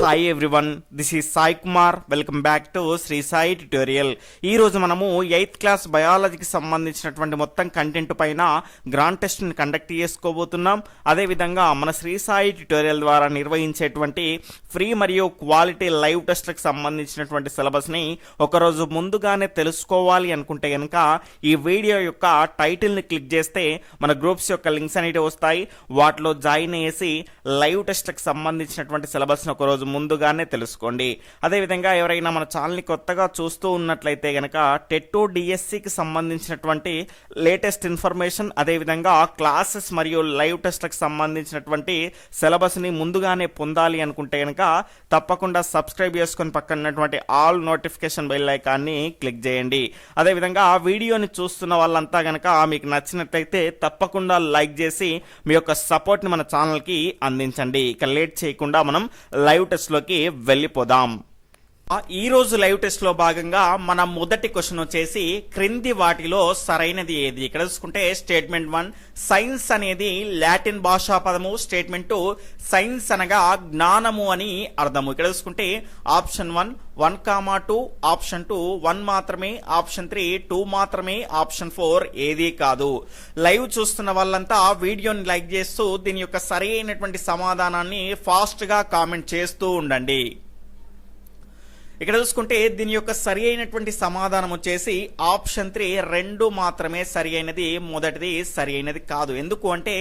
Hi everyone, this is Sai Kumar. Welcome back to Sri Sai tutorial. ఈ రోజు మనము 8th క్లాస్ బయాలజీకి సంబంధించినటువంటి మొత్తం కంటెంట్ పైన గ్రాండ్ టెస్ట్ ని కండక్ట్ చేసుకోబోతున్నాం. అదేవిధంగా మన శ్రీ సాయి ట్యుటోరియల్ ద్వారా నిర్వహించేటువంటి ఫ్రీ మరియు క్వాలిటీ లైవ్ టెస్ట్లకు సంబంధించినటువంటి సిలబస్ని ఒకరోజు ముందుగానే తెలుసుకోవాలి అనుకుంటే కనుక ఈ వీడియో యొక్క టైటిల్ని క్లిక్ చేస్తే మన గ్రూప్స్ యొక్క లింక్స్ అనేవి వస్తాయి. వాటిలో జాయిన్ అయ్యేసి లైవ్ టెస్ట్లకు సంబంధించినటువంటి సిలబస్ని ఒకరోజు ముందుగానే తెలుసుకోండి. అదేవిధంగా ఎవరైనా మన ఛానల్ని కొత్తగా చూస్తూ ఉన్నట్లయితే కనుక టెట్ డిఎస్సికి సంబంధించినటువంటి లేటెస్ట్ ఇన్ఫర్మేషన్, అదేవిధంగా క్లాసెస్ మరియు లైవ్ టెస్ట్లకు సంబంధించినటువంటి సిలబస్ని ముందుగానే పొందాలి అనుకుంటే కనుక తప్పకుండా సబ్స్క్రైబ్ చేసుకొని పక్కన ఉన్నటువంటి ఆల్ నోటిఫికేషన్ బెల్ ఐకాన్ని క్లిక్ చేయండి. అదేవిధంగా ఆ వీడియోని చూస్తున్న వాళ్ళంతా కనుక మీకు నచ్చినట్లయితే తప్పకుండా లైక్ చేసి మీ యొక్క సపోర్ట్ని మన ఛానల్కి అందించండి. ఇక లేట్ చేయకుండా మనం లైవ్ టెస్ట్లోకి వెళ్ళిపోదాం. ఈ రోజు లైవ్ టెస్ట్ లో భాగంగా మన మొదటి క్వశ్చన్ వచ్చేసి క్రింది వాటిలో సరైనది ఏది. ఇక్కడ చూసుకుంటే స్టేట్మెంట్ 1 సైన్స్ అనేది లాటిన్ భాషా పదము. స్టేట్మెంట్ 2 సైన్స్ అనగా జ్ఞానము అని అర్థము. ఇక్కడ చూసుకుంటే ఆప్షన్ 1 1, 2, ఆప్షన్ 2 1 మాత్రమే, ఆప్షన్ 3 2 మాత్రమే, ఆప్షన్ 4 ఏది కాదు. లైవ్ చూస్తున్న వాళ్ళంతా వీడియోని లైక్ చేస్తూ దీని యొక్క సరి అయినటువంటి సమాధానాన్ని ఫాస్ట్ గా కామెంట్ చేస్తూ ఉండండి. ఇక్కడ చూసుకుంటే దీని యొక్క సరి అయినటువంటి సమాధానం వచ్చేసి ఆప్షన్ 3 2 మాత్రమే సరి అయినది. మొదటిది సరి అయినది కాదు. ఎందుకు అంటే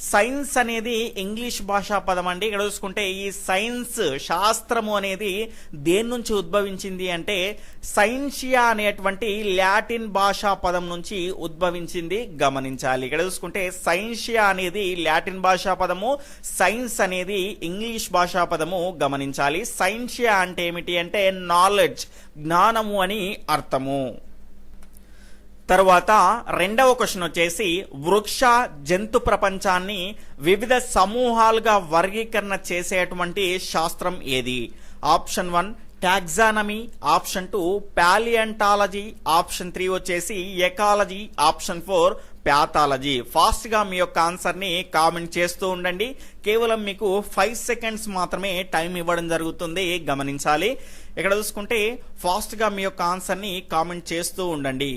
సైన్స్ అనేది ఇంగ్లీష్ భాషా పదం అండి. ఇక్కడ చూసుకుంటే ఈ సైన్స్ శాస్త్రము అనేది దేని నుంచి ఉద్భవించింది అంటే సైన్షియా అనేటువంటి లాటిన్ భాషా పదం నుంచి ఉద్భవించింది, గమనించాలి. ఇక్కడ చూసుకుంటే సైన్షియా అనేది లాటిన్ భాషా పదము, సైన్స్ అనేది ఇంగ్లీష్ భాషా పదము, గమనించాలి. సైన్షియా అంటే ఏమిటి అంటే నాలెడ్జ్, జ్ఞానము అని అర్థము. తరువాత రెండవ క్వశ్చన్ వచ్చేసి వృక్ష జంతు ప్రపంచాన్ని వివిధ సమూహాలుగా వర్గీకరణ చేసేటువంటి శాస్త్రం ఏది. ఆప్షన్ 1 టాక్సానమీ, ఆప్షన్ 2 ప్యాలియంటాలజీ, ఆప్షన్ 3 వచ్చేసి ఎకాలజీ, ఆప్షన్ 4 ప్యాథాలజీ. ఫాస్ట్ గా మీ యొక్క ఆన్సర్ ని కామెంట్ చేస్తూ ఉండండి. కేవలం మీకు 5 సెకండ్స్ మాత్రమే టైం ఇవ్వడం జరుగుతుంది, గమనించాలి. ఇక్కడ చూసుకుంటే ఫాస్ట్ గా మీ యొక్క ఆన్సర్ ని కామెంట్ చేస్తూ ఉండండి.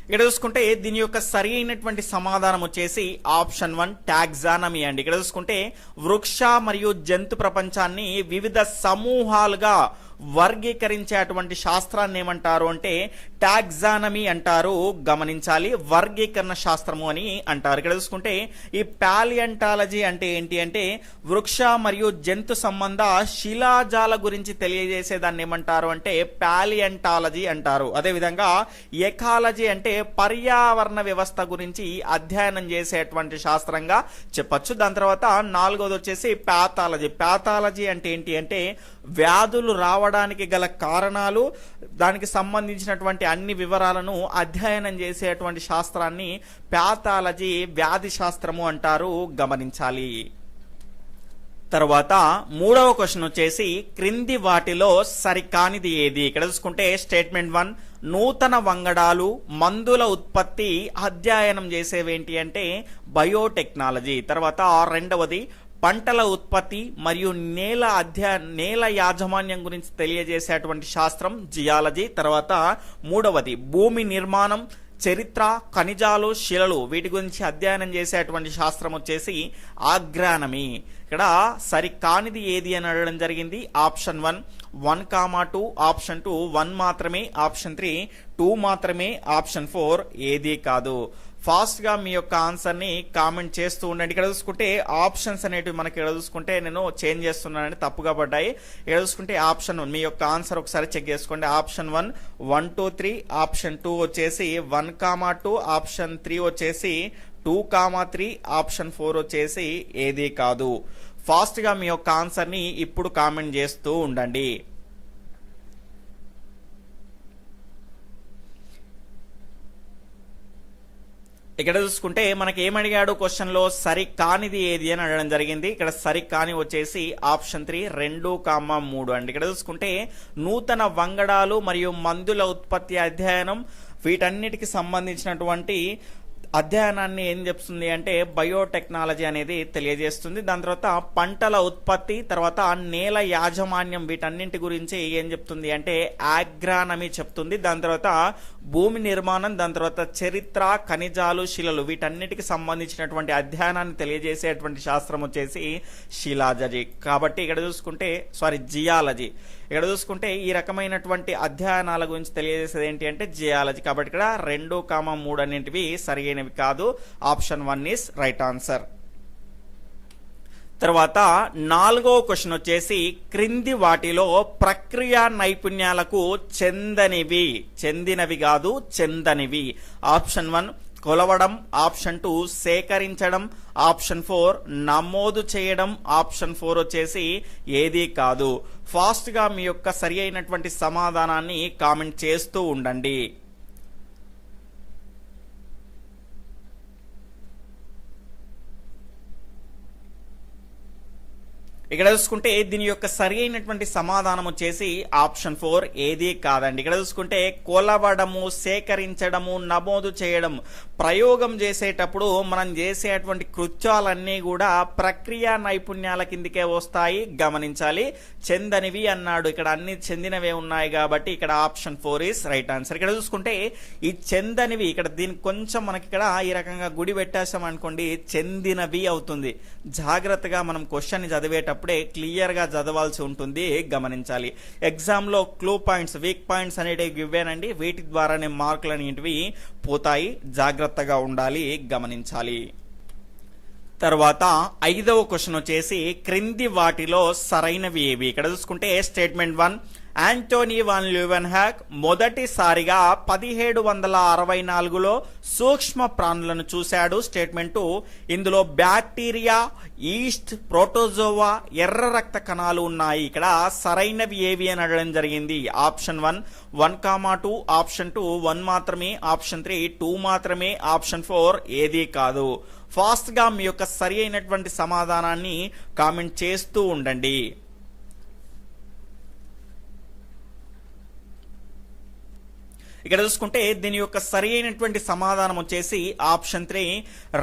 ఇక్కడ చూసుకుంటే దీని యొక్క సరి అయినటువంటి సమాధానం వచ్చేసి ఆప్షన్ 1 టాక్సానమీ అండి. ఇక్కడ చూసుకుంటే వృక్ష మరియు జంతు ప్రపంచాన్ని వివిధ సమూహాలుగా వర్గీకరించేటువంటి శాస్త్రాన్ని ఏమంటారు అంటే టాక్సానమీ అంటారు, గమనించాలి. వర్గీకరణ శాస్త్రము అని అంటారు. ఇక్కడ చూసుకుంటే ఈ ప్యాలియంటాలజీ అంటే ఏంటి అంటే వృక్ష మరియు జంతు సంబంధ శిలాజాల గురించి తెలియజేసే దాన్ని ఏమంటారు అంటే ప్యాలియంటాలజీ అంటారు. అదేవిధంగా ఎకాలజీ అంటే పర్యావరణ వ్యవస్థ గురించి అధ్యయనం చేసేటువంటి శాస్త్రంగా చెప్పచ్చు. దాని తర్వాత నాలుగోది వచ్చేసి ప్యాథాలజీ. ప్యాథాలజీ అంటే ఏంటి అంటే వ్యాధులు రావడానికి గల కారణాలు, దానికి సంబంధించినటువంటి అన్ని వివరాలను అధ్యయనం చేసేటువంటి శాస్త్రాన్ని ప్యాథాలజీ, వ్యాధి శాస్త్రము అంటారు, గమనించాలి. తర్వాత మూడవ క్వశ్చన్ వచ్చేసి క్రింది వాటిలో సరికానిది ఏది. ఇక్కడ చూసుకుంటే స్టేట్మెంట్ 1 నూతన వంగడాలు, మందుల ఉత్పత్తి అధ్యయనం చేసేవేంటి అంటే బయోటెక్నాలజీ. తర్వాత రెండవది పంటల ఉత్పత్తి మరియు నేల యాజమాన్యం గురించి తెలియజేసేటువంటి శాస్త్రం జియాలజీ. తర్వాత మూడవది భూమి నిర్మాణం, చరిత్ర, ఖనిజాలు, శిలలు, వీటి గురించి అధ్యయనం చేసేటువంటి శాస్త్రం వచ్చేసి ఆగ్రానమీ. ఇక్కడ సరికానిది ఏది అని అడగడం జరిగింది. ఆప్షన్ 1 1, 2, ఆప్షన్ 2 1 మాత్రమే, ఆప్షన్ 3 2 మాత్రమే, ఆప్షన్ 4 ఏది కాదు. ఫాస్ట్ గా మీ యొక్క ఆన్సర్ ని కామెంట్ చేస్తూ ఉండండి. ఇక్కడ చూసుకుంటే ఆప్షన్స్ అనేటివి మనకి ఇక్కడ చూసుకుంటే నేను చేంజ్ చేస్తున్నానని తప్పుగా పడ్డాయి. ఇక్కడ చూసుకుంటే ఆప్షన్ 1 మీ యొక్క ఆన్సర్ ఒకసారి చెక్ చేసుకోండి. ఆప్షన్ 1 1, 2, 3, ఆప్షన్ 2 వచ్చేసి 1, 2, ఆప్షన్ 3 వచ్చేసి 2, 3, ఆప్షన్ 4 వచ్చేసి ఏది కాదు. ఫాస్ట్ గా మీ యొక్క ఆన్సర్ ని ఇప్పుడు కామెంట్ చేస్తూ ఉండండి. ఇక్కడ చూసుకుంటే మనకి ఏమడిగాడు క్వశ్చన్ లో సరి కానిది ఏది అని అడగడం జరిగింది. ఇక్కడ సరి కాని వచ్చేసి ఆప్షన్ 3 2, 3 అండి. ఇక్కడ చూసుకుంటే నూతన వంగడాలు మరియు మందుల ఉత్పత్తి అధ్యయనం, వీటన్నిటికి సంబంధించినటువంటి అధ్యయనాన్ని ఏం చెప్తుంది అంటే బయోటెక్నాలజీ అనేది తెలియజేస్తుంది. దాని తర్వాత పంటల ఉత్పత్తి, తర్వాత నేల యాజమాన్యం, వీటన్నింటి గురించి ఏం చెప్తుంది అంటే ఆగ్రానమీ చెప్తుంది. దాని తర్వాత భూమి నిర్మాణం, దాని తర్వాత చరిత్ర, ఖనిజాలు, శిలలు, వీటన్నిటికి సంబంధించినటువంటి అధ్యయనాన్ని తెలియజేసేటువంటి శాస్త్రం వచ్చేసి శిలాజీ. కాబట్టి ఇక్కడ చూసుకుంటే జియాలజీ. ఇక్కడ చూసుకుంటే ఈ రకమైనటువంటి అధ్యయనాల గురించి తెలియజేసేది ఏంటి అంటే జియాలజీ. కాబట్టి ఇక్కడ 2, 3 అనేటివి సరైనవి కాదు. Option 1 is right answer. తర్వాత 4వ క్వశ్చన్ వచ్చేసి క్రింది వాటిలో ప్రక్రియా నైపుణ్యాలకు చెందినవి కాదు చెందనివి. ఆప్షన్ 1 కొలవడం, ఆప్షన్ 2 సేకరించడం, ఆప్షన్ 4 నమోదు చేయడం, ఆప్షన్ 4 వచ్చేసి ఏది కాదు. ఫాస్ట్ గా మీ యొక్క సరి అయినటువంటి సమాధానాన్ని కామెంట్ చేస్తూ ఉండండి. ఇక్కడ చూసుకుంటే దీని యొక్క సరి అయినటువంటి సమాధానం వచ్చేసి ఆప్షన్ 4 ఏది కాదండి. ఇక్కడ చూసుకుంటే కొలవడము, సేకరించడము, నమోదు చేయడం, ప్రయోగం చేసేటప్పుడు మనం చేసేటువంటి కృత్యాలన్నీ కూడా ప్రక్రియా నైపుణ్యాల కిందికే వస్తాయి, గమనించాలి. చెందనివి అన్నాడు, ఇక్కడ అన్ని చెందినవే ఉన్నాయి కాబట్టి ఇక్కడ ఆప్షన్ 4 ఈస్ రైట్ ఆన్సర్. ఇక్కడ చూసుకుంటే ఈ చెందనివి, ఇక్కడ దీనికి కొంచెం మనకి ఇక్కడ ఈ రకంగా గుడి పెట్టేసాం అనుకోండి, చెందినవి అవుతుంది. జాగ్రత్తగా మనం క్వశ్చన్ చదివేటప్పుడు క్లియర్ గా చదవాల్సి ఉంటుంది, గమనించాలి. ఎగ్జామ్ లో క్లూ పాయింట్స్, వీక్ పాయింట్స్ అనేటివి ఇవ్వేనండి, వీటి ద్వారానే మార్కులు అనేటివి పోతాయి. జాగ్రత్తగా ఉండాలి, గమనించాలి. తర్వాత 5వ క్వశ్చన్ వచ్చేసి క్రింది వాటిలో సరైనవి ఏవి. ఇక్కడ చూసుకుంటే స్టేట్మెంట్ 1 యాంటోనీ వాన్ ల్యూవెన్హాక్ మొదటిసారిగా 1764లో సూక్ష్మ ప్రాణులను చూశాడు. స్టేట్మెంట్ 2 ఇందులో బ్యాక్టీరియా, ఈస్ట్, ప్రోటోజోవా, ఎర్ర రక్త కణాలు ఉన్నాయి. ఇక్కడ సరైనవి ఏవి అని అడగడం జరిగింది. ఆప్షన్ 1 1,2, ఆప్షన్ 2 1 మాత్రమే, ఆప్షన్ 3 2 మాత్రమే, ఆప్షన్ 4 ఏది కాదు. ఫాస్ట్ గా మీ యొక్క సరి అయినటువంటి సమాధానాన్ని కామెంట్ చేస్తూ ఉండండి. ఇక్కడ చూసుకుంటే దీని యొక్క సరి అయినటువంటి సమాధానం వచ్చేసి ఆప్షన్ 3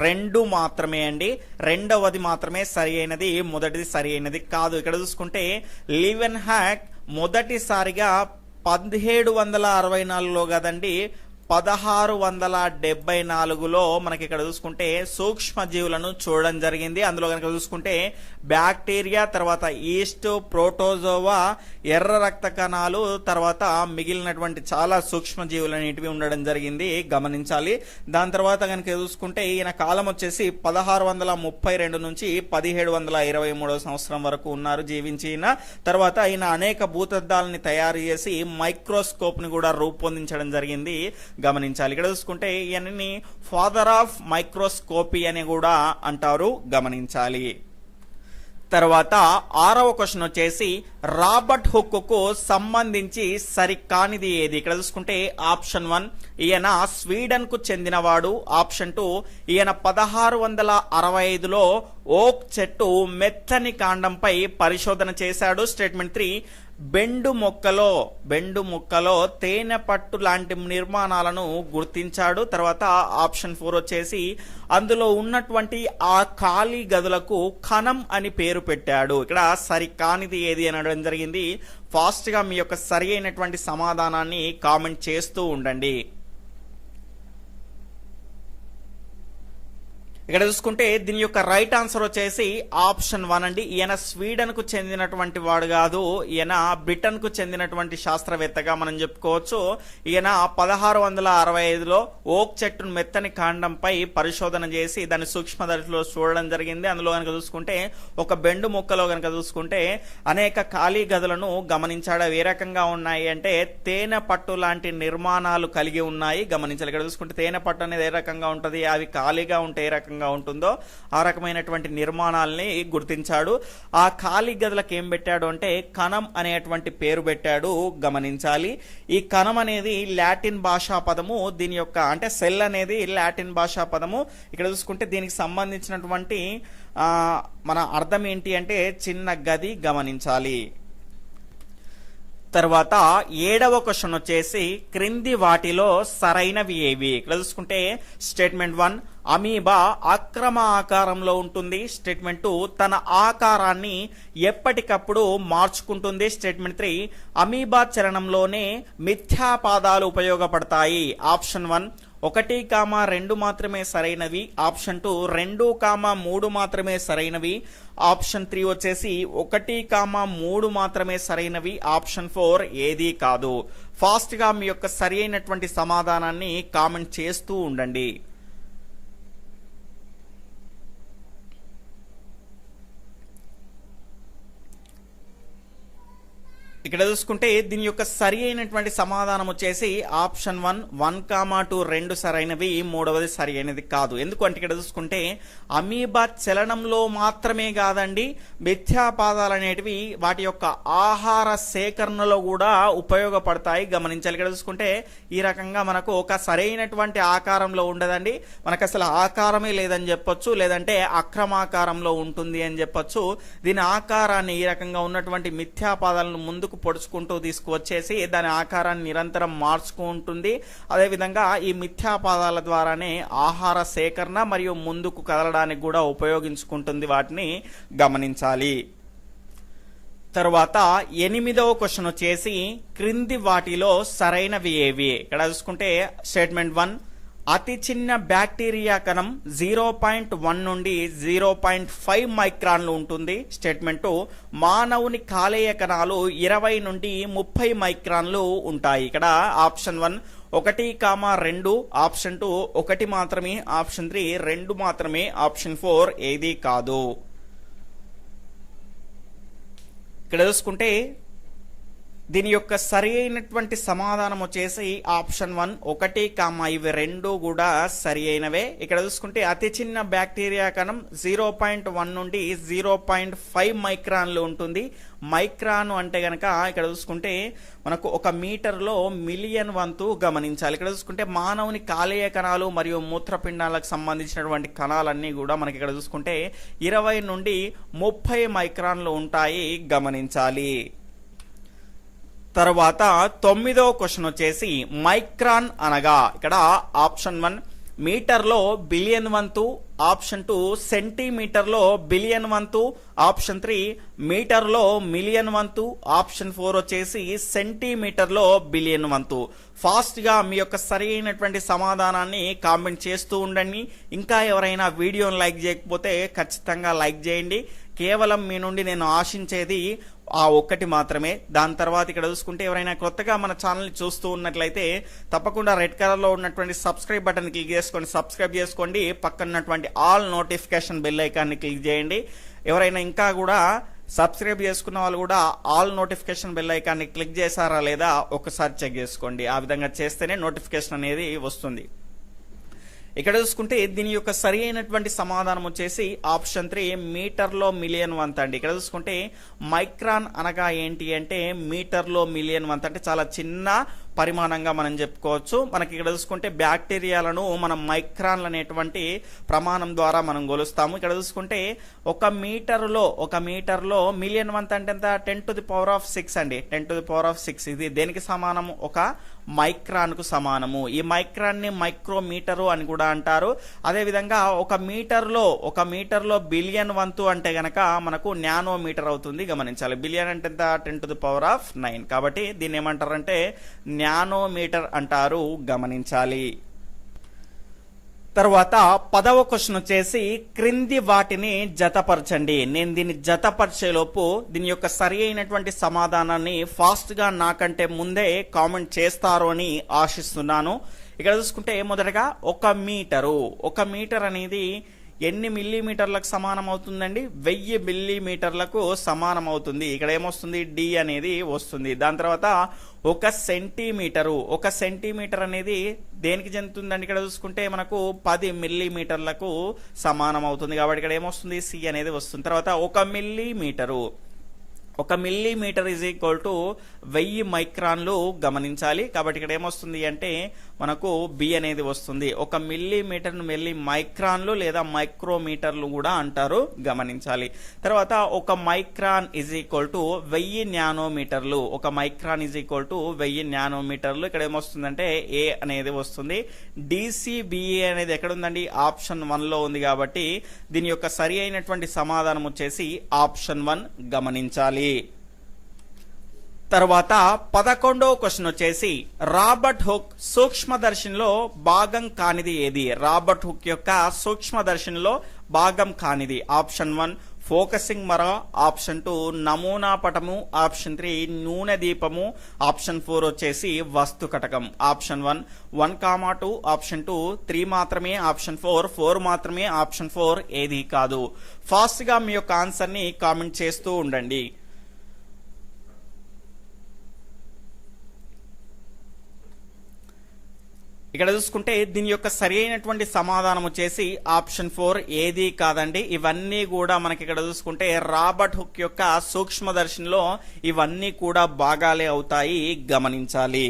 2 మాత్రమే అండి. రెండవది మాత్రమే సరి అయినది, మొదటిది సరి అయినది కాదు. ఇక్కడ చూసుకుంటే లీవెన్హాక్ మొదటిసారిగా 1764లో కదండి, 1674లో మనకి ఇక్కడ చూసుకుంటే సూక్ష్మ జీవులను చూడడం జరిగింది. అందులో కనుక చూసుకుంటే బ్యాక్టీరియా, తర్వాత ఈస్ట్, ప్రోటోజోవా, ఎర్ర రక్త కణాలు, తర్వాత మిగిలినటువంటి చాలా సూక్ష్మ జీవులు అనేటివి ఉండడం జరిగింది, గమనించాలి. దాని తర్వాత కనుక చూసుకుంటే ఈయన కాలం వచ్చేసి 1632 నుంచి 1723 సంవత్సరం వరకు ఉన్నారు, జీవించిన తర్వాత ఈయన అనేక భూతద్దాలని తయారు చేసి మైక్రోస్కోప్ ని కూడా రూపొందించడం జరిగింది, గమనించాలి. ఇక్కడ చూసుకుంటే ఈయనని ఫాదర్ ఆఫ్ మైక్రోస్కోపీ అని కూడా అంటారు, గమనించాలి. తర్వాత 6వ క్వశ్చన్ వచ్చేసి రాబర్ట్ హుక్ కు సంబంధించి సరికానిది ఏది. ఇక్కడ చూసుకుంటే ఆప్షన్ 1 ఈయన స్వీడన్ కు చెందినవాడు, ఆప్షన్ 2 ఈయన 1665లో ఓక్ చెట్టు మెత్తని కాండంపై పరిశోధన చేశాడు. స్టేట్మెంట్ 3 బెండు మొక్కలో తేనె పట్టు లాంటి నిర్మాణాలను గుర్తించాడు. తర్వాత ఆప్షన్ 4 వచ్చేసి అందులో ఉన్నటువంటి ఆ ఖాళీ గదులకు కణం అని పేరు పెట్టాడు. ఇక్కడ సరికానిది ఏది అనడం జరిగింది. ఫాస్ట్ గా మీ యొక్క సరి అయినటువంటి సమాధానాన్ని కామెంట్ చేస్తూ ఉండండి. ఇక్కడ చూసుకుంటే దీని యొక్క రైట్ ఆన్సర్ వచ్చేసి ఆప్షన్ 1 అండి. ఈయన స్వీడన్ కు చెందినటువంటి వాడు కాదు, ఈయన బ్రిటన్ కు చెందినటువంటి శాస్త్రవేత్తగా మనం చెప్పుకోవచ్చు. ఈయన 1665లో ఓక్ చెట్టును మెత్తని కాండంపై పరిశోధన చేసి దాన్ని సూక్ష్మదర్శిలో చూడడం జరిగింది. అందులో కనుక చూసుకుంటే ఒక బెండు మొక్కలో కనుక చూసుకుంటే అనేక ఖాళీ గదులను గమనించాడు. అవి ఏ రకంగా ఉన్నాయి అంటే తేనె పట్టు లాంటి నిర్మాణాలు కలిగి ఉన్నాయి, గమనించాలి. ఇక్కడ చూసుకుంటే తేనె పట్టు అనేది ఏ రకంగా ఉంటది, అవి ఖాళీగా ఉంటే ఏ రకంగా ఉంటుందో ఆ రకమైనటువంటి నిర్మాణాలని గుర్తించాడు. ఆ ఖాళీ గదులకు ఏం పెట్టాడు అంటే కణం అనేటువంటి పేరు పెట్టాడు, గమనించాలి. ఈ కణం అనేది లాటిన్ భాషా పదము, దీని యొక్క అంటే సెల్ అనేది లాటిన్ భాషా పదము. ఇక్కడ చూసుకుంటే దీనికి సంబంధించినటువంటి మన అర్థం ఏంటి అంటే చిన్న గది, గమనించాలి. తర్వాత 7వ క్వశ్చన్ వచ్చేసి క్రింది వాటిలో సరైనవి ఏవి. ఇక్కడ చూసుకుంటే స్టేట్మెంట్ 1 అమీబా అక్రమ ఆకారంలో ఉంటుంది. స్టేట్మెంట్ 2 తన ఆకారాన్ని ఎప్పటికప్పుడు మార్చుకుంటుంది. స్టేట్మెంట్ 3 అమీబా చలనంలోనే మిథ్యాపాదాలు ఉపయోగపడతాయి. ఆప్షన్ 1 1, 2 మాత్రమే సరైనవి. ఆప్షన్ 2 2, 3 మాత్రమే సరైనవి. ఆప్షన్ 3 వచ్చేసి 1, 3 మాత్రమే సరైనవి. ఆప్షన్ 4 ఏదీ కాదు. ఫాస్ట్ గా మీ యొక్క సరి అయినటువంటి సమాధానాన్ని కామెంట్ చేస్తూ ఉండండి. ఇక్కడ చూసుకుంటే దీని యొక్క సరి అయినటువంటి సమాధానం వచ్చేసి ఆప్షన్ 1, 1, 2 2 సరైనవి, మూడవది సరి అయినది కాదు. ఎందుకంటే ఇక్కడ చూసుకుంటే అమీబా చలనంలో మాత్రమే కాదండి, మిథ్యాపాదాలు అనేటివి వాటి యొక్క ఆహార సేకరణలో కూడా ఉపయోగపడతాయి. గమనించాలి. ఇక్కడ చూసుకుంటే ఈ రకంగా మనకు ఒక సరైనటువంటి ఆకారంలో ఉండదండి, మనకు అసలు ఆకారమే లేదని చెప్పొచ్చు, లేదంటే అక్రమాకారంలో ఉంటుంది అని చెప్పొచ్చు. దీని ఆకారాన్ని ఈ రకంగా ఉన్నటువంటి మిథ్యాపాదాలను ముందుకు పొడుచుకుంటూ తీసుకువచ్చేసి దాని ఆకారాన్ని నిరంతరం మార్చుకుంటుంది. అదేవిధంగా ఈ మిథ్యాపాదాల ద్వారానే ఆహార సేకరణ మరియు ముందుకు కదలడానికి కూడా ఉపయోగించుకుంటుంది. వాటిని గమనించాలి. తరువాత 8వ క్వశ్చన్ వచ్చేసి క్రింది వాటిలో సరైనవి ఏవి. ఇక్కడ చూసుకుంటే స్టేట్మెంట్ 1 అతి చిన్న బ్యాక్టీరియా కణం 0.1 నుండి 0.5 మైక్రాన్లు ఉంటుంది. స్టేట్మెంట్ 2 మానవుని కాలేయ కణాలు 20 నుండి 30 మైక్రాన్లు ఉంటాయి. ఇక్కడ ఆప్షన్ 1 1, 2, ఆప్షన్ 2 1 మాత్రమే, ఆప్షన్ 3 2 మాత్రమే, ఆప్షన్ 4 ఏదీ కాదు. ఇక్కడ చూసుకుంటే దీని యొక్క సరి అయినటువంటి సమాధానం వచ్చేసి ఆప్షన్ 1 1, ఇవి రెండు కూడా సరి అయినవే. ఇక్కడ చూసుకుంటే అతి చిన్న బ్యాక్టీరియా కణం 0.1 నుండి 0.5 మైక్రాన్లు ఉంటుంది. మైక్రాన్ అంటే గనక ఇక్కడ చూసుకుంటే మనకు 1 మీటర్లో మిలియన్ వంతు గమనించాలి. ఇక్కడ చూసుకుంటే మానవుని కాలేయ కణాలు మరియు మూత్రపిండాలకు సంబంధించినటువంటి కణాలన్నీ కూడా మనకి ఇక్కడ చూసుకుంటే 20 నుండి 30 మైక్రాన్లు ఉంటాయి. గమనించాలి. తర్వాత 9వ క్వశ్చన్ వచ్చేసి మైక్రాన్ అనగా ఇక్కడ ఆప్షన్ 1 మీటర్లో బిలియన్ వంతు, ఆప్షన్ 2 సెంటీమీటర్లో బిలియన్ వంతు, ఆప్షన్ 3 మీటర్లో మిలియన్ వంతు, ఆప్షన్ 4 వచ్చేసి సెంటీమీటర్లో బిలియన్ వంతు. ఫాస్ట్ గా మీ యొక్క సరి అయినటువంటి సమాధానాన్ని కామెంట్ చేస్తూ ఉండండి. ఇంకా ఎవరైనా వీడియోని లైక్ చేయకపోతే ఖచ్చితంగా లైక్ చేయండి. కేవలం మీ నుండి నేను ఆశించేది ఆ ఒక్కటి మాత్రమే. దాని తర్వాత ఇక్కడ చూసుకుంటే ఎవరైనా కొత్తగా మన ఛానల్ని చూస్తూ ఉన్నట్లయితే తప్పకుండా రెడ్ కలర్లో ఉన్నటువంటి సబ్స్క్రైబ్ బటన్ క్లిక్ చేసుకోండి, సబ్స్క్రైబ్ చేసుకోండి. పక్కన ఉన్నటువంటి ఆల్ నోటిఫికేషన్ బెల్ ఐకాన్ని క్లిక్ చేయండి. ఎవరైనా ఇంకా కూడా సబ్స్క్రైబ్ చేసుకున్న వాళ్ళు కూడా ఆల్ నోటిఫికేషన్ బెల్ ఐకాన్ని క్లిక్ చేశారా లేదా ఒకసారి చెక్ చేసుకోండి. ఆ విధంగా చేస్తేనే నోటిఫికేషన్ అనేది వస్తుంది. ఇక్కడ చూసుకుంటే దీని యొక్క సరి అయినటువంటి సమాధానం వచ్చేసి ఆప్షన్ 3 మీటర్లో మిలియన్ వంతు అండి. ఇక్కడ చూసుకుంటే మైక్రాన్ అనగా ఏంటి అంటే మీటర్లో మిలియన్ వంతు అంటే చాలా చిన్న పరిమాణంగా మనం చెప్పుకోవచ్చు. మనకి ఇక్కడ చూసుకుంటే బ్యాక్టీరియాలను మనం మైక్రాన్లు అనేటువంటి ప్రమాణం ద్వారా మనం కొలుస్తాము. ఇక్కడ చూసుకుంటే 1 మీటర్లో మిలియన్ వంతు అంటే ఎంత 10⁶ అండి. 10⁶ ఇది దేనికి సమానము? ఒక మైక్రాన్ కు సమానము. ఈ మైక్రాన్ ని మైక్రోమీటరు అని కూడా అంటారు. అదే విధంగా 1 మీటర్లో బిలియన్ వంతు అంటే గనక మనకు నానోమీటర్ అవుతుంది. గమనించాలి. బిలియన్ అంటే ఎంత 10⁹ కాబట్టి దీన్ని ఏమంటారంటే నానోమీటర్ అంటారు. గమనించాలి. తర్వాత 10వ క్వశ్చన్ వచ్చేసి క్రింది వాటిని జతపరచండి. నేను దీన్ని జతపరిచేలోపు దీని యొక్క సరి అయినటువంటి సమాధానాన్ని ఫాస్ట్ గా నాకంటే ముందే కామెంట్ చేస్తారు అని ఆశిస్తున్నాను. ఇక్కడ చూసుకుంటే మొదటగా 1 మీటర్ అనేది ఎన్ని మిల్లీమీటర్లకు సమానం అవుతుందండి? 1000 మిల్లీమీటర్లకు సమానం అవుతుంది. ఇక్కడ ఏమొస్తుంది? డి అనేది వస్తుంది. దాని తర్వాత 1 సెంటీమీటర్ అనేది దేనికి చెందుతుందండి? ఇక్కడ చూసుకుంటే మనకు 10 మిల్లీమీటర్లకు సమానం అవుతుంది. కాబట్టి ఇక్కడ ఏమొస్తుంది? సి అనేది వస్తుంది. తర్వాత 1 మిల్లీమీటరు ఒక మిల్లీమీటర్ ఈజ్ ఈక్వల్ టు 1000 మైక్రాన్లు గమనించాలి. కాబట్టి ఇక్కడ ఏమొస్తుంది అంటే మనకు బి అనేది వస్తుంది. ఒక మిల్లీమీటర్ను మైక్రాన్లు లేదా మైక్రోమీటర్లు కూడా అంటారు, గమనించాలి. తర్వాత ఒక మైక్రాన్ ఈజ్ ఈక్వల్ టు 1000 నానోమీటర్లు. ఒక మైక్రాన్ ఈజ్ ఈక్వల్ టు 1000 నానోమీటర్లు. ఇక్కడ ఏమొస్తుందంటే ఏ అనేది వస్తుంది. డిసిబిఏ అనేది ఎక్కడ ఉందండి? ఆప్షన్ 1లో ఉంది. కాబట్టి దీని యొక్క సరి అయినటువంటి సమాధానం వచ్చేసి ఆప్షన్ 1 గమనించాలి. తర్వాత 11వ క్వశ్చన్ వచ్చేసి రాబర్ట్ హుక్ సూక్ష్మదర్శినిలో భాగం కానిది ఏది? రాబర్ట్ హుక్ యొక్క సూక్ష్మదర్శినిలో భాగం కానిది. ఆప్షన్ 1 ఫోకసింగ్ మర, ఆప్షన్ 2 నమూనా పటము, ఆప్షన్ 3 నూనె దీపము, ఆప్షన్ 4 వచ్చేసి వస్తు కటకం. ఆప్షన్ 1 1, 2, ఆప్షన్ 2 3 మాత్రమే, ఆప్షన్ 4 4 మాత్రమే, ఆప్షన్ 4 ఏది కాదు. ఫాస్ట్ గా మీ యొక్క ఆన్సర్ ని కామెంట్ చేస్తూ ఉండండి. ఇక్కడ చూసుకుంటే దీని యొక్క సరి అయినటువంటి సమాధానం వచ్చేసి ఆప్షన్ 4 ఏది కాదండి. ఇవన్నీ కూడా మనకి ఇక్కడ చూసుకుంటే రాబర్ట్ హుక్ యొక్క సూక్ష్మదర్శినిలో ఇవన్నీ కూడా భాగాలే అవుతాయి, గమనించాలి.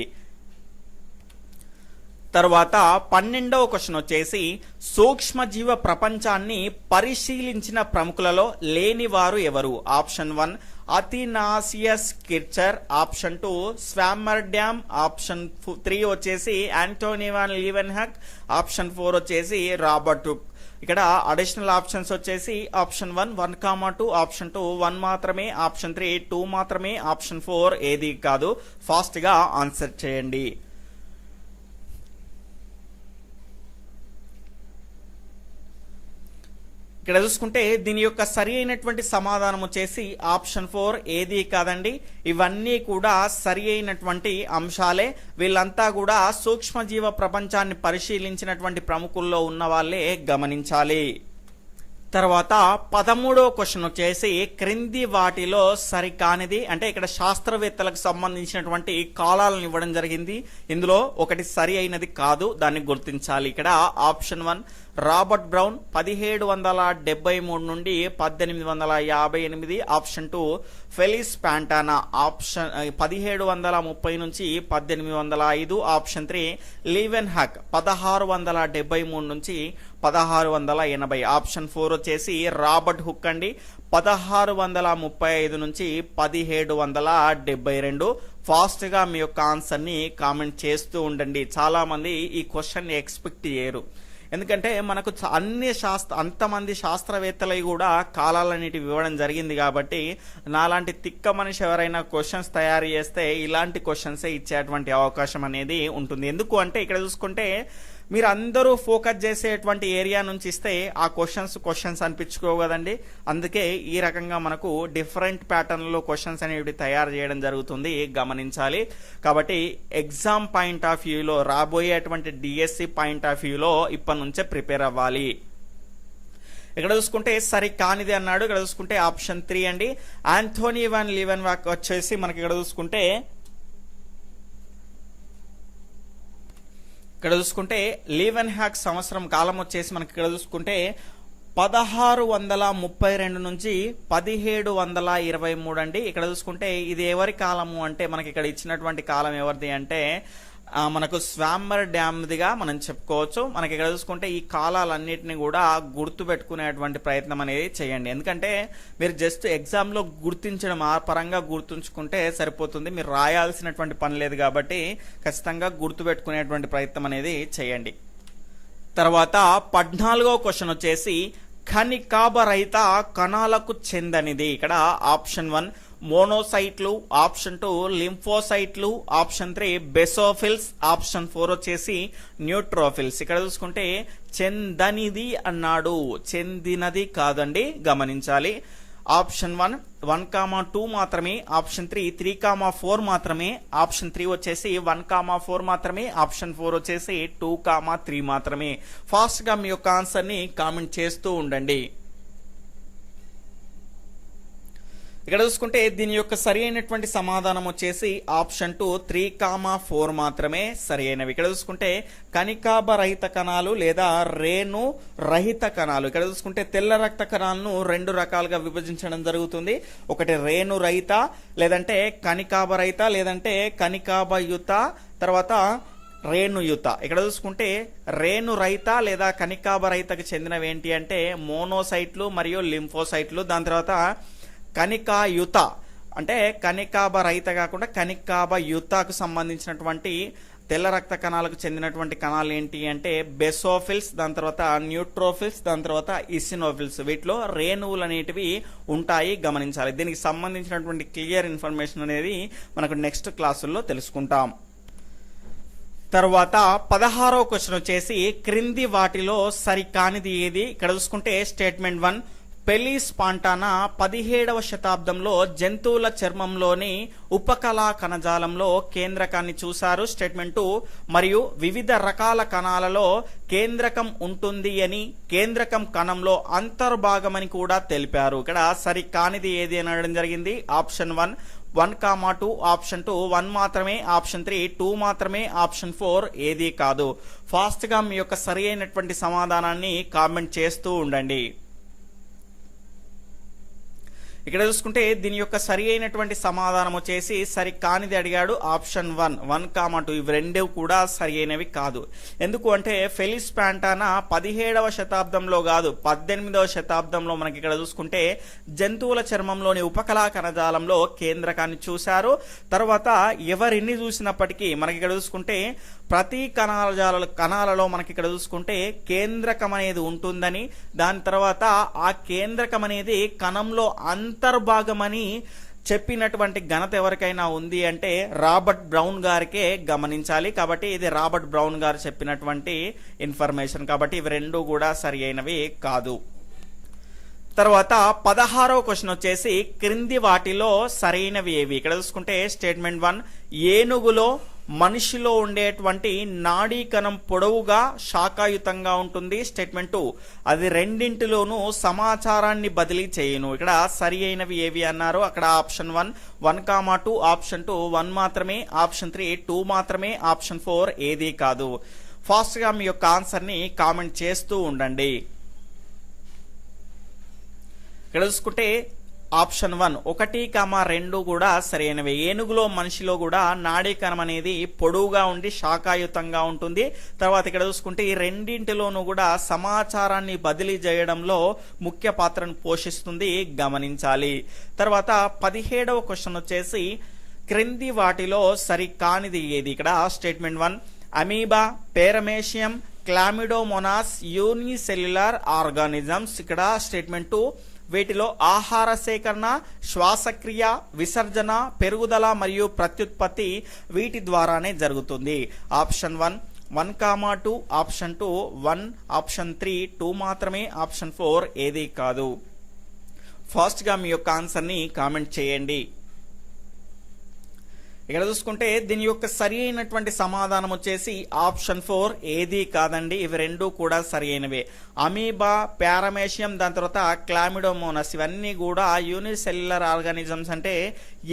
తర్వాత 12వ క్వశ్చన్ వచ్చేసి సూక్ష్మజీవ ప్రపంచాన్ని పరిశీలించిన ప్రముఖులలో లేనివారు ఎవరు? ఆప్షన్ 1 అథినాసియస్ కిర్చర్, ఆప్షన్ 2 స్వామర్డ్యామ్, ఆప్షన్ 3 వచ్చేసి ఆంటోనీ వాన్ లీవెన్హక్, ఆప్షన్ 4 వచ్చేసి రాబర్ట్ హుక్. ఇక్కడ అడిషనల్ ఆప్షన్స్ వచ్చేసి ఆప్షన్ 1 1, 2, ఆప్షన్ 2 1 మాత్రమే, ఆప్షన్ 3 2 మాత్రమే, ఆప్షన్ 4 ఏది కాదు. ఫాస్ట్ గా ఆన్సర్ చేయండి. ఇక్కడ చూసుకుంటే దీని యొక్క సరి అయినటువంటి సమాధానం వచ్చేసి ఆప్షన్ 4 ఏది కాదండి. ఇవన్నీ కూడా సరి అయినటువంటి అంశాలే. వీళ్ళంతా కూడా సూక్ష్మజీవ ప్రపంచాన్ని పరిశీలించినటువంటి ప్రముఖుల్లో ఉన్న వాళ్ళే, గమనించాలి. తర్వాత 13వ క్వశ్చన్ వచ్చేసి క్రింది వాటిలో సరికానిది అంటే ఇక్కడ శాస్త్రవేత్తలకు సంబంధించినటువంటి కాలాలను ఇవ్వడం జరిగింది. ఇందులో ఒకటి సరి అయినది కాదు, దాన్ని గుర్తించాలి. ఇక్కడ ఆప్షన్ 1 రాబర్ట్ బ్రౌన్ 1773 నుండి 1858, ఆప్షన్ 2 ఫెలిస్ ప్యాంటానా ఆప్షన్ 1730 నుంచి 1805, ఆప్షన్ 3 లీవెన్ హక్ 1673 నుంచి 1680, ఆప్షన్ 4 వచ్చేసి రాబర్ట్ హుక్ అండి 1635 నుంచి 1772. ఫాస్ట్ గా మీ యొక్క ఆన్సర్ ని కామెంట్ చేస్తూ ఉండండి. చాలా మంది ఈ క్వశ్చన్ ఎక్స్పెక్ట్ చేయరు, ఎందుకంటే మనకు అంతమంది శాస్త్రవేత్తలు కూడా కాలాలన్నిటి ఇవ్వడం జరిగింది. కాబట్టి నాలాంటి తిక్క మనిషి ఎవరైనా క్వశ్చన్స్ తయారు చేస్తే ఇలాంటి క్వశ్చన్స్ ఇచ్చేటువంటి అవకాశం అనేది ఉంటుంది. ఎందుకు అంటే ఇక్కడ చూసుకుంటే మీరు అందరూ ఫోకస్ చేసేటువంటి ఏరియా నుంచి ఇస్తే ఆ క్వశ్చన్స్ అనిపించుకోగదండి. అందుకే ఈ రకంగా మనకు డిఫరెంట్ ప్యాటర్న్లో క్వశ్చన్స్ అనేవి తయారు చేయడం జరుగుతుంది, గమనించాలి. కాబట్టి ఎగ్జామ్ పాయింట్ ఆఫ్ వ్యూలో, రాబోయేటువంటి డిఎస్సి పాయింట్ ఆఫ్ వ్యూలో ఇప్పటి నుంచే ప్రిపేర్ అవ్వాలి. ఇక్కడ చూసుకుంటే సరి కానిది అన్నాడు. ఇక్కడ చూసుకుంటే ఆప్షన్ 3 అండి. ఆంటోనీ వాన్ లీవెన్హాక్ వచ్చేసి మనకి ఇక్కడ చూసుకుంటే లీవెన్హాక్ సంవత్సరం కాలం వచ్చేసి మనకి ఇక్కడ చూసుకుంటే 1632 నుంచి 1723 అండి. ఇక్కడ చూసుకుంటే ఇది ఎవరి కాలము అంటే మనకి ఇక్కడ ఇచ్చినటువంటి కాలం ఎవరిది అంటే మనకు స్వామర్ డ్యామ్దిగా మనం చెప్పుకోవచ్చు. మనకి ఇక్కడ చూసుకుంటే ఈ కాలాలన్నిటిని కూడా గుర్తు పెట్టుకునేటువంటి ప్రయత్నం అనేది చేయండి. ఎందుకంటే మీరు జస్ట్ ఎగ్జామ్లో గుర్తించడం ఆ పరంగా గుర్తుంచుకుంటే సరిపోతుంది, మీరు రాయాల్సినటువంటి పని లేదు. కాబట్టి ఖచ్చితంగా గుర్తు పెట్టుకునేటువంటి ప్రయత్నం అనేది చేయండి. తర్వాత 14వ క్వశ్చన్ వచ్చేసి ఖనికాభరహిత కణాలకు చెందనిది. ఇక్కడ option 1 మోనోసైట్లు, option 2 లింఫోసైట్లు, option 3 basophils, option 4 వచ్చేసి న్యూట్రోఫిల్స్. ఇక్కడ చూసుకుంటే చెందనిది అన్నాడు, చెందినది కాదండి, గమనించాలి. ఆప్షన్ 1 1, 2 మాత్రమే, ఆప్షన్ 3 3, 4 మాత్రమే, ఆప్షన్ 3 వచ్చేసి 1, 4 మాత్రమే, ఆప్షన్ 4 వచ్చేసి 2, 3 మాత్రమే. ఫాస్ట్ గా మీ యొక్క ఆన్సర్ ని కామెంట్ చేస్తూ ఉండండి. ఇక్కడ చూసుకుంటే దీని యొక్క సరి అయినటువంటి సమాధానం వచ్చేసి ఆప్షన్ 2 3,4 మాత్రమే సరి అయినవి. ఇక్కడ చూసుకుంటే కణికాభ రహిత కణాలు లేదా రేణు రహిత కణాలు. ఇక్కడ చూసుకుంటే తెల్ల రక్త కణాలను 2 రకాలుగా విభజించడం జరుగుతుంది. ఒకటి రేణు రహిత, లేదంటే కణికాభ రహిత, లేదంటే కణికాభయుత, తర్వాత రేణుయుత. ఇక్కడ చూసుకుంటే రేణు రహిత లేదా కణికాభ రహితకు చెందినవి ఏంటి అంటే మోనోసైట్లు మరియు లింఫోసైట్లు. దాని తర్వాత కణికాయుత అంటే కణికాభ రహిత కాకుండా కణికాభయుతకు సంబంధించినటువంటి తెల్ల రక్త కణాలకు చెందినటువంటి కణాలు ఏంటి అంటే బెసోఫిల్స్, దాని తర్వాత న్యూట్రోఫిల్స్, దాని తర్వాత ఇసినోఫిల్స్. వీటిలో రేణువులు అనేటివి ఉంటాయి, గమనించాలి. దీనికి సంబంధించినటువంటి క్లియర్ ఇన్ఫర్మేషన్ అనేది మనకు నెక్స్ట్ క్లాసుల్లో తెలుసుకుంటాం. తర్వాత 16వ క్వశ్చన్ వచ్చేసి క్రింది వాటిలో సరికానిది ఏది? ఇక్కడ చూసుకుంటే స్టేట్మెంట్ 1, పెలిస్ పాంటానా 17వ శతాబ్దంలో జంతువుల చర్మంలోని ఉపకళా కణజాలంలో కేంద్రకాన్ని చూశారు. స్టేట్మెంట్ 2, మరియు వివిధ రకాల కణాలలో కేంద్రకం ఉంటుంది అని కేంద్రకం కణంలో అంతర్భాగమని కూడా తెలిపారు. ఇక్కడ సరికానిది ఏది అని అడగడం జరిగింది. ఆప్షన్ 1 1,2, ఆప్షన్ 2 1 మాత్రమే, ఆప్షన్ 3 2 మాత్రమే, ఆప్షన్ 4 ఏది కాదు. ఫాస్ట్ గా మీ యొక్క సరి అయినటువంటి సమాధానాన్ని కామెంట్ చేస్తూ ఉండండి. ఇక్కడ చూసుకుంటే దీని యొక్క సరి అయినటువంటి సమాధానం వచ్చేసి సరి కానిది అడిగాడు. ఆప్షన్ 1 1,2 ఇవి రెండు కూడా సరి అయినవి కాదు. ఎందుకు అంటే ఫెలిస్ పాంటానా 17వ శతాబ్దంలో కాదు 18వ శతాబ్దంలో మనకి ఇక్కడ చూసుకుంటే జంతువుల చర్మంలోని ఉపకళా కణజాలంలో కేంద్రకాన్ని చూశారు. తర్వాత ఎవరిన్ని చూసినప్పటికీ మనకి ఇక్కడ చూసుకుంటే ప్రతి కణాలలో మనకి ఇక్కడ చూసుకుంటే కేంద్రకం అనేది ఉంటుందని, దాని తర్వాత ఆ కేంద్రకం అనేది కణంలో అంతర్భాగమని చెప్పినటువంటి ఘనత ఎవరికైనా ఉంది అంటే రాబర్ట్ బ్రౌన్ గారికే, గమనించాలి. కాబట్టి ఇది రాబర్ట్ బ్రౌన్ గారు చెప్పినటువంటి ఇన్ఫర్మేషన్. కాబట్టి ఇవి రెండు కూడా సరి అయినవి కాదు. తర్వాత 16వ క్వశ్చన్ వచ్చేసి క్రింది వాటిలో సరైనవి ఏవి? ఇక్కడ చూసుకుంటే స్టేట్మెంట్ 1, ఏనుగులో మనిషిలో ఉండేటువంటి నాడీ కణం పొడవుగా శాఖాయుతంగా ఉంటుంది. స్టేట్మెంట్ 2, అది రెండింటిలోనూ సమాచారాన్ని బదిలీ చేయను. ఇక్కడ సరి అయినవి ఏవి అన్నారు. అక్కడ ఆప్షన్ 1 1,2, ఆప్షన్ 2 1 మాత్రమే, ఆప్షన్ 3 2 మాత్రమే, ఆప్షన్ 4 ఏది కాదు. ఫాస్ట్ గా మీ యొక్క ఆన్సర్ ని కామెంట్ చేస్తూ ఉండండి. ఇక్కడ చూసుకుంటే ఆప్షన్ 1 1,2 కూడా సరైనవే. ఏనుగులో మనిషిలో కూడా నాడీ కణం అనేది పొడవుగా ఉండి శాఖాయుతంగా ఉంటుంది. తర్వాత ఇక్కడ చూసుకుంటే ఈ రెండింటిలోనూ కూడా సమాచారాన్ని బదిలీ చేయడంలో ముఖ్య పాత్రను పోషిస్తుంది, గమనించాలి. తర్వాత 17వ క్వశ్చన్ వచ్చేసి క్రింది వాటిలో సరికానిది ఏది? ఇక్కడ statement 1, amoeba, paramecium, chlamydomonas unicellular organisms. ఇక్కడ స్టేట్మెంట్ 2, వీటిలో ఆహార సేకరణ, శ్వాసక్రియ, విసర్జన, పెరుగుదల మరియు ప్రత్యుత్పత్తి వీటి ద్వారానే జరుగుతుంది. ఆప్షన్ 1 1,2, ఆప్షన్ 2 1, ఆప్షన్ 3 2 మాత్రమే, ఆప్షన్ 4 ఏది కాదు. ఫాస్ట్ గా మీ యొక్క ఆన్సర్ ని కామెంట్ చేయండి. ఇక్కడ చూసుకుంటే దీని యొక్క సరి అయినటువంటి సమాధానం వచ్చేసి ఆప్షన్ 4 ఏది కాదండి. ఇవి రెండు కూడా సరి అయినవే. అమీబా, పారామేషియం, దాని తర్వాత క్లామిడోమోనస్ ఇవన్నీ కూడా యూనిసెల్యులర్ ఆర్గానిజమ్స్ అంటే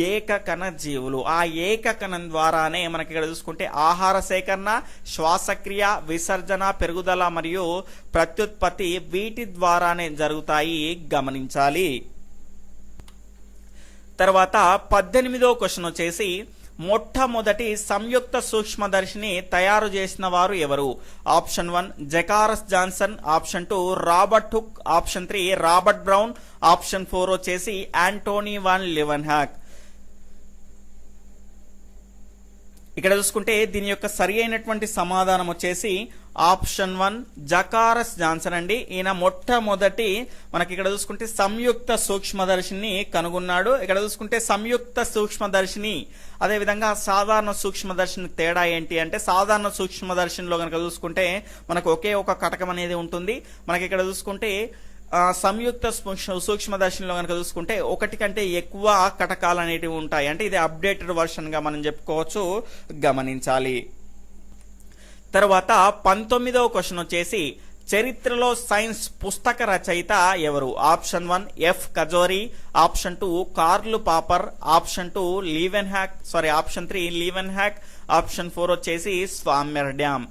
ఏకకణ జీవులు. ఆ ఏకకణం ద్వారానే మనకి ఇక్కడ చూసుకుంటే ఆహార సేకరణ, శ్వాసక్రియ, విసర్జన, పెరుగుదల మరియు ప్రత్యుత్పత్తి వీటి ద్వారానే జరుగుతాయి, గమనించాలి. తర్వాత 18వ క్వశ్చన్ వచ్చేసి మొట్టమొదటి సంయుక్త సూక్ష్మదర్శిని తయారు చేసిన వారు ఎవరు? Option 1 Zacharias Janssen, option 2 Robert Hooke, option 3 Robert Brown, option 4 వచ్చేసి యాంటోనీ వాన్ లివెన్హాక్. ఇక్కడ చూసుకుంటే దీని యొక్క సరి అయినటువంటి సమాధానం వచ్చేసి ఆప్షన్ 1 జకారస్ జాన్సన్ అండి. ఈయన మొట్టమొదటి మనకి ఇక్కడ చూసుకుంటే సంయుక్త సూక్ష్మదర్శిని కనుగొన్నాడు. ఇక్కడ చూసుకుంటే సంయుక్త సూక్ష్మదర్శిని అదేవిధంగా సాధారణ సూక్ష్మదర్శిని తేడా ఏంటి అంటే సాధారణ సూక్ష్మదర్శినిలో కనుక చూసుకుంటే మనకు ఒకే ఒక కటకం అనేది ఉంటుంది. మనకి ఇక్కడ చూసుకుంటే సంయుక్త సూక్ష్మదర్శినిలో కనుక చూసుకుంటే ఒకటి కంటే ఎక్కువ కటకాలు అనేటివి ఉంటాయి. అంటే ఇది అప్డేటెడ్ వర్షన్ గా మనం చెప్పుకోవచ్చు, గమనించాలి. తర్వాత 19వ క్వశ్చన్ వచ్చేసి చరిత్రలో సైన్స్ పుస్తక రచయిత ఎవరు? Option 1 F Cajori, option 2 Karl Popper, option 2 option 3 Leeuwenhoek, option 4 వచ్చేసి స్వామ్యర్డ్యామ్.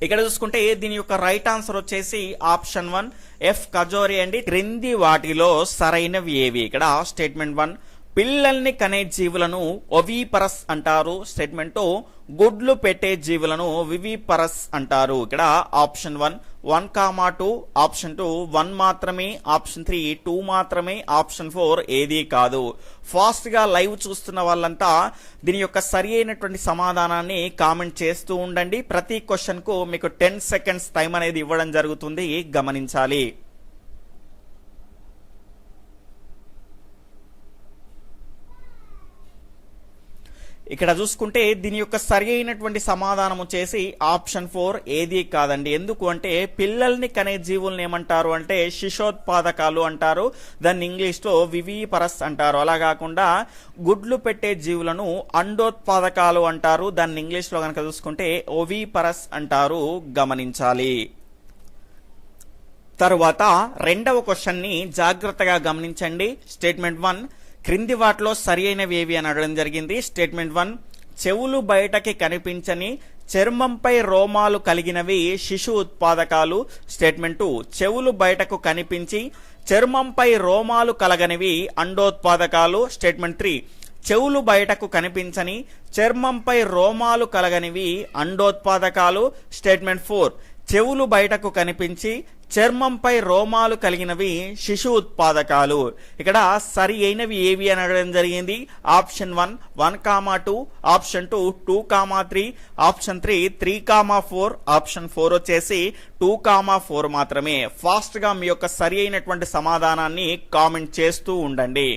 ఇక్కడ చూసుకుంటే దీని యొక్క రైట్ ఆన్సర్ వచ్చేసి ఆప్షన్ 1 ఎఫ్ కజోరీ అండి. క్రింది వాటిలో సరైనవి ఏవి? ఇక్కడ స్టేట్మెంట్ 1 పిల్లల్ని కనే జీవులను ఒవిపరస్ అంటారు. స్టేట్మెంట్ 2 గుడ్లు పెట్టే జీవులను వివిపరస్ అంటారు. ఇక్కడ ఆప్షన్ 1, 2, ఆప్షన్ 2 1 మాత్రమే, ఆప్షన్ 3 2 మాత్రమే, ఆప్షన్ 4 ఏది కాదు. ఫాస్ట్ గా లైవ్ చూస్తున్న వాళ్ళంతా దీని యొక్క సరి అయినటువంటి సమాధానాన్ని కామెంట్ చేస్తూ ఉండండి. ప్రతి క్వశ్చన్ కు మీకు 10 సెకండ్స్ టైం అనేది ఇవ్వడం జరుగుతుంది, గమనించాలి. ఇక్కడ చూసుకుంటే దీని యొక్క సరి అయినటువంటి సమాధానం వచ్చేసి ఆప్షన్ 4 ఏది కాదండి. ఎందుకు అంటే పిల్లల్ని కనే జీవుల్ని ఏమంటారు అంటే శిశోత్పాదకాలు అంటారు, దాన్ని ఇంగ్లీష్ లో వివిపరస్ అంటారు. అలా కాకుండా గుడ్లు పెట్టే జీవులను అండోత్పాదకాలు అంటారు, దాన్ని ఇంగ్లీష్ లో కనుక చూసుకుంటే ఓవిపరస్ అంటారు, గమనించాలి. తరువాత రెండవ క్వశ్చన్ ని జాగ్రత్తగా గమనించండి. స్టేట్మెంట్ 1 క్రింది వాటిలో సరి అయినవి ఏవి అని అడగడం జరిగింది. స్టేట్మెంట్ 1 చెవులు బయటకి కనిపించని చర్మంపై రోమాలు కలిగినవి శిశు ఉత్పాదకాలు. స్టేట్మెంట్ 2 చెవులు బయటకు కనిపించి చర్మంపై రోమాలు కలగనివి అండోత్పాదకాలు. స్టేట్మెంట్ 3 చెవులు బయటకు కనిపించని చర్మంపై రోమాలు కలగనివి అండోత్పాదకాలు. స్టేట్మెంట్ 4 చెవులు బయటకు కనిపించి చర్మంపై రోమాలు కలిగినవి శిశు ఉత్పాదకాలు. ఇక్కడ సరి అయినవి ఏవి అని అడగడం జరిగింది. ఆప్షన్ 1, 2, ఆప్షన్ 2, 2, 3, ఆప్షన్ 3, 3, 4, ఆప్షన్ 4 వచ్చేసి 2, 4 మాత్రమే. ఫాస్ట్ గా మీ యొక్క సరి అయినటువంటి సమాధానాన్ని కామెంట్ చేస్తూ ఉండండి.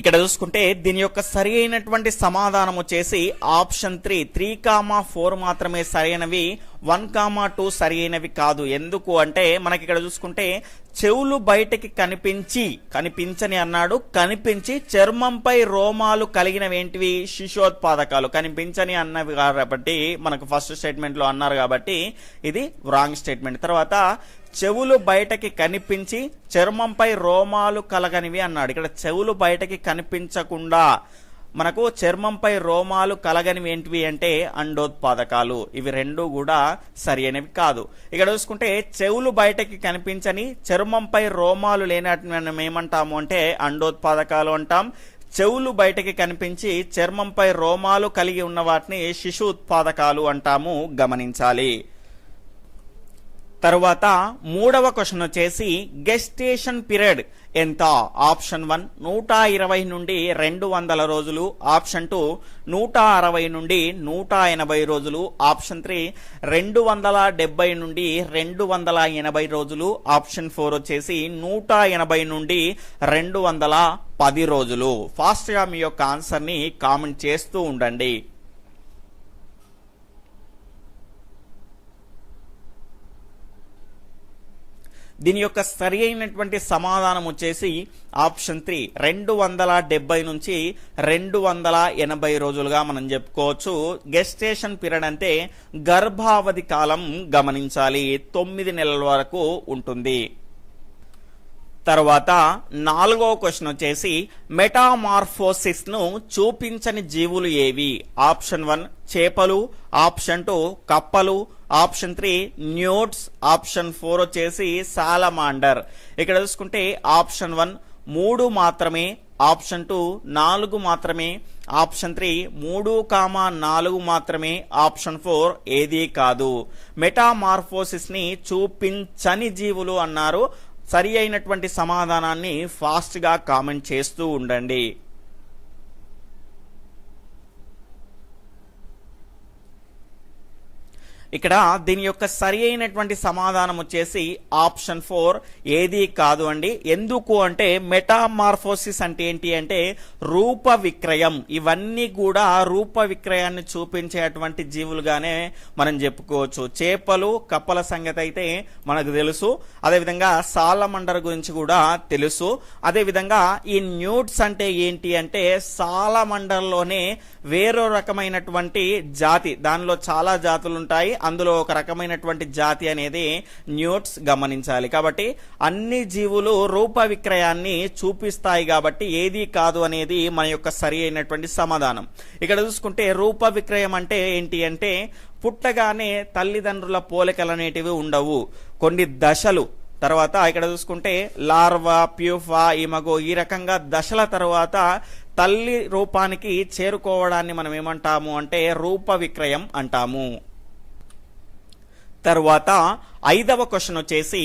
ఇక్కడ చూసుకుంటే దీని యొక్క సరి అయినటువంటి సమాధానం వచ్చేసి ఆప్షన్ 3, 4 మాత్రమే సరైనవి, 1, 2 సరి అయినవి కాదు. ఎందుకు అంటే మనకి ఇక్కడ చూసుకుంటే చెవులు బయటకి కనిపించని అన్నాడు, కనిపించి చర్మంపై రోమాలు కలిగినవి ఏంటివి? శిశోత్పాదకాలు. కనిపించని అన్నవి కాబట్టి మనకు ఫస్ట్ స్టేట్మెంట్ లో అన్నారు కాబట్టి ఇది రాంగ్ స్టేట్మెంట్. తర్వాత చెవులు బయటకి కనిపించి చర్మంపై రోమాలు కలగనివి అన్నాడు. ఇక్కడ చెవులు బయటకి కనిపించకుండా మనకు చర్మంపై రోమాలు కలగనివి ఏంటివి అంటే అండోత్పాదకాలు. ఇవి రెండు కూడా సరి అయినవి కాదు. ఇక్కడ చూసుకుంటే చెవులు బయటకి కనిపించని చర్మంపై రోమాలు లేనట్టు మనం ఏమంటాము అంటే అండోత్పాదకాలు అంటాం. చెవులు బయటకి కనిపించి చర్మంపై రోమాలు కలిగి ఉన్న వాటిని శిశు ఉత్పాదకాలు అంటాము, గమనించాలి. తరువాత మూడవ క్వశ్చన్ వచ్చేసి గెస్టేషన్ పీరియడ్ ఎంత? ఆప్షన్ 1 120 నుండి 200 రోజులు, ఆప్షన్ 2 160 నుండి 180 రోజులు, ఆప్షన్ 3 270 నుండి 280 రోజులు, ఆప్షన్ 4 వచ్చేసి 180 నుండి 210 రోజులు. ఫాస్ట్ గా మీ యొక్క ఆన్సర్ ని కామెంట్ చేస్తూ ఉండండి. దీని యొక్క సరి అయినటువంటి సమాధానం వచ్చేసి ఆప్షన్ 3 270 నుంచి 280 రోజులుగా మనం చెప్పుకోవచ్చు. గెస్టేషన్ పీరియడ్ అంటే గర్భావధి కాలం, గమనించాలి. 9 నెలల వరకు ఉంటుంది. తర్వాత నాలుగవ క్వశ్చన్ వచ్చేసి మెటామార్ఫోసిస్ ను చూపించని జీవులు ఏవి? ఆప్షన్ 1 చేపలు, ఆప్షన్ 2 కప్పలు, ఆప్షన్ 3 న్యూట్స్, ఆప్షన్ 4 వచ్చేసి సాలమాండర్. ఇక్కడ చూసుకుంటే ఆప్షన్ 1 3 మాత్రమే, ఆప్షన్ 2 4 మాత్రమే, ఆప్షన్ 3 3, 4 మాత్రమే, ఆప్షన్ 4 ఏది కాదు. మెటామార్ఫోసిస్ ని చూపించని జీవులు అన్నారు. సరి అయినటువంటి సమాధానాన్ని ఫాస్ట్ గా కామెంట్ చేస్తూ ఉండండి. ఇక్కడ దీని యొక్క సరి అయినటువంటి సమాధానం వచ్చేసి ఆప్షన్ 4 ఏది కాదు అండి. ఎందుకు అంటే మెటామార్ఫోసిస్ అంటే ఏంటి అంటే రూప విక్రయం. ఇవన్నీ కూడా రూప విక్రయాన్ని చూపించేటువంటి జీవులుగానే మనం చెప్పుకోవచ్చు. చేపలు కప్పల సంగతి అయితే మనకు తెలుసు, అదేవిధంగా సాలమండర్ గురించి కూడా తెలుసు. అదేవిధంగా ఈ న్యూట్స్ అంటే ఏంటి అంటే సాలమండర్లోనే వేరో రకమైనటువంటి జాతి, దానిలో చాలా జాతులు ఉంటాయి, అందులో ఒక రకమైనటువంటి జాతి అనేది న్యూట్స్ గమనించాలి. కాబట్టి అన్ని జీవులు రూప విక్రయాన్ని చూపిస్తాయి కాబట్టి ఏది కాదు అనేది మన యొక్క సరి అయినటువంటి సమాధానం. ఇక్కడ చూసుకుంటే రూప విక్రయం అంటే ఏంటి అంటే పుట్టగానే తల్లిదండ్రుల పోలికలు అనేటివి ఉండవు, కొన్ని దశలు తర్వాత ఇక్కడ చూసుకుంటే లార్వా, ప్యూఫా, ఇమగో ఈ రకంగా దశల తర్వాత తల్లి రూపానికి చేరుకోవడాన్ని మనం ఏమంటాము అంటే రూప విక్రయం అంటాము. తరువాత 5వ క్వశ్చన్ వచ్చేసి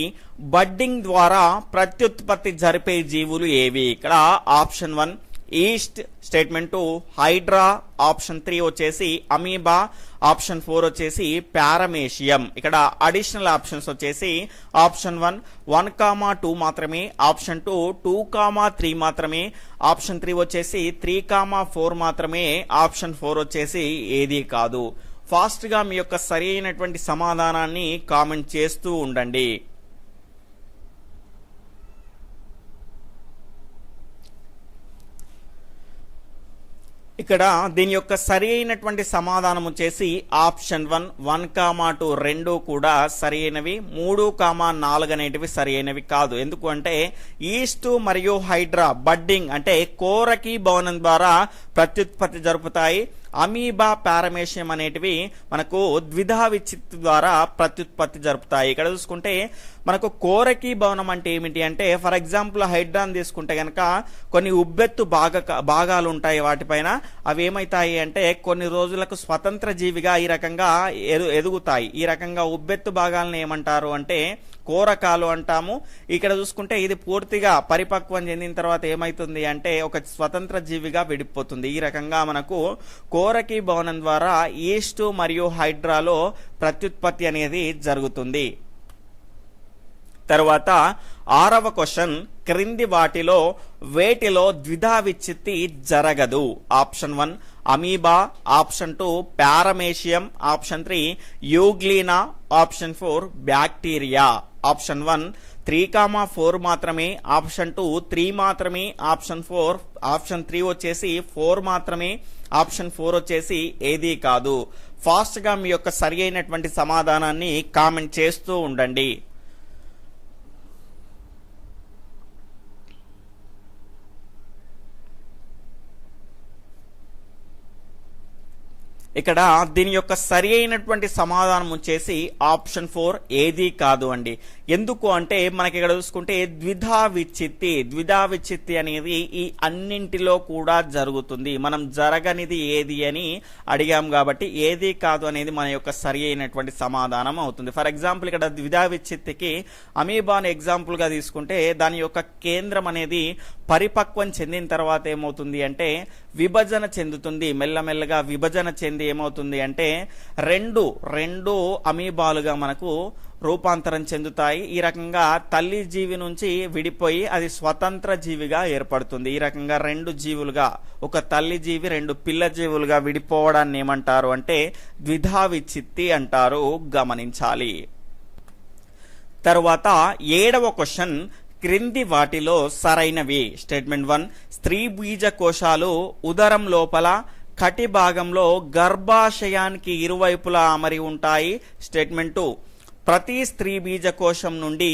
బడ్డింగ్ ద్వారా ప్రత్యుత్పత్తి జరిపే జీవులు ఏవి? ఇక్కడ option 1 yeast, statement 2 hydra, option 3 వచ్చేసి అమీబా, ఆప్షన్ 4 వచ్చేసి పారమేషియం. ఇక్కడ అడిషనల్ ఆప్షన్స్ వచ్చేసి ఆప్షన్ 1 1,2 మాత్రమే, ఆప్షన్ 2 2,3 మాత్రమే, ఆప్షన్ 3 వచ్చేసి 3,4 మాత్రమే, ఆప్షన్ 4 వచ్చేసి ఏది కాదు. ఫాస్ట్ గా మీ యొక్క సరి అయినటువంటి సమాధానాన్ని కామెంట్ చేస్తూ ఉండండి. ఇక్కడ దీని యొక్క సరి అయినటువంటి సమాధానం వచ్చేసి ఆప్షన్ 1 1,2 రెండు కూడా సరి అయినవి, 3,4 అనేటివి సరి అయినవి కాదు. ఎందుకు అంటే ఈస్ట్ మరియు హైడ్రా బడ్డింగ్ అంటే కోరకి భవనం ద్వారా ప్రత్యుత్పత్తి జరుపుతాయి. అమీబా, పారమేషియం అనేటివి మనకు ద్విధా విచ్చిత్తి ద్వారా ప్రత్యుత్పత్తి జరుపుతాయి. ఇక్కడ చూసుకుంటే మనకు కోరకి భవనం అంటే ఏమిటి అంటే ఫర్ ఎగ్జాంపుల్ హైడ్రాన్ తీసుకుంటే కనుక కొన్ని ఉబ్బెత్తు భాగాలు ఉంటాయి వాటిపైన, అవి ఏమైతాయి అంటే కొన్ని రోజులకు స్వతంత్ర జీవిగా ఈ రకంగా ఎదుగుతాయి. ఈ రకంగా ఉబ్బెత్తు భాగాలను ఏమంటారు అంటే కోరకాలు అంటాము. ఇక్కడ చూసుకుంటే ఇది పూర్తిగా పరిపక్వం చెందిన తర్వాత ఏమైతుంది అంటే ఒక స్వతంత్ర జీవిగా విడిపోతుంది. ఈ రకంగా మనకు కోరకి భవనం ద్వారా ఈస్ట్ మరియు హైడ్రాలో ప్రత్యుత్పత్తి అనేది జరుగుతుంది. తరువాత 6వ క్వశ్చన్ క్రింది వాటిలో వేటిలో ద్విధా విచ్చిత్తి జరగదు? Option 1 amoeba, option 2 paramecium, option 3 euglena, option 4 bacteria. Option 1 3,4 మాత్రమే, ఆప్షన్ 2 3 మాత్రమే, ఆప్షన్ 3 వచ్చేసి 4 మాత్రమే, ఆప్షన్ 4 వచ్చేసి ఏది కాదు. ఫాస్ట్ గా మీ యొక్క సరి అయినటువంటి సమాధానాన్ని కామెంట్ చేస్తూ ఉండండి. ఇక్కడ దీని యొక్క సరి అయినటువంటి సమాధానం వచ్చేసి ఆప్షన్ 4 ఏది కాదు అండి. ఎందుకు అంటే మనకి ఇక్కడ చూసుకుంటే ద్విధా విచ్చిత్తి అనేది ఈ అన్నింటిలో కూడా జరుగుతుంది. మనం జరగనిది ఏది అని అడిగాం కాబట్టి ఏది కాదు అనేది మన యొక్క సరి అయినటువంటి సమాధానం అవుతుంది. ఫర్ ఎగ్జాంపుల్ ఇక్కడ ద్విధా విచ్చిత్తికి అమీబాను ఎగ్జాంపుల్ గా తీసుకుంటే దాని యొక్క కేంద్రం అనేది పరిపక్వం చెందిన తర్వాత ఏమవుతుంది అంటే విభజన చెందుతుంది. మెల్లమెల్లగా విభజన చెంది ఏమవుతుంది అంటే రెండు అమీబాలుగా మనకు రూపాంతరం చెందుతాయి. ఈ రకంగా తల్లి జీవి నుంచి విడిపోయి అది స్వతంత్ర జీవిగా ఏర్పడుతుంది. ఈ రకంగా రెండు జీవులుగా, ఒక తల్లి జీవి రెండు పిల్ల జీవులుగా విడిపోవడాన్ని ఏమంటారు అంటే ద్విధా విచ్చిత్తి అంటారు, గమనించాలి. తరువాత 7వ క్వశ్చన్ క్రింది వాటిలో సరైనవి. స్టేట్మెంట్ 1 స్త్రీ బీజ కోశాలు ఉదరం లోపల కటి భాగంలో గర్భాశయానికి ఇరువైపులా అమరి ఉంటాయి. స్టేట్మెంట్ 2 ప్రతి స్త్రీ బీజకోశం నుండి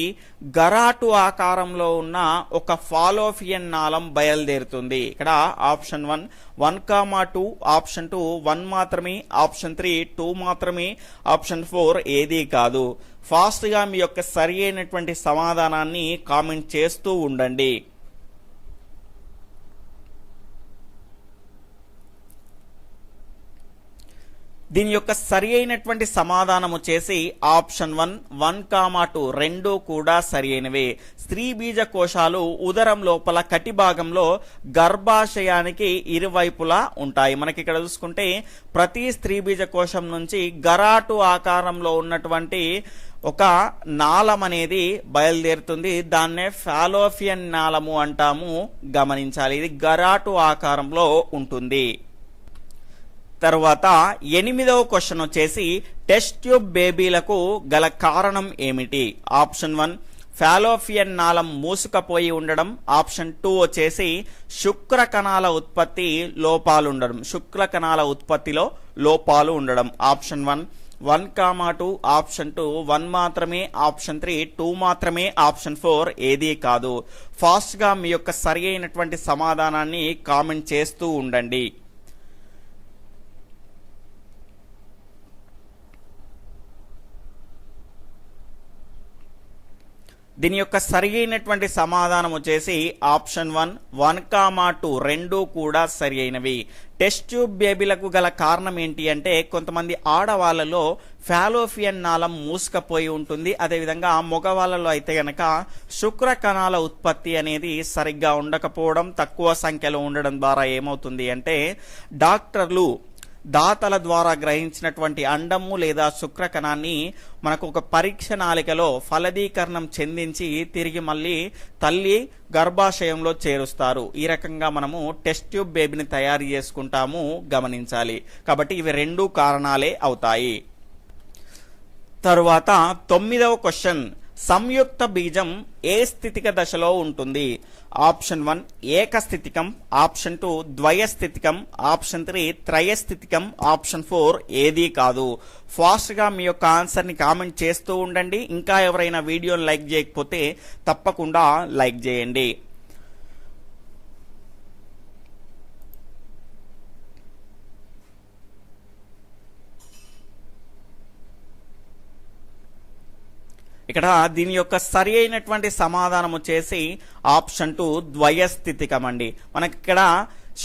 గరాటు ఆకారంలో ఉన్న ఒక ఫాలోపియన్ నాళం బయలుదేరుతుంది. ఇక్కడ ఆప్షన్ 1 1,2, ఆప్షన్ 2 1 మాత్రమే, ఆప్షన్ 3 2 మాత్రమే, ఆప్షన్ 4 ఏది కాదు. ఫాస్ట్ గా మీ యొక్క సరి అయినటువంటి సమాధానాన్ని కామెంట్ చేస్తూ ఉండండి. దీని యొక్క సరి అయినటువంటి సమాధానం వచ్చేసి ఆప్షన్ 1, 1, 2 కూడా సరి అయినవే. స్త్రీ బీజ కోశాలు ఉదరం లోపల కటి భాగంలో గర్భాశయానికి ఇరువైపులా ఉంటాయి. మనకి ఇక్కడ చూసుకుంటే ప్రతి స్త్రీ బీజ కోశం నుంచి గరాటు ఆకారంలో ఉన్నటువంటి ఒక నాళం అనేది బయలుదేరుతుంది. దాన్నే ఫాలోపియన్ నాళము అంటాము, గమనించాలి. ఇది గరాటు ఆకారంలో ఉంటుంది. తర్వాత 8వ క్వశ్చన్ వచ్చేసి టెస్ట్ ట్యూబ్ బేబీలకు గల కారణం ఏమిటి? ఆప్షన్ 1 ఫాలోపియన్ నాళం మూసుకపోయి ఉండడం. ఆప్షన్ 2 వచ్చేసి శుక్ర కణాల ఉత్పత్తి లోపాలు ఉండడం, శుక్ర కణాల ఉత్పత్తిలో లోపాలు ఉండడం. ఆప్షన్ 1, 1, 2, ఆప్షన్ 2 1 మాత్రమే, ఆప్షన్ 3 2 మాత్రమే, ఆప్షన్ 4 ఏదీ కాదు. ఫాస్ట్ గా మీ యొక్క సరి అయినటువంటి సమాధానాన్ని కామెంట్ చేస్తూ ఉండండి. దీని యొక్క సరి అయినటువంటి సమాధానం వచ్చేసి ఆప్షన్ 1, 1, 2 కూడా సరి అయినవి. టెస్ట్ ట్యూబ్ బేబీలకు గల కారణం ఏంటి అంటే కొంతమంది ఆడవాళ్ళలో ఫాలోపియన్ నాళం మూసుకపోయి ఉంటుంది. అదేవిధంగా మగవాళ్ళలో అయితే గనక శుక్ర కణాల ఉత్పత్తి అనేది సరిగ్గా ఉండకపోవడం, తక్కువ సంఖ్యలో ఉండడం ద్వారా ఏమవుతుంది అంటే డాక్టర్లు దాతల ద్వారా గ్రహించినటువంటి అండము లేదా శుక్ర కణాన్ని మనకు ఒక పరీక్ష నాళికలో ఫలదీకరణం చెందించి తిరిగి మళ్ళీ తల్లి గర్భాశయంలో చేరుస్తారు. ఈ రకంగా మనము టెస్ట్ ట్యూబ్ బేబీని తయారు చేసుకుంటాము, గమనించాలి. కాబట్టి ఇవి 2 కారణాలే అవుతాయి. తరువాత 9వ క్వశ్చన్, సంయుక్త బీజం ఏ స్థితిక దశలో ఉంటుంది? ఆప్షన్ 1 ఏకస్థితికం, ఆప్షన్ 2 ద్వయస్థితికం, ఆప్షన్ 3 త్రయస్థితికం, ఆప్షన్ 4 ఏదీ కాదు. ఫాస్ట్ గా మీ యొక్క ఆన్సర్ ని కామెంట్ చేస్తూ ఉండండి. ఇంకా ఎవరైనా వీడియోని లైక్ చేయకపోతే తప్పకుండా లైక్ చేయండి. ఇక్కడ దీని యొక్క సరి అయినటువంటి సమాధానం వచ్చేసి ఆప్షన్ 2 ద్వయస్థితికం అండి. మనకి ఇక్కడ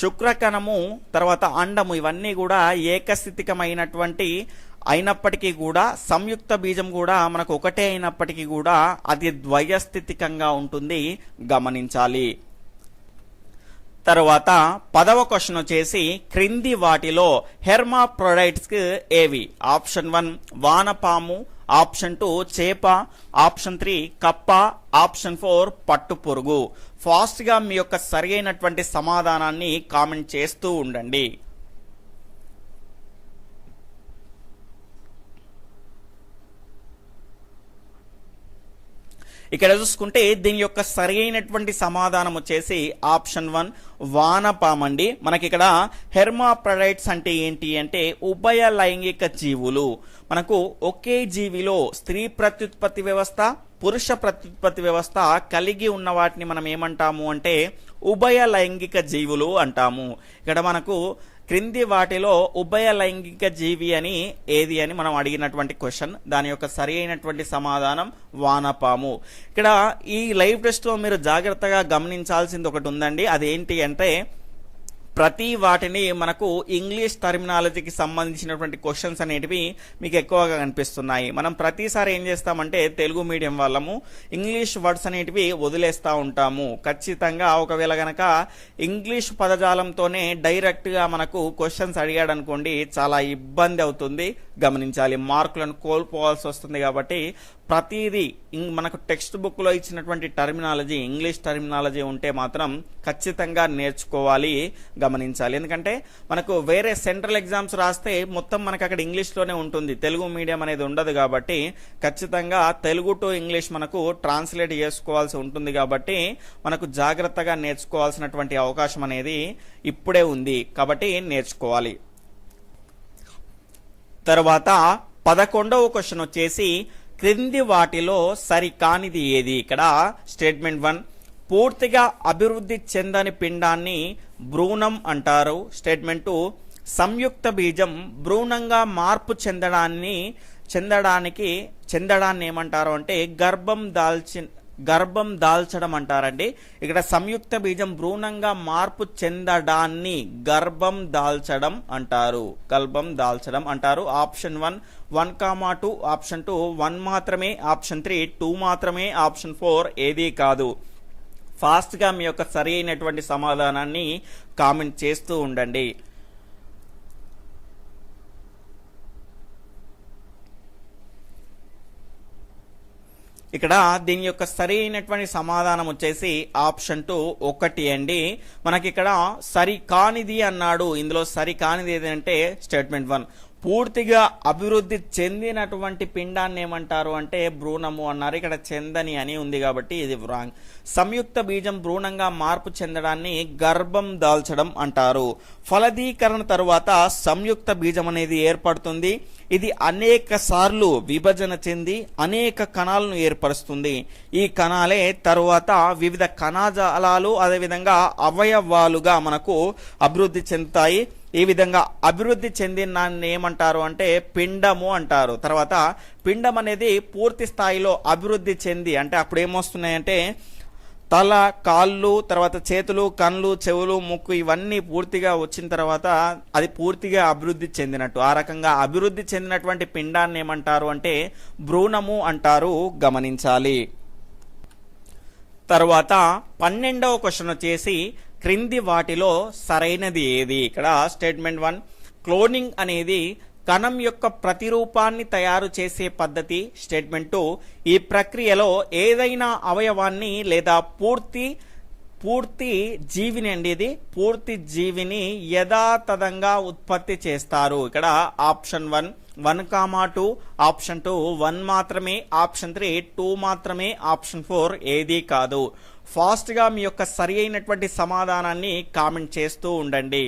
శుక్రకణము తర్వాత అండము ఇవన్నీ కూడా ఏకస్థితికమైనటువంటి అయినప్పటికీ కూడా సంయుక్త బీజం కూడా మనకు ఒకటే అయినప్పటికీ కూడా అది ద్వయస్థితికంగా ఉంటుంది, గమనించాలి. తర్వాత 10వ క్వశ్చన్ వచ్చేసి క్రింది వాటిలో హెర్మాఫ్రోడైట్స్ ఏవి? ఆప్షన్ 1 వానపాము, ఆప్షన్ 2 చేప, ఆప్షన్ 3 కప్ప, ఆప్షన్ 4 పట్టుపురుగు. ఫాస్ట్ గా మీ యొక్క సరి అయినటువంటి సమాధానాన్ని కామెంట్ చేస్తూ ఉండండి. ఇక్కడ చూసుకుంటే దీని యొక్క సరి అయినటువంటి సమాధానం వచ్చేసి ఆప్షన్ 1 వానపామండి. మనకి ఇక్కడ హెర్మాఫ్రోడైట్స్ అంటే ఏంటి అంటే ఉభయ లైంగిక జీవులు. మనకు ఒకే జీవిలో స్త్రీ ప్రత్యుత్పత్తి వ్యవస్థ, పురుష ప్రత్యుత్పత్తి వ్యవస్థ కలిగి ఉన్న వాటిని మనం ఏమంటాము అంటే ఉభయ లైంగిక జీవులు అంటాము. ఇక్కడ మనకు క్రింది వాటిలో ఉభయ లైంగిక జీవి అని ఏది అని మనం అడిగినటువంటి క్వశ్చన్. దాని యొక్క సరి అయినటువంటి సమాధానం వానపాము. ఇక్కడ ఈ లైవ్ టెస్ట్ లో మీరు జాగ్రత్తగా గమనించాల్సింది ఒకటి ఉందండి. అదేంటి అంటే ప్రతి వాటిని మనకు ఇంగ్లీష్ టర్మినాలజీకి సంబంధించినటువంటి క్వశ్చన్స్ అనేటివి మీకు ఎక్కువగా కనిపిస్తున్నాయి. మనం ప్రతిసారి ఏం చేస్తామంటే తెలుగు మీడియం వాళ్ళము ఇంగ్లీష్ వర్డ్స్ అనేటివి వదిలేస్తూ ఉంటాము. ఖచ్చితంగా ఒకవేళ గనక ఇంగ్లీష్ పదజాలంతోనే డైరెక్ట్గా మనకు క్వశ్చన్స్ అడిగాడు అనుకోండి చాలా ఇబ్బంది అవుతుంది, గమనించాలి. మార్కులను కోల్పోవాల్సి వస్తుంది. కాబట్టి ప్రతిదీ మనకు టెక్స్ట్ బుక్ లో ఇచ్చినటువంటి టర్మినాలజీ ఇంగ్లీష్ టర్మినాలజీ ఉంటే మాత్రం ఖచ్చితంగా నేర్చుకోవాలి, గమనించాలి. ఎందుకంటే మనకు వేరే సెంట్రల్ ఎగ్జామ్స్ రాస్తే మొత్తం మనకు అక్కడ ఇంగ్లీష్ లోనే ఉంటుంది, తెలుగు మీడియం అనేది ఉండదు. కాబట్టి ఖచ్చితంగా తెలుగు టు ఇంగ్లీష్ మనకు ట్రాన్స్లేట్ చేసుకోవాల్సి ఉంటుంది. కాబట్టి మనకు జాగ్రత్తగా నేర్చుకోవాల్సినటువంటి అవకాశం అనేది ఇప్పుడే ఉంది. కాబట్టి నేర్చుకోవాలి. తర్వాత 11వ క్వశ్చన్ వచ్చేసి క్రింది వాటిలో సరికానిది ఏది? ఇక్కడ స్టేట్మెంట్ 1 పూర్తిగా అభివృద్ధి చెందని పిండాన్ని భ్రూణం అంటారు. స్టేట్మెంట్ 2 సంయుక్త బీజం భ్రూణంగా మార్పు చెందడాన్ని ఏమంటారు అంటే గర్భం దాల్చడం అంటారండి. ఇక్కడ సంయుక్త బీజం భ్రూణంగా మార్పు చెందడాన్ని గర్భం దాల్చడం అంటారు. గర్భం దాల్చడం అంటారు. ఆప్షన్ 1 1,2, ఆప్షన్ 2 1 మాత్రమే, ఆప్షన్ 3 2 మాత్రమే, ఆప్షన్ 4 ఏదీ కాదు. ఫాస్ట్గా మీ యొక్క సరి అయినటువంటి సమాధానాన్ని కామెంట్ చేస్తూ ఉండండి. ఇక్కడ దీని యొక్క సరి అయినటువంటి సమాధానం వచ్చేసి ఆప్షన్ 2 1 అండి. మనకి ఇక్కడ సరి కానిది అన్నాడు. ఇందులో సరి కానిది ఏదంటే స్టేట్మెంట్ 1. పూర్తిగా అభివృద్ధి చెందినటువంటి పిండాన్ని ఏమంటారు అంటే భ్రూణము అన్నారు. ఇక్కడ చెందని అని ఉంది కాబట్టి ఇది రాంగ్. సంయుక్త బీజం భ్రూణంగా మార్పు చెందడాన్ని గర్భం దాల్చడం అంటారు. ఫలదీకరణ తరువాత సంయుక్త బీజం అనేది ఏర్పడుతుంది. ఇది అనేక సార్లు విభజన చెంది అనేక కణాలను ఏర్పరుస్తుంది. ఈ కణాలే తరువాత వివిధ కణజాలాలు అదేవిధంగా అవయవాలుగా మనకు అభివృద్ధి చెందుతాయి. ఈ విధంగా అభివృద్ధి చెందిన దాన్ని ఏమంటారు అంటే పిండము అంటారు. తర్వాత పిండం అనేది పూర్తి స్థాయిలో అభివృద్ధి చెంది అంటే అప్పుడు ఏమొస్తున్నాయంటే తల, కాళ్ళు, తర్వాత చేతులు, కళ్ళు, చెవులు, ముక్కు ఇవన్నీ పూర్తిగా వచ్చిన తర్వాత అది పూర్తిగా అభివృద్ధి చెందినట్టు. ఆ రకంగా అభివృద్ధి చెందినటువంటి పిండాన్ని ఏమంటారు అంటే భ్రూణము అంటారు. గమనించాలి. తర్వాత 12వ క్వశ్చన్ వచ్చేసి క్రింది వాటిలో సరైనది ఏది? ఇక్కడ స్టేట్మెంట్ 1 క్లోనింగ్ అనేది కణం యొక్క ప్రతిరూపాన్ని తయారు చేసే పద్ధతి. స్టేట్మెంట్ 2 ఈ ప్రక్రియలో ఏదైనా అవయవాన్ని లేదా పూర్తి జీవిని అండి, ఇది పూర్తి జీవిని యథాతథంగా ఉత్పత్తి చేస్తారు. ఇక్కడ ఆప్షన్ 1 1,2, ఆప్షన్ 2 1 మాత్రమే, ఆప్షన్ 3 2 మాత్రమే, ఆప్షన్ 4 ఏదీ కాదు. ఫాస్ట్గా మీ యొక్క సరి అయినటువంటి సమాధానాన్ని కామెంట్ చేస్తూ ఉండండి.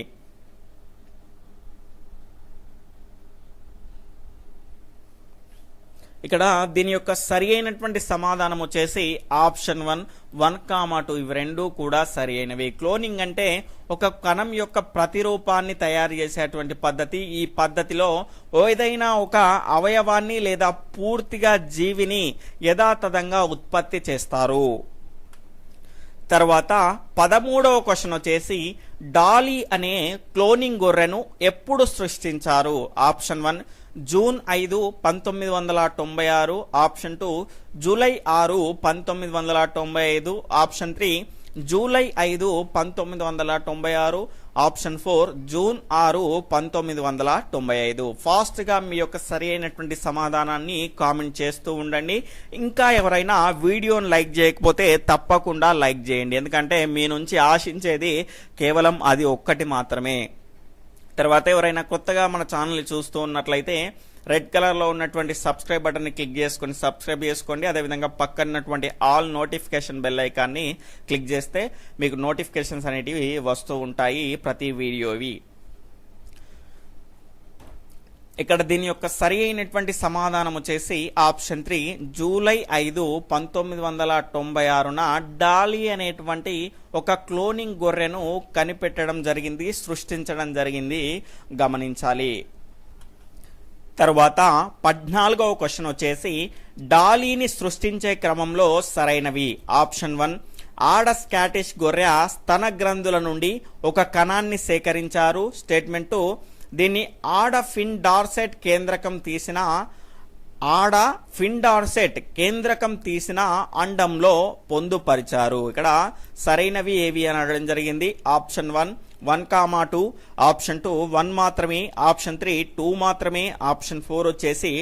ఇక్కడ దీని యొక్క సరి అయినటువంటి సమాధానం వచ్చేసి ఆప్షన్ 1 1,2 ఇవి రెండూ కూడా సరి అయినవి. క్లోనింగ్ అంటే ఒక కణం యొక్క ప్రతిరూపాన్ని తయారు చేసేటువంటి పద్ధతి. ఈ పద్ధతిలో ఏదైనా ఒక అవయవాన్ని లేదా పూర్తిగా జీవిని యథాతథంగా ఉత్పత్తి చేస్తారు. తర్వాత 13వ క్వశ్చన్ వచ్చేసి డాలీ అనే క్లోనింగ్ గొర్రెను ఎప్పుడు సృష్టించారు? Option 1 June 5, 1996, option 2 July 6, 1995, option 3 July 5, 1996, option 4 June 6, 1995. ఫాస్ట్గా మీ యొక్క సరి అయినటువంటి సమాధానాన్ని కామెంట్ చేస్తూ ఉండండి. ఇంకా ఎవరైనా వీడియోని లైక్ చేయకపోతే తప్పకుండా లైక్ చేయండి, ఎందుకంటే మీ నుంచి ఆశించేది కేవలం అది ఒక్కటి మాత్రమే. తర్వాత ఎవరైనా కొత్తగా మన ఛానల్ని చూస్తూ ఉన్నట్లయితే రెడ్ కలర్లో ఉన్నటువంటి సబ్స్క్రైబ్ బటన్ని క్లిక్ చేసుకొని సబ్స్క్రైబ్ చేసుకోండి. అదేవిధంగా పక్కనటువంటి ఆల్ నోటిఫికేషన్ బెల్ ఐకాన్ని క్లిక్ చేస్తే మీకు నోటిఫికేషన్స్ అనేటివి వస్తూ ఉంటాయి ప్రతి వీడియోవి. ఇక్కడ దీని యొక్క సరి అయినటువంటి సమాధానం వచ్చేసి ఆప్షన్ 3 జూలై 5, 1996న డాలీ అనేటువంటి ఒక క్లోనింగ్ గొర్రెను కనిపెట్టడం జరిగింది, సృష్టించడం జరిగింది. గమనించాలి. తర్వాత 14వ క్వశ్చన్ వచ్చేసి డాలీని సృష్టించే క్రమంలో సరైనవి. ఆప్షన్ 1 ఆడ స్కాటిష్ గొర్రె స్తన గ్రంథుల నుండి ఒక కణాన్ని సేకరించారు. స్టేట్మెంట్ 2 దీన్ని ఆడ ఫిన్ డార్సెట్ కేంద్రకం తీసిన అండంలో పొందుపరిచారు. ఇక్కడ సరైనవి ఏవి అని అడగడం జరిగింది. ఆప్షన్ 1 1,2, ఆప్షన్ 2 1 మాత్రమే, ఆప్షన్ 3 2 మాత్రమే, ఆప్షన్ 4 వచ్చేసి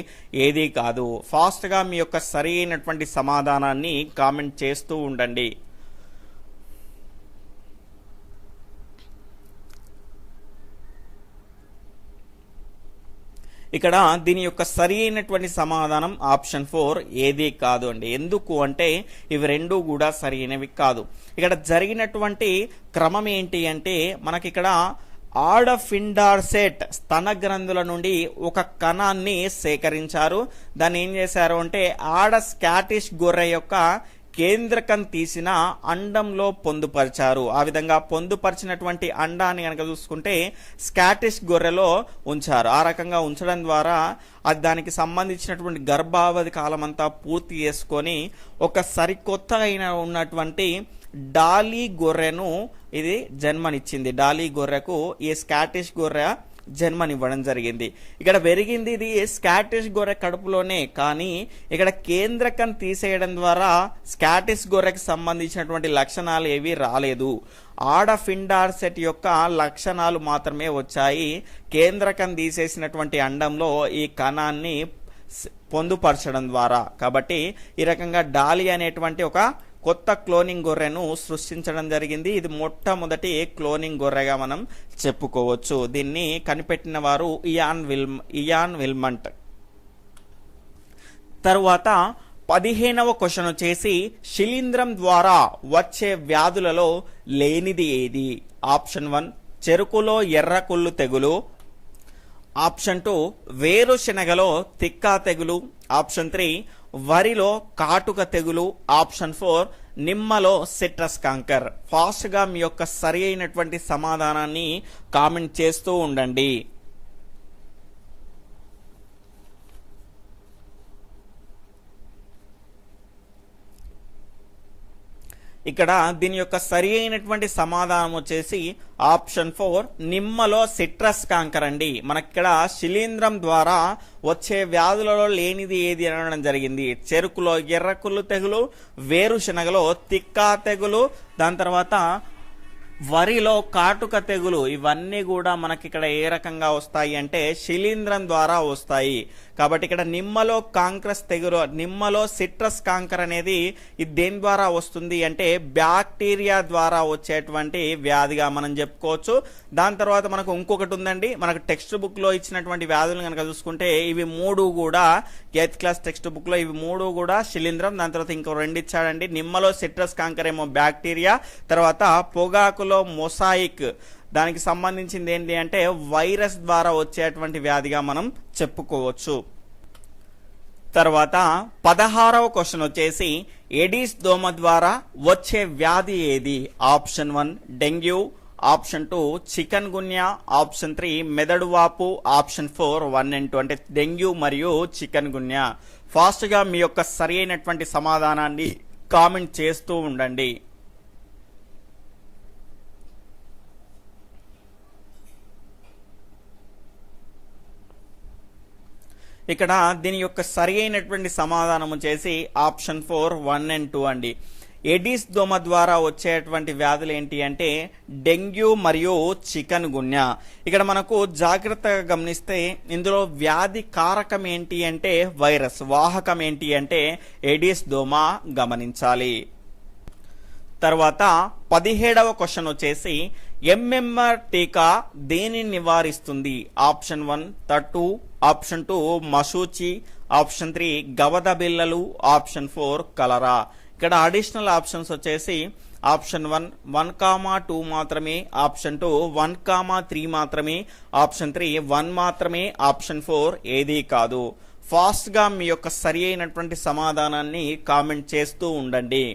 ఏదీ కాదు. ఫాస్ట్గా మీ యొక్క సరి అయినటువంటి సమాధానాన్ని కామెంట్ చేస్తూ ఉండండి. ఇక్కడ దీని యొక్క సరి అయినటువంటి సమాధానం ఆప్షన్ 4 ఏదీ కాదు అండి. ఎందుకు అంటే ఇవి రెండూ కూడా సరి అయినవి కాదు. ఇక్కడ జరిగినటువంటి క్రమం ఏంటి అంటే మనకి ఇక్కడ ఆడ ఫిండార్సెట్ స్తన గ్రంథుల నుండి ఒక కణాన్ని సేకరించారు. దాన్ని ఏం చేశారు అంటే ఆడ స్కాటిష్ గొర్రె యొక్క కేంద్రకం తీసిన అండంలో పొందుపరిచారు. ఆ విధంగా పొందుపరిచినటువంటి అండాన్ని కనుక చూసుకుంటే స్కాటిష్ గొర్రెలో ఉంచారు. ఆ రకంగా ఉంచడం ద్వారా అది దానికి సంబంధించినటువంటి గర్భావధి కాలం అంతా పూర్తి చేసుకొని ఒక సరికొత్త అయిన ఉన్నటువంటి డాలీ గొర్రెను ఇది జన్మనిచ్చింది. డాలీ గొర్రెకు ఈ స్కాటిష్ గొర్రె జన్మనివ్వడం జరిగింది. ఇక్కడ పెరిగింది ఇది స్కాటిష్ గొర్రె కడుపులోనే, కానీ ఇక్కడ కేంద్రకం తీసేయడం ద్వారా స్కాటిష్ గొర్రెకి సంబంధించినటువంటి లక్షణాలు ఏవి రాలేదు. ఆడ ఫిండార్ సెట్ యొక్క లక్షణాలు మాత్రమే వచ్చాయి. కేంద్రకం తీసేసినటువంటి అండంలో ఈ కణాన్ని పొందుపరచడం ద్వారా. కాబట్టి ఈ రకంగా డాలీ అనేటువంటి ఒక కొత్త క్లోనింగ్ గొర్రెను సృష్టించడం జరిగింది. ఇది మొట్టమొదటి క్లోనింగ్ గొర్రెగా మనం చెప్పుకోవచ్చు. దీన్ని కనిపెట్టిన వారు ఇయాన్ విల్మంట్. తరువాత 15వ క్వశ్చన్ వచ్చేసి శిలీంధ్రం ద్వారా వచ్చే వ్యాధులలో లేనిది ఏది? ఆప్షన్ 1 చెరుకులో ఎర్రకుళ్ళు తెగులు, ఆప్షన్ 2 వేరుశెనగలో తిక్కా తెగులు, ఆప్షన్ 3 వరిలో కాటుక తెగులు, ఆప్షన్ 4 నిమ్మలో సిట్రస్ కాంకర్. ఫాస్ట్ గా మీ యొక్క సరి అయినటువంటి సమాధానాన్ని కామెంట్ చేస్తూ ఉండండి. ఇక్కడ దీని యొక్క సరి అయినటువంటి సమాధానం వచ్చేసి ఆప్షన్ 4 నిమ్మలో సిట్రస్ కాంకర్ అండి. మనకిక్కడ శిలీంధ్రం ద్వారా వచ్చే వ్యాధులలో లేనిది ఏది అనడం జరిగింది. చెరుకులో ఎర్రకుళ్ళు తెగులు, వేరుశెనగలో తిక్కా తెగులు, దాని తర్వాత వరిలో కాటుక తెగులు. ఇవన్నీ కూడా మనకి ఇక్కడ ఏ రకంగా వస్తాయి అంటే శిలీంధ్రం ద్వారా వస్తాయి. కాబట్టి ఇక్కడ నిమ్మలో కాంక్రస్ తెగులు, నిమ్మలో సిట్రస్ కాంకర్ అనేది ఇది దేని ద్వారా వస్తుంది అంటే బ్యాక్టీరియా ద్వారా వచ్చేటువంటి వ్యాధిగా మనం చెప్పుకోవచ్చు. దాని తర్వాత మనకు ఇంకొకటి ఉందండి, మనకు టెక్స్ట్ బుక్ లో ఇచ్చినటువంటి వ్యాధులు కనుక చూసుకుంటే ఇవి 3 కూడా 8th క్లాస్ టెక్స్ట్ బుక్ లో ఇవి 3 కూడా శిలీంధ్రం. దాని తర్వాత ఇంకో 2 ఇచ్చాడండి. నిమ్మలో సిట్రస్ కాంకర్ ఏమో బ్యాక్టీరియా, తర్వాత పొగాకులో మొసాయిక్ దానికి సంబంధించింది ఏంటి అంటే వైరస్ ద్వారా వచ్చేటువంటి వ్యాధిగా మనం చెప్పుకోవచ్చు. తర్వాత 16వ క్వశ్చన్ వచ్చేసి ఎడిస్ దోమ ద్వారా వచ్చే వ్యాధి ఏది? Option 1 dengue, option 2 chikungunya, option 3 మెదడు వాపు, ఆప్షన్ 4 1 and 2 అంటే డెంగ్యూ మరియు చికెన్ గున్యా. ఫాస్ట్ గా మీ యొక్క సరి అయినటువంటి సమాధానాన్ని కామెంట్ చేస్తూ ఉండండి. ఇక్కడ దీని యొక్క సరి అయినటువంటి సమాధానం వచ్చేసి ఆప్షన్ 4 1 and 2 అండి. ఎడిస్ దోమ ద్వారా వచ్చేటువంటి వ్యాధులు ఏంటి అంటే డెంగ్యూ మరియు చికెన్ గున్యా. ఇక్కడ మనకు జాగ్రత్తగా గమనిస్తే ఇందులో వ్యాధి కారకం ఏంటి అంటే వైరస్, వాహకం ఏంటి అంటే ఎడిస్ దోమ గమనించాలి. తర్వాత 17వ క్వశ్చన్ వచ్చేసి ఎంఎంఆర్ టీకా దేనిని నివారిస్తుంది? ఆప్షన్ 1 తట్టు, ఆప్షన్ 2 మసూచి, ఆప్షన్ 3 గవద బిళ్ళలు, ఆప్షన్ 4 కలరా. ఇక్కడ అడిషనల్ ఆప్షన్స్ వచ్చేసి ఆప్షన్ 1 1,2 మాత్రమే, ఆప్షన్ 2 1,3 మాత్రమే, ఆప్షన్ 3 1 మాత్రమే, ఆప్షన్ 4 ఏదీ కాదు. ఫాస్ట్ గా మీ యొక్క సరి అయినటువంటి సమాధానాన్ని కామెంట్ చేస్తూ ఉండండి.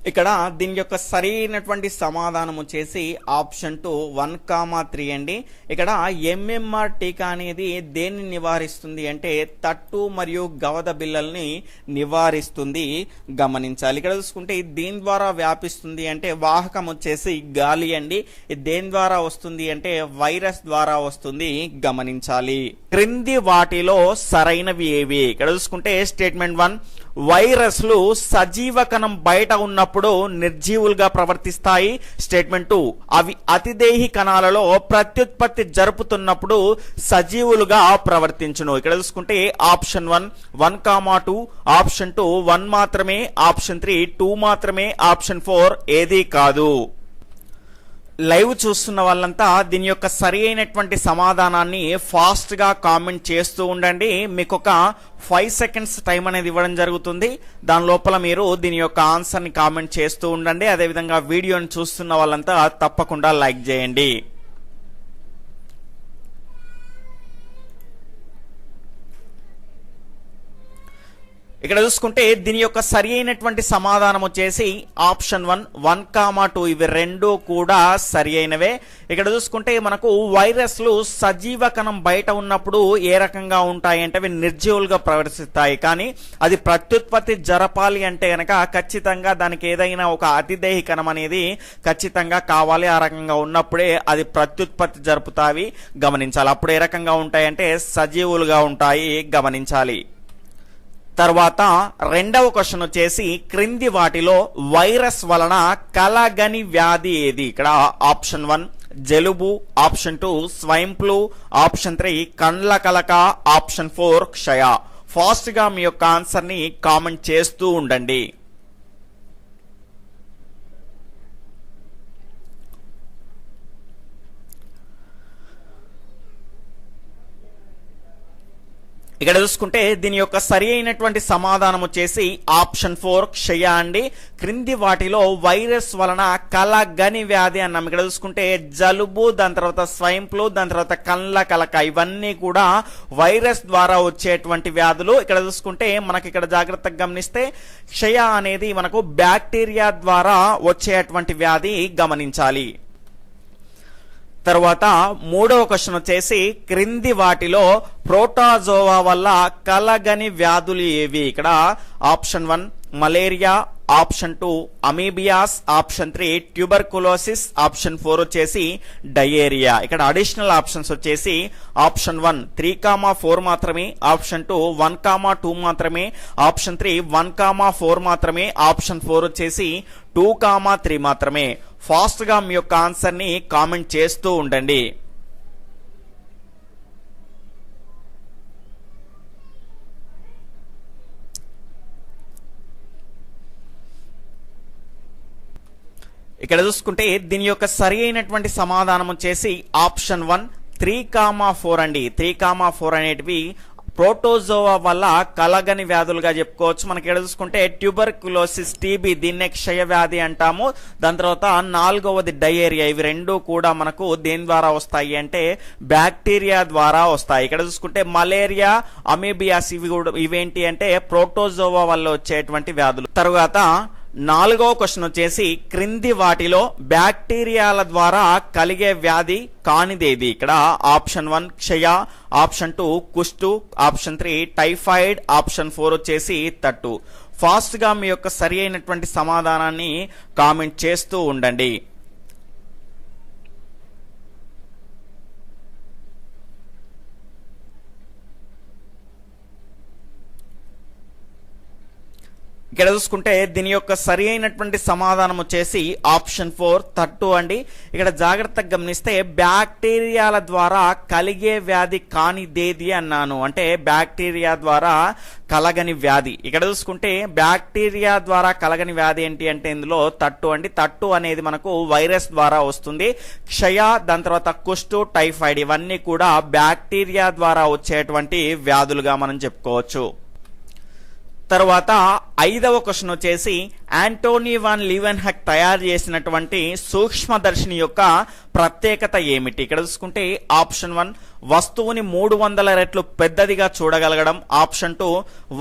ఇక్కడ దీని యొక్క సరైనటువంటి సమాధానం వచ్చేసి ఆప్షన్ 2 1,3 అండి. ఇక్కడ ఎంఎంఆర్ టీకా అనేది దేన్ని నివారిస్తుంది అంటే తట్టు మరియు గవద బిళ్ళల్ని నివారిస్తుంది గమనించాలి. ఇక్కడ చూసుకుంటే దేని ద్వారా వ్యాపిస్తుంది అంటే వాహకం వచ్చేసి గాలి అండి. దేని ద్వారా వస్తుంది అంటే వైరస్ ద్వారా వస్తుంది గమనించాలి. క్రింది వాటిలో సరైనవి ఏవి? ఇక్కడ చూసుకుంటే స్టేట్మెంట్ 1 వైరస్లు సజీవ కణం బయట ఉన్నప్పుడు నిర్జీవులుగా ప్రవర్తిస్తాయి. స్టేట్మెంట్ 2 అవి అతిదేహి కణాలలో ప్రత్యుత్పత్తి జరుపుతున్నప్పుడు సజీవులుగా ప్రవర్తించును. ఇక్కడ చూసుకుంటే ఆప్షన్ 1 1,2, ఆప్షన్ 2 1 మాత్రమే, ఆప్షన్ 3 2 మాత్రమే, ఆప్షన్ 4 ఏదీ కాదు. లైవ్ చూస్తున్న వాళ్ళంతా దీని యొక్క సరి అయినటువంటి సమాధానాన్ని ఫాస్ట్ గా కామెంట్ చేస్తూ ఉండండి. మీకు ఒక 5 seconds టైం అనేది ఇవ్వడం జరుగుతుంది. దాని లోపల మీరు దీని యొక్క ఆన్సర్ ని కామెంట్ చేస్తూ ఉండండి. అదేవిధంగా వీడియోని చూస్తున్న వాళ్ళంతా తప్పకుండా లైక్ చేయండి. ఇక్కడ చూసుకుంటే దీని యొక్క సరి అయినటువంటి సమాధానం వచ్చేసి ఆప్షన్ 1, 2 ఇవి రెండు కూడా సరి అయినవే. ఇక్కడ చూసుకుంటే మనకు వైరస్లు సజీవ కణం బయట ఉన్నప్పుడు ఏ రకంగా ఉంటాయి అంటే అవి నిర్జీవులుగా ప్రవర్తిస్తాయి. కానీ అది ప్రత్యుత్పత్తి జరపాలి అంటే గనక ఖచ్చితంగా దానికి ఏదైనా ఒక అతిదేహి కణం అనేది ఖచ్చితంగా కావాలి. ఆ రకంగా ఉన్నప్పుడే అది ప్రత్యుత్పత్తి జరుపుతాయి, గమనించాలి. అప్పుడు ఏ రకంగా ఉంటాయి అంటే సజీవులుగా ఉంటాయి, గమనించాలి. తర్వాత రెండవ క్వశ్చన్ వచ్చేసి క్రింది వాటిలో వైరస్ వలన కలగని వ్యాధి ఏది? ఇక్కడ ఆప్షన్ 1 జలుబు, ఆప్షన్ 2 స్వైన్ ఫ్లూ, ఆప్షన్ 3 కండ్ల కలక, ఆప్షన్ 4 క్షయ. ఫాస్ట్ గా మీ యొక్క ఆన్సర్ ని కామెంట్ చేస్తూ ఉండండి. ఇక్కడ చూసుకుంటే దీని యొక్క సరి అయినటువంటి సమాధానం వచ్చేసి ఆప్షన్ 4 క్షయ అండి. క్రింది వాటిలో వైరస్ వలన కలగని వ్యాధి అన్నాం. ఇక్కడ చూసుకుంటే జలుబు, దాని తర్వాత స్వైన్ ఫ్లూ, దాని తర్వాత కండ్ల కలక ఇవన్నీ కూడా వైరస్ ద్వారా వచ్చేటువంటి వ్యాధులు. ఇక్కడ చూసుకుంటే మనకి ఇక్కడ జాగ్రత్తగా గమనిస్తే క్షయ అనేది మనకు బ్యాక్టీరియా ద్వారా వచ్చేటువంటి వ్యాధి, గమనించాలి. తర్వాత మూడవ క్వశ్చన్ వచ్చేసి క్రింది వాటిలో ప్రోటోజోవా వల్ల కలగని వ్యాధులు ఏవి? ఇక్కడ option 1 malaria, option 2 amoebiasis, option 3 tuberculosis, option 4 వచ్చేసి డయేరియా. ఇక్కడ అడిషనల్ ఆప్షన్స్ వచ్చేసి ఆప్షన్ 1 3,4 మాత్రమే, ఆప్షన్ 2 1,2 మాత్రమే, ఆప్షన్ 3 1,4 మాత్రమే, ఆప్షన్ 4 వచ్చేసి 2,3 మాత్రమే. ఫాస్ట్ గా మీ యొక్క ఆన్సర్ ని కామెంట్ చేస్తూ ఉండండి. ఇక్కడ చూసుకుంటే దీని యొక్క సరి అయినటువంటి సమాధానం వచ్చేసి ఆప్షన్ 1 3,4 అండి. 3,4 అనేటివి ప్రోటోజోవా వల్ల కలగని వ్యాధులుగా చెప్పుకోవచ్చు. మనకి ఇక్కడ చూసుకుంటే ట్యూబర్కులోసిస్ టీబీ, దీన్నే క్షయ వ్యాధి అంటాము. దాని తర్వాత నాలుగవది డయేరియా. ఇవి రెండు కూడా మనకు దేని ద్వారా వస్తాయి అంటే బ్యాక్టీరియా ద్వారా వస్తాయి. ఇక్కడ చూసుకుంటే మలేరియా, అమీబియాస్ ఇవేంటి అంటే ప్రోటోజోవా వల్ల వచ్చేటువంటి వ్యాధులు. తరువాత నాలుగవ క్వశ్చన్ వచ్చేసి క్రింది వాటిలో బ్యాక్టీరియాల ద్వారా కలిగే వ్యాధి కానిదేది? ఇక్కడ ఆప్షన్ 1 క్షయ, ఆప్షన్ 2 కుష్టు, ఆప్షన్ 3 టైఫాయిడ్, ఆప్షన్ 4 వచ్చేసి తట్టు. ఫాస్ట్ గా మీ యొక్క సరి అయినటువంటి సమాధానాన్ని కామెంట్ చేస్తూ ఉండండి. ఇక్కడ చూసుకుంటే దీని యొక్క సరి అయినటువంటి సమాధానం వచ్చేసి ఆప్షన్ 4 తట్టు అండి. ఇక్కడ జాగ్రత్తగా గమనిస్తే బ్యాక్టీరియాల ద్వారా కలిగే వ్యాధి కానిదేది అన్నాను, అంటే బ్యాక్టీరియా ద్వారా కలగని వ్యాధి. ఇక్కడ చూసుకుంటే బ్యాక్టీరియా ద్వారా కలగని వ్యాధి ఏంటి అంటే ఇందులో తట్టు అండి. తట్టు అనేది మనకు వైరస్ ద్వారా వస్తుంది. క్షయ, దాని తర్వాత కుష్టు, టైఫాయిడ్ ఇవన్నీ కూడా బ్యాక్టీరియా ద్వారా వచ్చేటువంటి వ్యాధులుగా మనం చెప్పుకోవచ్చు. తర్వాత ఐదవ క్వశ్చన్ వచ్చేసి యాంటోనీ వాన్ లీవెన్హాక్ తయారు చేసినటువంటి సూక్ష్మదర్శిని యొక్క ప్రత్యేకత ఏమిటి? ఇక్కడ చూసుకుంటే ఆప్షన్ 1 వస్తువుని 300 రెట్లు పెద్దదిగా చూడగలగడం, ఆప్షన్ 2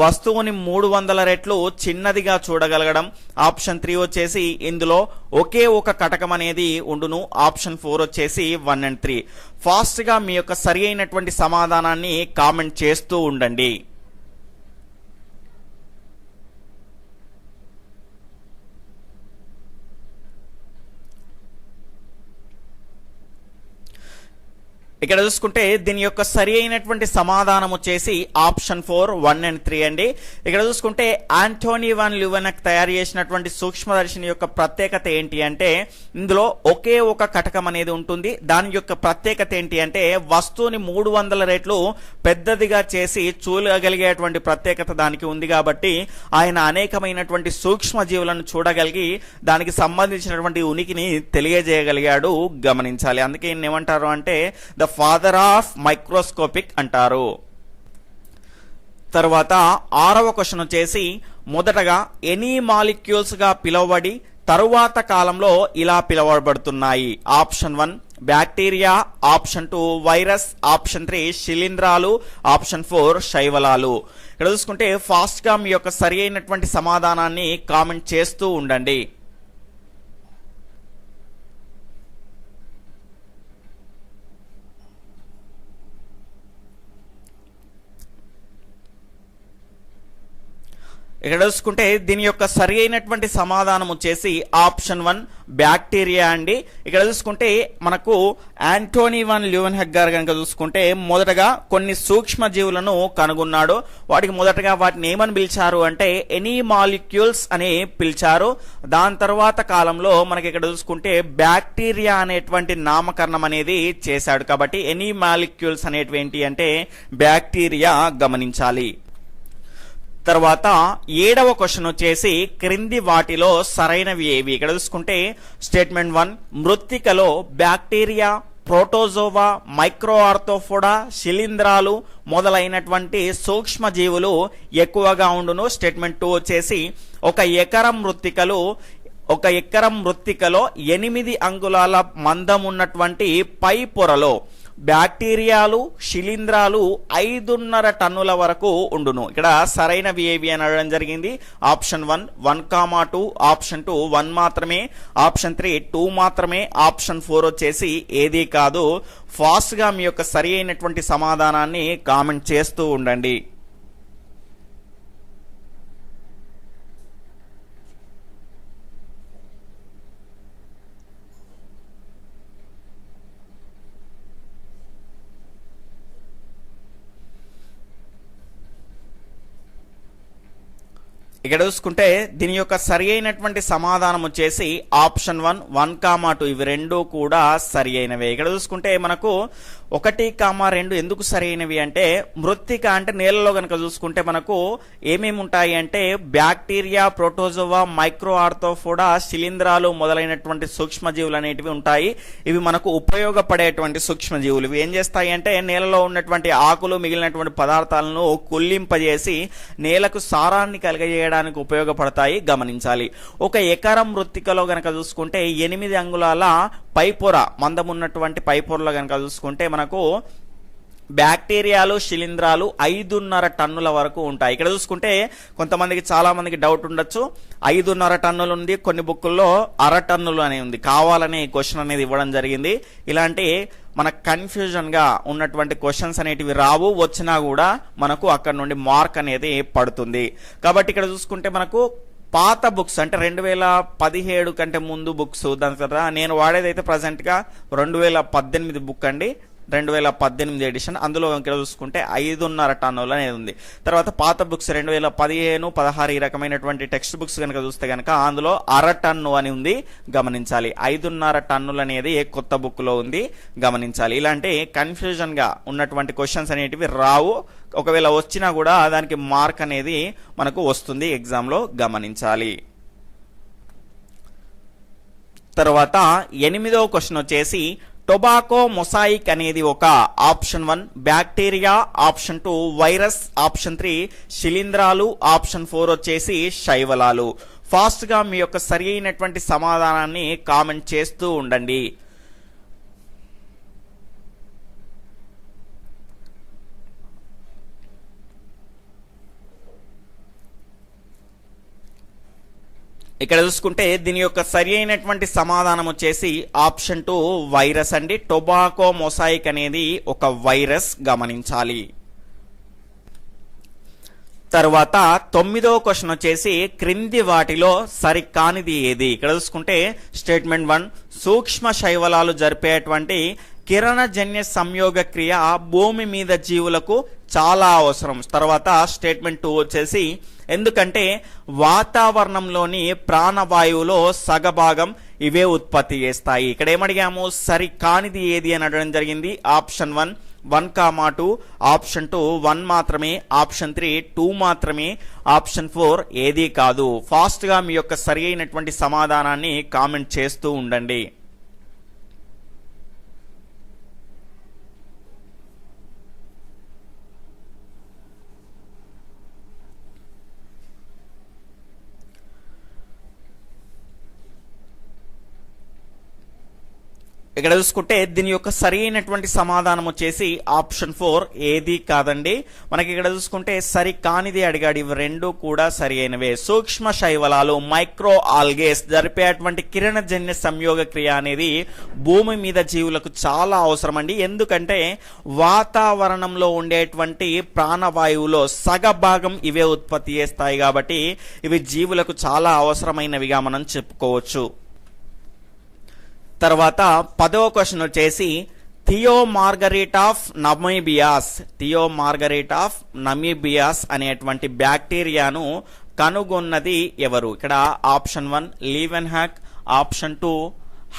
వస్తువుని 300 రెట్లు చిన్నదిగా చూడగలగడం, ఆప్షన్ 3 వచ్చేసి ఇందులో ఒకే ఒక కటకం అనేది ఉండును, ఆప్షన్ 4 వచ్చేసి 1 and 3. ఫాస్ట్ గా మీ యొక్క సరి అయినటువంటి సమాధానాన్ని కామెంట్ చేస్తూ ఉండండి. ఇక్కడ చూసుకుంటే దీని యొక్క సరి అయినటువంటి సమాధానం వచ్చేసి ఆప్షన్ 4 1 and 3 అండి. ఇక్కడ చూసుకుంటే యాంటోనీ వాన్ లీవెన్హాక్ తయారు చేసినటువంటి సూక్ష్మదర్శిని యొక్క ప్రత్యేకత ఏంటి అంటే ఇందులో ఒకే ఒక కటకం అనేది ఉంటుంది. దాని యొక్క ప్రత్యేకత ఏంటి అంటే వస్తువుని 300 రెట్లు పెద్దదిగా చేసి చూడగలిగేటువంటి ప్రత్యేకత దానికి ఉంది. కాబట్టి ఆయన అనేకమైనటువంటి సూక్ష్మ జీవులను చూడగలిగి దానికి సంబంధించినటువంటి ఉనికిని తెలియజేయగలిగాడు, గమనించాలి. అందుకే ఏమంటారు అంటే ద ఫాదర్ ఆఫ్ మైక్రోస్కోపిక్ అంటారు. తర్వాత ఆరవ క్వశ్చన్ వచ్చేసి మొదటగా ఎనీ మాలిక్యూల్స్ గా పిలువబడి తరువాత కాలంలో ఇలా పిలువబడుతున్నాయి? Option 1 bacteria, option 2 virus, option 3 శిలీంధ్రాలు, ఆప్షన్ 4 శైవలాలు. ఇక్కడ చూసుకుంటే ఫాస్ట్ గా మీ యొక్క సరి అయినటువంటి సమాధానాన్ని కామెంట్ చేస్తూ ఉండండి. ఇక్కడ చూసుకుంటే దీని యొక్క సరి అయినటువంటి సమాధానం వచ్చేసి ఆప్షన్ 1 బ్యాక్టీరియా అండి. ఇక్కడ చూసుకుంటే మనకు యాంటోనీ వాన్ ల్యూవెన్హెక్ గారు కనుక చూసుకుంటే మొదటగా కొన్ని సూక్ష్మ జీవులను కనుగొన్నాడు. వాటికి మొదటగా వాటిని ఏమని పిలిచారు అంటే ఎనీ మాలిక్యూల్స్ అని పిలిచారు. దాని తర్వాత కాలంలో మనకి ఇక్కడ చూసుకుంటే బ్యాక్టీరియా అనేటువంటి నామకరణం అనేది చేశాడు. కాబట్టి ఎనీ మాలిక్యూల్స్ అనేటివి ఏంటి అంటే బ్యాక్టీరియా గమనించాలి. తర్వాత 7వ క్వశ్చన్ వచ్చేసి క్రింది వాటిలో సరైనవి ఏవి. ఇక్కడ చూసుకుంటే స్టేట్మెంట్ 1 మృత్తికలో బ్యాక్టీరియా, ప్రోటోజోవా, మైక్రో ఆర్థోఫోడా, శిలీంధ్రాలు మొదలైనటువంటి సూక్ష్మ జీవులు ఎక్కువగా ఉండును. స్టేట్మెంట్ 2 వచ్చేసి ఒక ఎకరం మృత్తికలో 8 అంగుళాల మందం ఉన్నటువంటి పై పొరలో బ్యాక్టీరియాలు, శిలీంధ్రాలు 5.5 టన్నుల వరకు ఉండును. ఇక్కడ సరైనవి ఏవి అని అడగడం జరిగింది. ఆప్షన్ 1 1,2, ఆప్షన్ 2 1 మాత్రమే, ఆప్షన్ 3 2 మాత్రమే, ఆప్షన్ 4 వచ్చేసి ఏది కాదు. ఫాస్ట్ గా మీ యొక్క సరి అయినటువంటి సమాధానాన్ని కామెంట్ చేస్తూ ఉండండి. ఇక్కడ చూసుకుంటే దీని యొక్క సరి అయినటువంటి సమాధానం వచ్చేసి ఆప్షన్ 1 1,2 ఇవి రెండు కూడా సరి అయినవే. ఇక్కడ చూసుకుంటే మనకు 1,2 ఎందుకు సరి అయినవి అంటే మృత్తిక అంటే నేలలో కనుక చూసుకుంటే మనకు ఏమేమి ఉంటాయి అంటే బ్యాక్టీరియా, ప్రోటోజోవా, మైక్రో ఆర్థోఫోడా, శిలీంధ్రాలు మొదలైనటువంటి సూక్ష్మజీవులు అనేటివి ఉంటాయి. ఇవి మనకు ఉపయోగపడేటువంటి సూక్ష్మజీవులు. ఇవి ఏం చేస్తాయి అంటే నేలలో ఉన్నటువంటి ఆకులు మిగిలినటువంటి పదార్థాలను కుళ్ళింపజేసి నేలకు సారాన్ని కలిగజేయడానికి ఉపయోగపడతాయి. గమనించాలి. ఒక ఎకరం మృత్తికలో గనక చూసుకుంటే 8 అంగుళాల పైపొర మందం ఉన్నటువంటి పైపొరలో గనక చూసుకుంటే మనకు బ్యాక్టీరియాలు, శిలీంధ్రాలు 5.5 టన్నుల వరకు ఉంటాయి. ఇక్కడ చూసుకుంటే కొంతమందికి చాలా మందికి డౌట్ ఉండొచ్చు, 5.5 టన్నులు ఉంది, కొన్ని బుక్కుల్లో 1/2 టన్నులు అని ఉంది. కావాలనే క్వశ్చన్ అనేది ఇవ్వడం జరిగింది. ఇలాంటి మనకు కన్ఫ్యూజన్ గా ఉన్నటువంటి క్వశ్చన్స్ అనేటివి రావు, వచ్చినా కూడా మనకు అక్కడ నుండి మార్క్ అనేది పడుతుంది. కాబట్టి ఇక్కడ చూసుకుంటే మనకు పాత బుక్స్ అంటే 2017 కంటే ముందు బుక్స్, దాని తర్వాత నేను వాడేదైతే ప్రజెంట్ గా 2018 బుక్ అండి, 2018 ఎడిషన్. అందులో ఇక్కడ చూసుకుంటే 5.5 టన్నులు అనేది ఉంది. తర్వాత పాత బుక్స్ 2015, 16 ఈ రకమైనటువంటి టెక్స్ట్ బుక్స్ కనుక చూస్తే కనుక అందులో 1/2 టన్ను అని ఉంది. గమనించాలి. 5.5 టన్నులు అనేది కొత్త బుక్ లో ఉంది. గమనించాలి. ఇలాంటి కన్ఫ్యూజన్ గా ఉన్నటువంటి క్వశ్చన్స్ అనేటివి రావు. ఒకవేళ వచ్చినా కూడా దానికి మార్క్ అనేది మనకు వస్తుంది ఎగ్జామ్ లో. గమనించాలి. తర్వాత 8వ క్వశ్చన్ వచ్చేసి టొబాకో మొసాయిక్ అనేది ఒక option 1 bacteria, option 2 virus, option 3 శిలీంధ్రాలు, ఆప్షన్ 4 వచ్చేసి శైవలాలు. ఫాస్ట్ గా మీ యొక్క సరి అయినటువంటి సమాధానాన్ని కామెంట్ చేస్తూ ఉండండి. ఇక్కడ చూసుకుంటే దీని యొక్క సరి అయినటువంటి సమాధానం వచ్చేసి ఆప్షన్ 2 వైరస్ అండి. టొబాకో మొసాయిక్ అనేది ఒక వైరస్. గమనించాలి. తర్వాత 9వ క్వశ్చన్ వచ్చేసి క్రింది వాటిలో సరికానిది ఏది. ఇక్కడ చూసుకుంటే స్టేట్మెంట్ 1 సూక్ష్మ శైవలాలు జరిపేటువంటి కిరణజన్య సంయోగ క్రియ భూమి మీద జీవులకు చాలా అవసరం. తర్వాత స్టేట్మెంట్ 2 వచ్చేసి ఎందుకంటే వాతావరణంలోని ప్రాణవాయువులో సగభాగం ఇవే ఉత్పత్తి చేస్తాయి. ఇక్కడ ఏమడిగాము, సరి కానిది ఏది అని అడగడం జరిగింది. ఆప్షన్ 1 1,2, ఆప్షన్ 2 1 మాత్రమే, ఆప్షన్ 3 2 మాత్రమే, ఆప్షన్ 4 ఏది కాదు. ఫాస్ట్ గా మీ యొక్క సరి అయినటువంటి సమాధానాన్ని కామెంట్ చేస్తూ ఉండండి. ఇక్కడ చూసుకుంటే దీని యొక్క సరి అయినటువంటి సమాధానం వచ్చేసి ఆప్షన్ 4 ఏది కాదండి. మనకి ఇక్కడ చూసుకుంటే సరి కానిది అడిగాడు. ఇవి రెండు కూడా సరి అయినవే. సూక్ష్మ శైవలాలు మైక్రో ఆల్గేస్ జరిపేటువంటి కిరణజన్య సంయోగ క్రియ అనేది భూమి మీద జీవులకు చాలా అవసరం అండి. ఎందుకంటే వాతావరణంలో ఉండేటువంటి ప్రాణవాయువులో సగభాగం ఇవే ఉత్పత్తి చేస్తాయి కాబట్టి ఇవి జీవులకు చాలా అవసరమైనవిగా మనం చెప్పుకోవచ్చు. తర్వాత 10వ క్వశ్చన్ వచ్చేసి థియో మార్గరేట్ ఆఫ్ నమీబియాస్ అనేటువంటి బ్యాక్టీరియాను కనుగొన్నది ఎవరు? ఇక్కడ option 1 లీవెన్ hack, option 2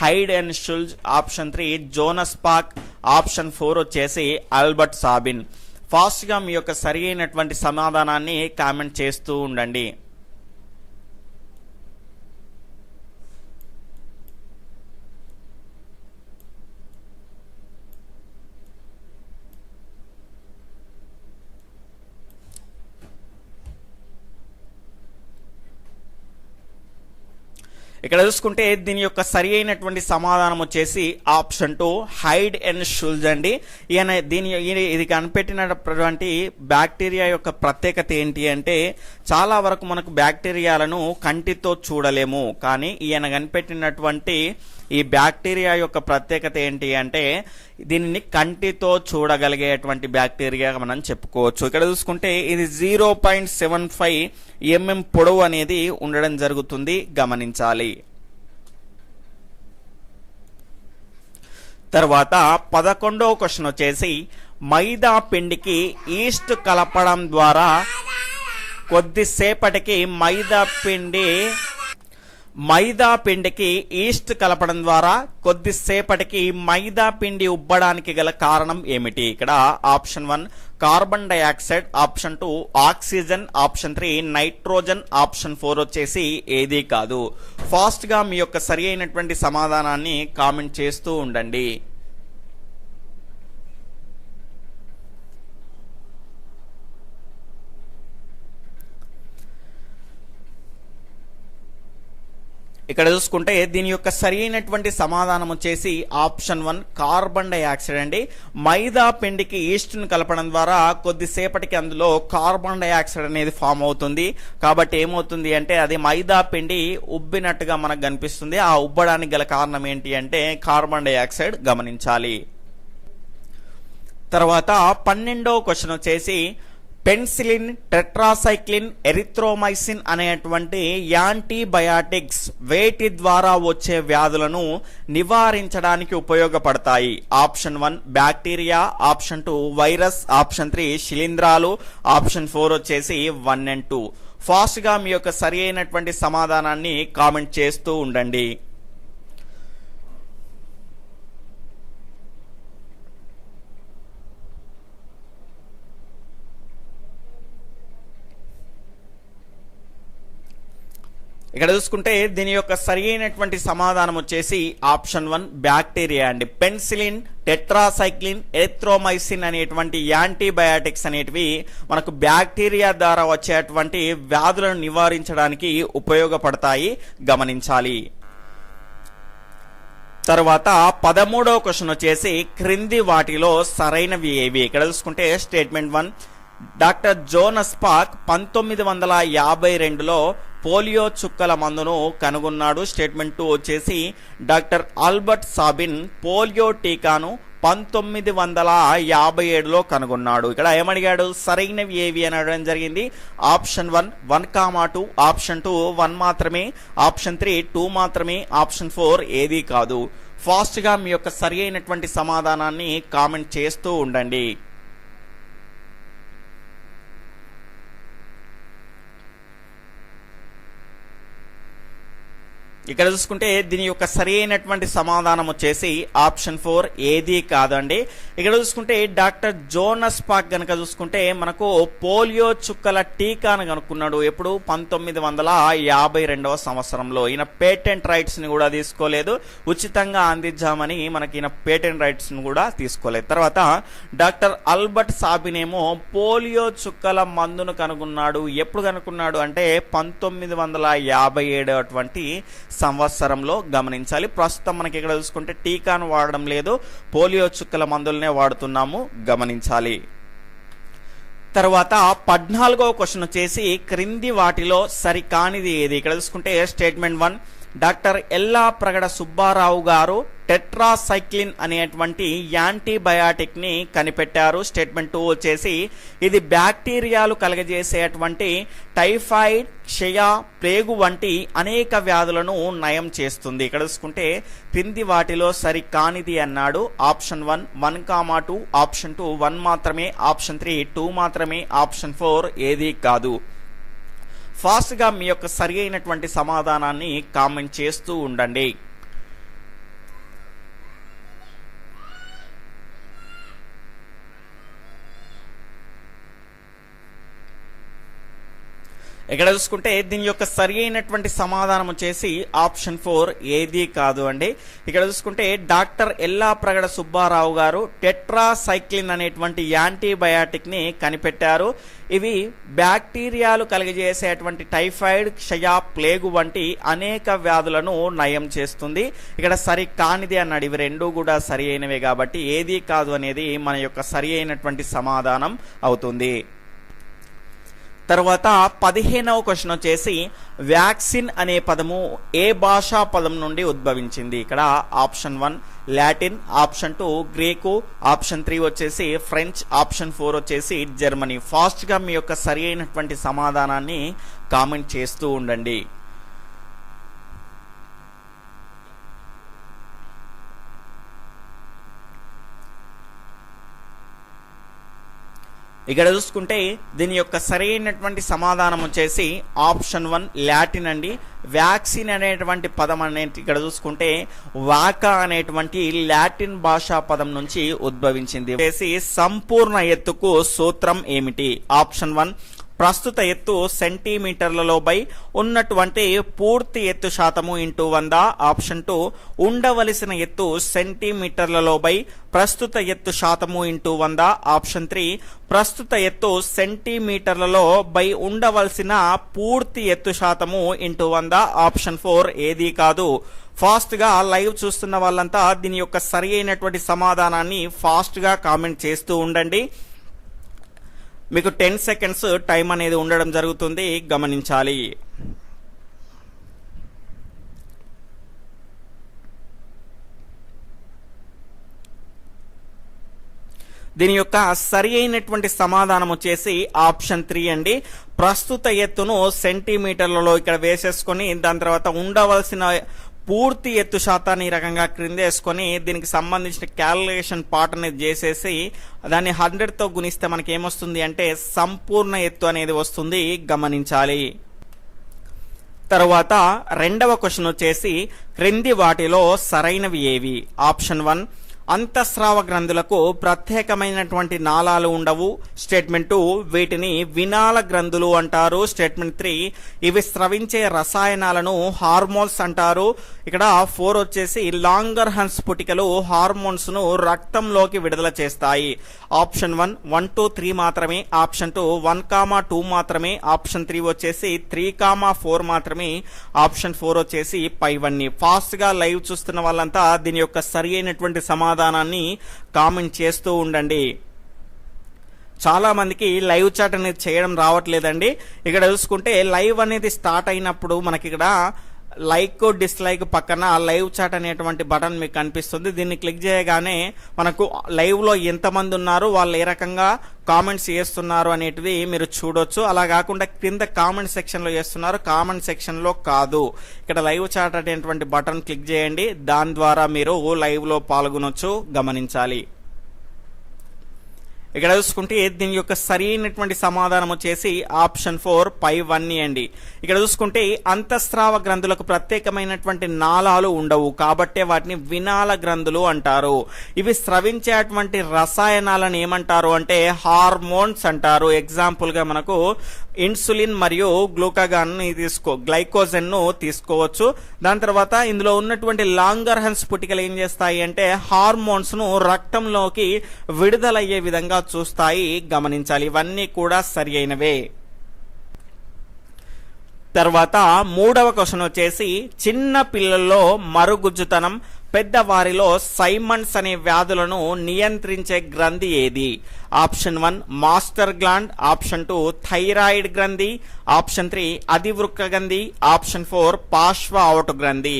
hide and Schulz, option 3 Jonas Pak, option 4 వచ్చేసి ఆల్బర్ట్ సాబిన్. ఫాస్ట్ గా మీ యొక్క సరి అయినటువంటి సమాధానాన్ని కామెంట్ చేస్తూ ఉండండి. ఇక్కడ చూసుకుంటే దీని యొక్క సరి అయినటువంటి సమాధానం వచ్చేసి ఆప్షన్ 2 హైడ్ అండ్ షుల్జ్ అండి. ఇది కనిపెట్టినటువంటి బ్యాక్టీరియా యొక్క ప్రత్యేకత ఏంటి అంటే చాలా వరకు మనకు బ్యాక్టీరియాలను కంటితో చూడలేము, కానీ ఈయన కనిపెట్టినటువంటి ఈ బ్యాక్టీరియా యొక్క ప్రత్యేకత ఏంటి అంటే దీనిని కంటితో చూడగలిగేటువంటి బ్యాక్టీరియాగా మనం చెప్పుకోవచ్చు. ఇక్కడ చూసుకుంటే ఇది 0.75 mm పొడవు అనేది ఉండడం జరుగుతుంది, గమనించాలి. తర్వాత 11వ క్వశ్చన్ వచ్చేసి మైదా పిండికి ఈస్ట్ కలపడం ద్వారా కొద్దిసేపటికి మైదా పిండికి ఈస్ట్ కలపడం ద్వారా కొద్దిసేపటికి మైదా పిండి ఉబ్బడానికి గల కారణం ఏమిటి? ఇక్కడ option 1 carbon dioxide, option 2 oxygen, option 3 nitrogen, option 4 వచ్చేసి ఏది కాదు. ఫాస్ట్ గా మీ యొక్క సరి అయినటువంటి సమాధానాన్ని కామెంట్ చేస్తూ ఉండండి. ఇక్కడ చూసుకుంటే దీని యొక్క సరి అయినటువంటి సమాధానం వచ్చేసి ఆప్షన్ 1 కార్బన్ డైఆక్సైడ్ అండి. మైదా పిండికి ఈస్ట్ ను కలపడం ద్వారా కొద్దిసేపటికి అందులో కార్బన్ డైఆక్సైడ్ అనేది ఫామ్ అవుతుంది. కాబట్టి ఏమవుతుంది అంటే అది మైదా పిండి ఉబ్బినట్టుగా మనకు కనిపిస్తుంది. ఆ ఉబ్బడానికి గల కారణం ఏంటి అంటే కార్బన్ డైఆక్సైడ్, గమనించాలి. తర్వాత 12వ క్వశ్చన్ వచ్చేసి పెన్సిలిన్, టెట్రాసైక్లిన్, ఎరిథ్రోమైసిన్ అనేటువంటి యాంటీబయాటిక్స్ వేటి ద్వారా వచ్చే వ్యాధులను నివారించడానికి ఉపయోగపడతాయి? Option 1 bacteria, option 2 virus, option 3 శిలీంధ్రాలు, ఆప్షన్ 4 వచ్చేసి 1 and 2. ఫాస్ట్ గా మీ యొక్క సరి అయినటువంటి సమాధానాన్ని కామెంట్ చేస్తూ ఉండండి. ఇక్కడ చూసుకుంటే దీని యొక్క సరి అయినటువంటి సమాధానం వచ్చేసి ఆప్షన్ 1 బ్యాక్టీరియా అండి. పెన్సిలిన్, టెట్రాసైక్లిన్, ఎరిథ్రోమైసిన్ అనేటువంటి యాంటీబయాటిక్స్ అనేటివి మనకు బ్యాక్టీరియా ద్వారా వచ్చేటువంటి వ్యాధులను నివారించడానికి ఉపయోగపడతాయి, గమనించాలి. తర్వాత 13వ క్వశ్చన్ వచ్చేసి క్రింది వాటిలో సరైనవి ఏవి? ఇక్కడ చూసుకుంటే స్టేట్మెంట్ 1 డాక్టర్ జోనస్ పాక్ 1952లో పోలియో చుక్కల మందును కనుగొన్నాడు. స్టేట్మెంట్ 2 వచ్చేసి డాక్టర్ ఆల్బర్ట్ సాబిన్ పోలియో టీకాను 1957లో కనుగొన్నాడు. ఇక్కడ ఏమడిగాడు? సరైనవి ఏవి అని అడగడం జరిగింది. ఆప్షన్ 1 1, 2, ఆప్షన్ 2 1 మాత్రమే, ఆప్షన్ 3 2 మాత్రమే, ఆప్షన్ 4 ఏది కాదు. ఫాస్ట్ గా మీ యొక్క సరి అయినటువంటి సమాధానాన్ని కామెంట్ చేస్తూ ఉండండి. ఇక్కడ చూసుకుంటే దీని యొక్క సరి అయినటువంటి సమాధానం వచ్చేసి ఆప్షన్ 4 ఏది కాదండి. ఇక్కడ చూసుకుంటే డాక్టర్ జోనస్ పాక్ గనక చూసుకుంటే మనకు పోలియో చుక్కల టీకాను కనుక్కున్నాడు. ఎప్పుడు? 1952వ సంవత్సరంలో. ఈయన పేటెంట్ రైట్స్ ని కూడా తీసుకోలేదు, ఉచితంగా అందించామని మనకి ఈయన పేటెంట్ రైట్స్ ని కూడా తీసుకోలేదు. తర్వాత డాక్టర్ ఆల్బర్ట్ సాబిన్ ఏమో పోలియో చుక్కల మందును కనుగొన్నాడు. ఎప్పుడు కనుక్కున్నాడు అంటే 1957 సంవత్సరంలో గమనించాలి. ప్రస్తుతం మనకి ఇక్కడ చూసుకుంటే టీకాను వాడడం లేదు, పోలియో చుక్కల మందులనే వాడుతున్నాము, గమనించాలి. తర్వాత 14వ క్వశ్చన్ వచ్చేసి క్రింది వాటిలో సరికానిది ఏది? ఇక్కడ చూసుకుంటే స్టేట్మెంట్ 1, డాక్టర్ ఎల్లాప్రగడ సుబ్బారావు గారు టెట్రాసైక్లిన్ అనేటువంటి యాంటీబయాటిక్ ని కనిపెట్టారు. స్టేట్మెంట్ 2 వచ్చేసి ఇది బ్యాక్టీరియాలు కలగజేసేటువంటి టైఫాయిడ్, క్షయ, ప్లేగు వంటి అనేక వ్యాధులను నయం చేస్తుంది. ఇక్కడ చూసుకుంటే క్రింది వాటిలో సరికానిది అన్నాడు. ఆప్షన్ 1 1,2, ఆప్షన్ 2 1 మాత్రమే, ఆప్షన్ 3 2 మాత్రమే, ఆప్షన్ 4 ఏది కాదు. ఫాస్ట్గా మీ యొక్క సరి అయినటువంటి సమాధానాన్ని కామెంట్ చేస్తూ ఉండండి. ఇక్కడ చూసుకుంటే దీని యొక్క సరి అయినటువంటి సమాధానం వచ్చేసి ఆప్షన్ 4 ఏది కాదు అండి. ఇక్కడ చూసుకుంటే డాక్టర్ ఎల్లాప్రగడ సుబ్బారావు గారు టెట్రాసైక్లిన్ అనేటువంటి యాంటీబయాటిక్ ని కనిపెట్టారు. ఇవి బ్యాక్టీరియాలు కలిగజేసేటువంటి టైఫాయిడ్, క్షయ, ప్లేగు వంటి అనేక వ్యాధులను నయం చేస్తుంది. ఇక్కడ సరి కానిది అన్నాడు. ఇవి రెండు కూడా సరి అయినవే కాబట్టి ఏది కాదు అనేది మన యొక్క సరి అయినటువంటి సమాధానం అవుతుంది. తర్వాత 15వ క్వశ్చన్ వచ్చేసి వ్యాక్సిన్ అనే పదము ఏ భాషా పదం నుండి ఉద్భవించింది? ఇక్కడ option 1 Latin, option 2 Greek, option 3 వచ్చేసి ఫ్రెంచ్, ఆప్షన్ 4 వచ్చేసి జర్మనీ. ఫాస్ట్గా మీ యొక్క సరి అయినటువంటి సమాధానాన్ని కామెంట్ చేస్తూ ఉండండి. ఇక్కడ చూసుకుంటే దీని యొక్క సరైనటువంటి సమాధానం వచ్చేసి ఆప్షన్ 1 లాటిన్ అండి. వ్యాక్సిన్ అనేటువంటి పదం అనేది ఇక్కడ చూసుకుంటే వాకా అనేటువంటి లాటిన్ భాషా పదం నుంచి ఉద్భవించింది. సంపూర్ణ ఎత్తుకు సూత్రం ఏమిటి? ఆప్షన్ 1 ప్రస్తుత ఎత్తు సెంటీమీటర్లలో బై ఉన్నటువంటి పూర్తి ఎత్తు శాతము ఇంటూ 100. ఆప్షన్ 2 ఉండవలసిన ఎత్తు సెంటీమీటర్లలో బై ప్రస్తుత ఎత్తు శాతము ఇంటూ 100. ఆప్షన్ 3 ప్రస్తుత ఎత్తు సెంటీమీటర్లలో బై ఉండవలసిన పూర్తి ఎత్తు శాతము ఇంటూ 100. ఆప్షన్ 4 ఏది కాదు. ఫాస్ట్గా లైవ్ చూస్తున్న వాళ్ళంతా దీని యొక్క సరి అయినటువంటి సమాధానాన్ని ఫాస్ట్గా కామెంట్ చేస్తూ ఉండండి. మీకు 10 సెకండ్స్ టైం అనేది ఉండడం జరుగుతుంది, గమనించాలి. దీని యొక్క సరి అయినటువంటి సమాధానం వచ్చేసి ఆప్షన్ 3 అండి. ప్రస్తుత ఎత్తును సెంటీమీటర్లలో ఇక్కడ వేసేసుకొని దాని తర్వాత ఉండవలసిన పూర్తి ఎత్తు శాతాన్ని ఈ రకంగా క్రిందేసుకొని దీనికి సంబంధించిన క్యాలిక్యులేషన్ పార్ట్ అనేది చేసేసి దాన్ని 100తో గుణిస్తే మనకి ఏమొస్తుంది అంటే సంపూర్ణ ఎత్తు అనేది వస్తుంది, గమనించాలి. తర్వాత 2వ క్వశ్చన్ వచ్చేసి క్రింది వాటిలో సరైనవి ఏవి? ఆప్షన్ 1 అంతఃస్రావ గ్రంథులకు ప్రత్యేకమైనటువంటి నాళాలు ఉండవు. స్టేట్మెంట్ 2 వీటిని వినాళ గ్రంథులు అంటారు. స్టేట్మెంట్ 3 ఇవి స్రవించే రసాయనాలను హార్మోన్స్ అంటారు. ఇక్కడ 4 వచ్చేసి లాంగర్ హన్స్ పుటికలు హార్మోన్స్ ను రక్తంలోకి విడుదల చేస్తాయి. ఆప్షన్ 1 1 2 3 మాత్రమే, ఆప్షన్ 2 1,2 మాత్రమే, ఆప్షన్ 3 వచ్చేసి 3,4 మాత్రమే, ఆప్షన్ 4 వచ్చేసి పైవన్నీ. ఫాస్ట్ గా లైవ్ చూస్తున్న వాళ్ళంతా దీని యొక్క సరి అయినటువంటి సమాధానాన్ని కామెంట్ చేస్తూ ఉండండి. చాలా మందికి లైవ్ చాట్ అనేది చేయడం రావట్లేదండి. ఇక్కడ చూసుకుంటే లైవ్ అనేది స్టార్ట్ అయినప్పుడు మనకి ఇక్కడ లైక్ డిస్లైక్ పక్కన లైవ్ చాట్ అనేటువంటి బటన్ మీకు కనిపిస్తుంది. దీన్ని క్లిక్ చేయగానే మనకు లైవ్ లో ఎంతమంది ఉన్నారు, వాళ్ళు ఏ రకంగా కామెంట్స్ చేస్తున్నారు అనేటివి మీరు చూడొచ్చు. అలా కాకుండా కింద కామెంట్ సెక్షన్ లో చేస్తున్నారు, కామెంట్ సెక్షన్ లో కాదు. ఇక్కడ లైవ్ చాట్ అనేటువంటి బటన్ క్లిక్ చేయండి, దాని ద్వారా మీరు లైవ్ లో పాల్గొనొచ్చు, గమనించాలి. ఇక్కడ చూసుకుంటే దీని యొక్క సరైనటువంటి సమాధానం వచ్చేసి ఆప్షన్ 4 పైవన్నీ అండి. ఇక్కడ చూసుకుంటే అంతఃస్రావ గ్రంథులకు ప్రత్యేకమైనటువంటి నాళాలు ఉండవు కాబట్టే వాటిని వినాళ గ్రంథులు అంటారు. ఇవి స్రవించేటువంటి రసాయనాలను ఏమంటారు అంటే హార్మోన్స్ అంటారు. ఎగ్జాంపుల్ గా మనకు ఇన్సులిన్ మరియు గ్లైకోజన్ ను తీసుకోవచ్చు. దాని తర్వాత ఇందులో ఉన్నటువంటి లాంగర్హన్స్ పుటికలు ఏం చేస్తాయి అంటే హార్మోన్స్ ను రక్తంలోకి విడుదలయ్యే విధంగా చూస్తాయి, గమనించాలి. ఇవన్నీ కూడా సరి అయినవే. తర్వాత మూడవ క్వశ్చన్ వచ్చేసి చిన్న పిల్లల్లో మరుగుజ్జుతనం పెద్దవారిలో సైమన్స్ అనే వ్యాధులను నియంత్రించే గ్రంథి ఏది? Option 1 master gland, option 2 thyroid గ్రంథి, ఆప్షన్ 3 అధివృక్క గ్రంథి, ఆప్షన్ 4 పార్శ్వ అవటు గ్రంథి.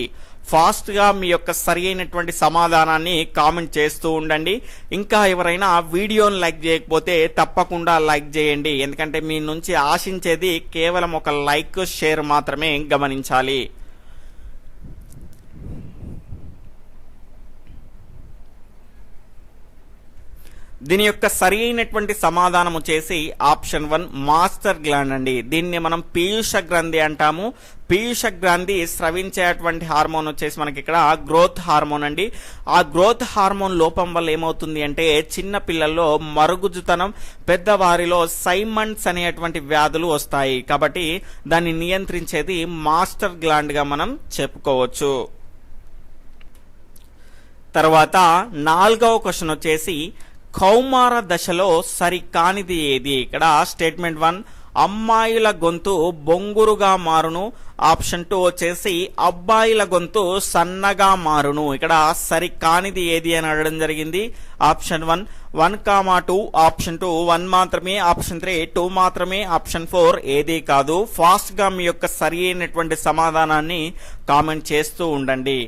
ఫాస్ట్ గా మీ యొక్క సరి అయినటువంటి సమాధానాన్ని కామెంట్ చేస్తూ ఉండండి. ఇంకా ఎవరైనా వీడియోని లైక్ చేయకపోతే తప్పకుండా లైక్ చేయండి, ఎందుకంటే మీ నుంచి ఆశించేది కేవలం ఒక లైక్ షేర్ మాత్రమే, గమనించాలి. దీని యొక్క సరి అయినటువంటి సమాధానం వచ్చేసి ఆప్షన్ 1 మాస్టర్ గ్లాండ్ అండి. దీన్ని మనం పీయూష గ్రంథి అంటాము. పీయూష గ్రంథి స్రవించేటువంటి హార్మోన్ వచ్చేసి మనకి ఇక్కడ గ్రోత్ హార్మోన్ అండి. ఆ గ్రోత్ హార్మోన్ లోపం వల్ల ఏమవుతుంది అంటే చిన్న పిల్లల్లో మరుగుజ్జుతనం, పెద్దవారిలో సైమన్స్ అనేటువంటి వ్యాధులు వస్తాయి. కాబట్టి దాన్ని నియంత్రించేది మాస్టర్ గ్లాండ్ గా మనం చెప్పుకోవచ్చు. తర్వాత 4వ క్వశ్చన్ వచ్చేసి కౌమార దశలో సరికానిది ఏది? ఇక్కడ స్టేట్మెంట్ 1 అమ్మాయిల గొంతు బొంగురుగా మారును, ఆప్షన్ 2 వచ్చేసి అబ్బాయిల గొంతు సన్నగా మారును. ఇక్కడ సరికానిది ఏది అని అడగడం జరిగింది. ఆప్షన్ 1 1, 2, ఆప్షన్ 2 1 మాత్రమే, ఆప్షన్ 3 2 మాత్రమే, ఆప్షన్ 4 ఏది కాదు. ఫాస్ట్ గా మీ యొక్క సరి అయినటువంటి సమాధానాన్ని కామెంట్ చేస్తూ ఉండండి.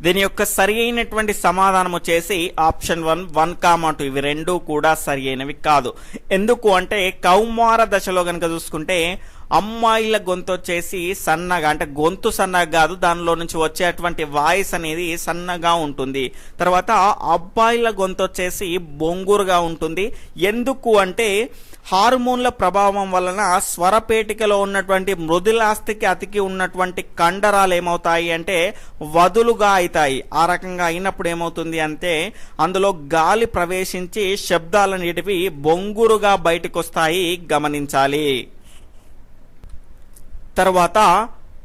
దీని యొక్క సరి అయినటువంటి సమాధానం వచ్చేసి ఆప్షన్ 1 1, 2 ఇవి రెండు కూడా సరి అయినవి కాదు. ఎందుకు అంటే కౌమార దశలో కనుక చూసుకుంటే అమ్మాయిల గొంతు వచ్చేసి సన్నగా, అంటే గొంతు సన్నగా కాదు, దానిలో నుంచి వచ్చేటువంటి వాయిస్ అనేది సన్నగా ఉంటుంది. తర్వాత అబ్బాయిల గొంతు వచ్చేసి బొంగురుగా ఉంటుంది. ఎందుకు అంటే హార్మోన్ల ప్రభావం వలన స్వరపేటికలో ఉన్నటువంటి మృదులాస్థికి అతికి ఉన్నటువంటి కండరాలు ఏమవుతాయి అంటే వదులుగా అవుతాయి. ఆ రకంగా అయినప్పుడు ఏమవుతుంది అంటే అందులో గాలి ప్రవేశించి శబ్దాలన్నిటివి బొంగురుగా బయటకు వస్తాయి, గమనించాలి. తర్వాత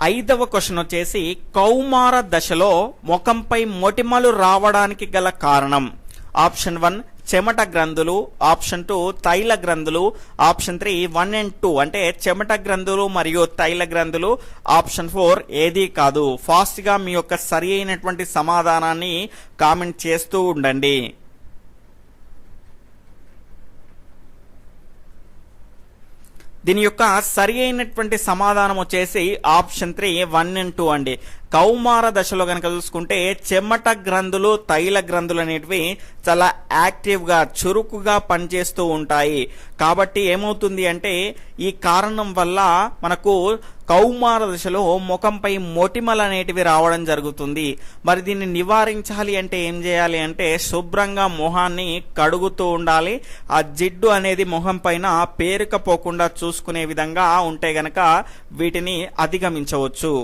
5వ క్వశ్చన్ వచ్చేసి కౌమార దశలో ముఖంపై మొటిమలు రావడానికి గల కారణం? ఆప్షన్ 1 చెమట గ్రంథులు, ఆప్షన్ 2 తైల గ్రంథులు, ఆప్షన్ 3 1 and 2 అంటే చెమట గ్రంథులు మరియు తైల గ్రంథులు, ఆప్షన్ 4 ఏది కాదు. ఫాస్ట్ గా మీ యొక్క సరి అయినటువంటి సమాధానాన్ని కామెంట్ చేస్తూ ఉండండి. దీని యొక్క సరి అయినటువంటి సమాధానం వచ్చేసి ఆప్షన్ 3 1 and 2 అండి. కౌమార దశలో కనుక చూసుకుంటే చెమట గ్రంథులు, తైల గ్రంథులు అనేటివి చాలా యాక్టివ్గా, చురుకుగా పనిచేస్తూ ఉంటాయి. కాబట్టి ఏమవుతుంది అంటే ఈ కారణం వల్ల మనకు కౌమార దశలో ముఖంపై మొటిమలు అనేటివి రావడం జరుగుతుంది. మరి దీన్ని నివారించాలి అంటే ఏం చేయాలి అంటే శుభ్రంగా మొహాన్ని కడుగుతూ ఉండాలి. ఆ జిడ్డు అనేది మొహం పైన పేరుకపోకుండా చూసుకునే విధంగా ఉంటే గనక వీటిని అధిగమించవచ్చు.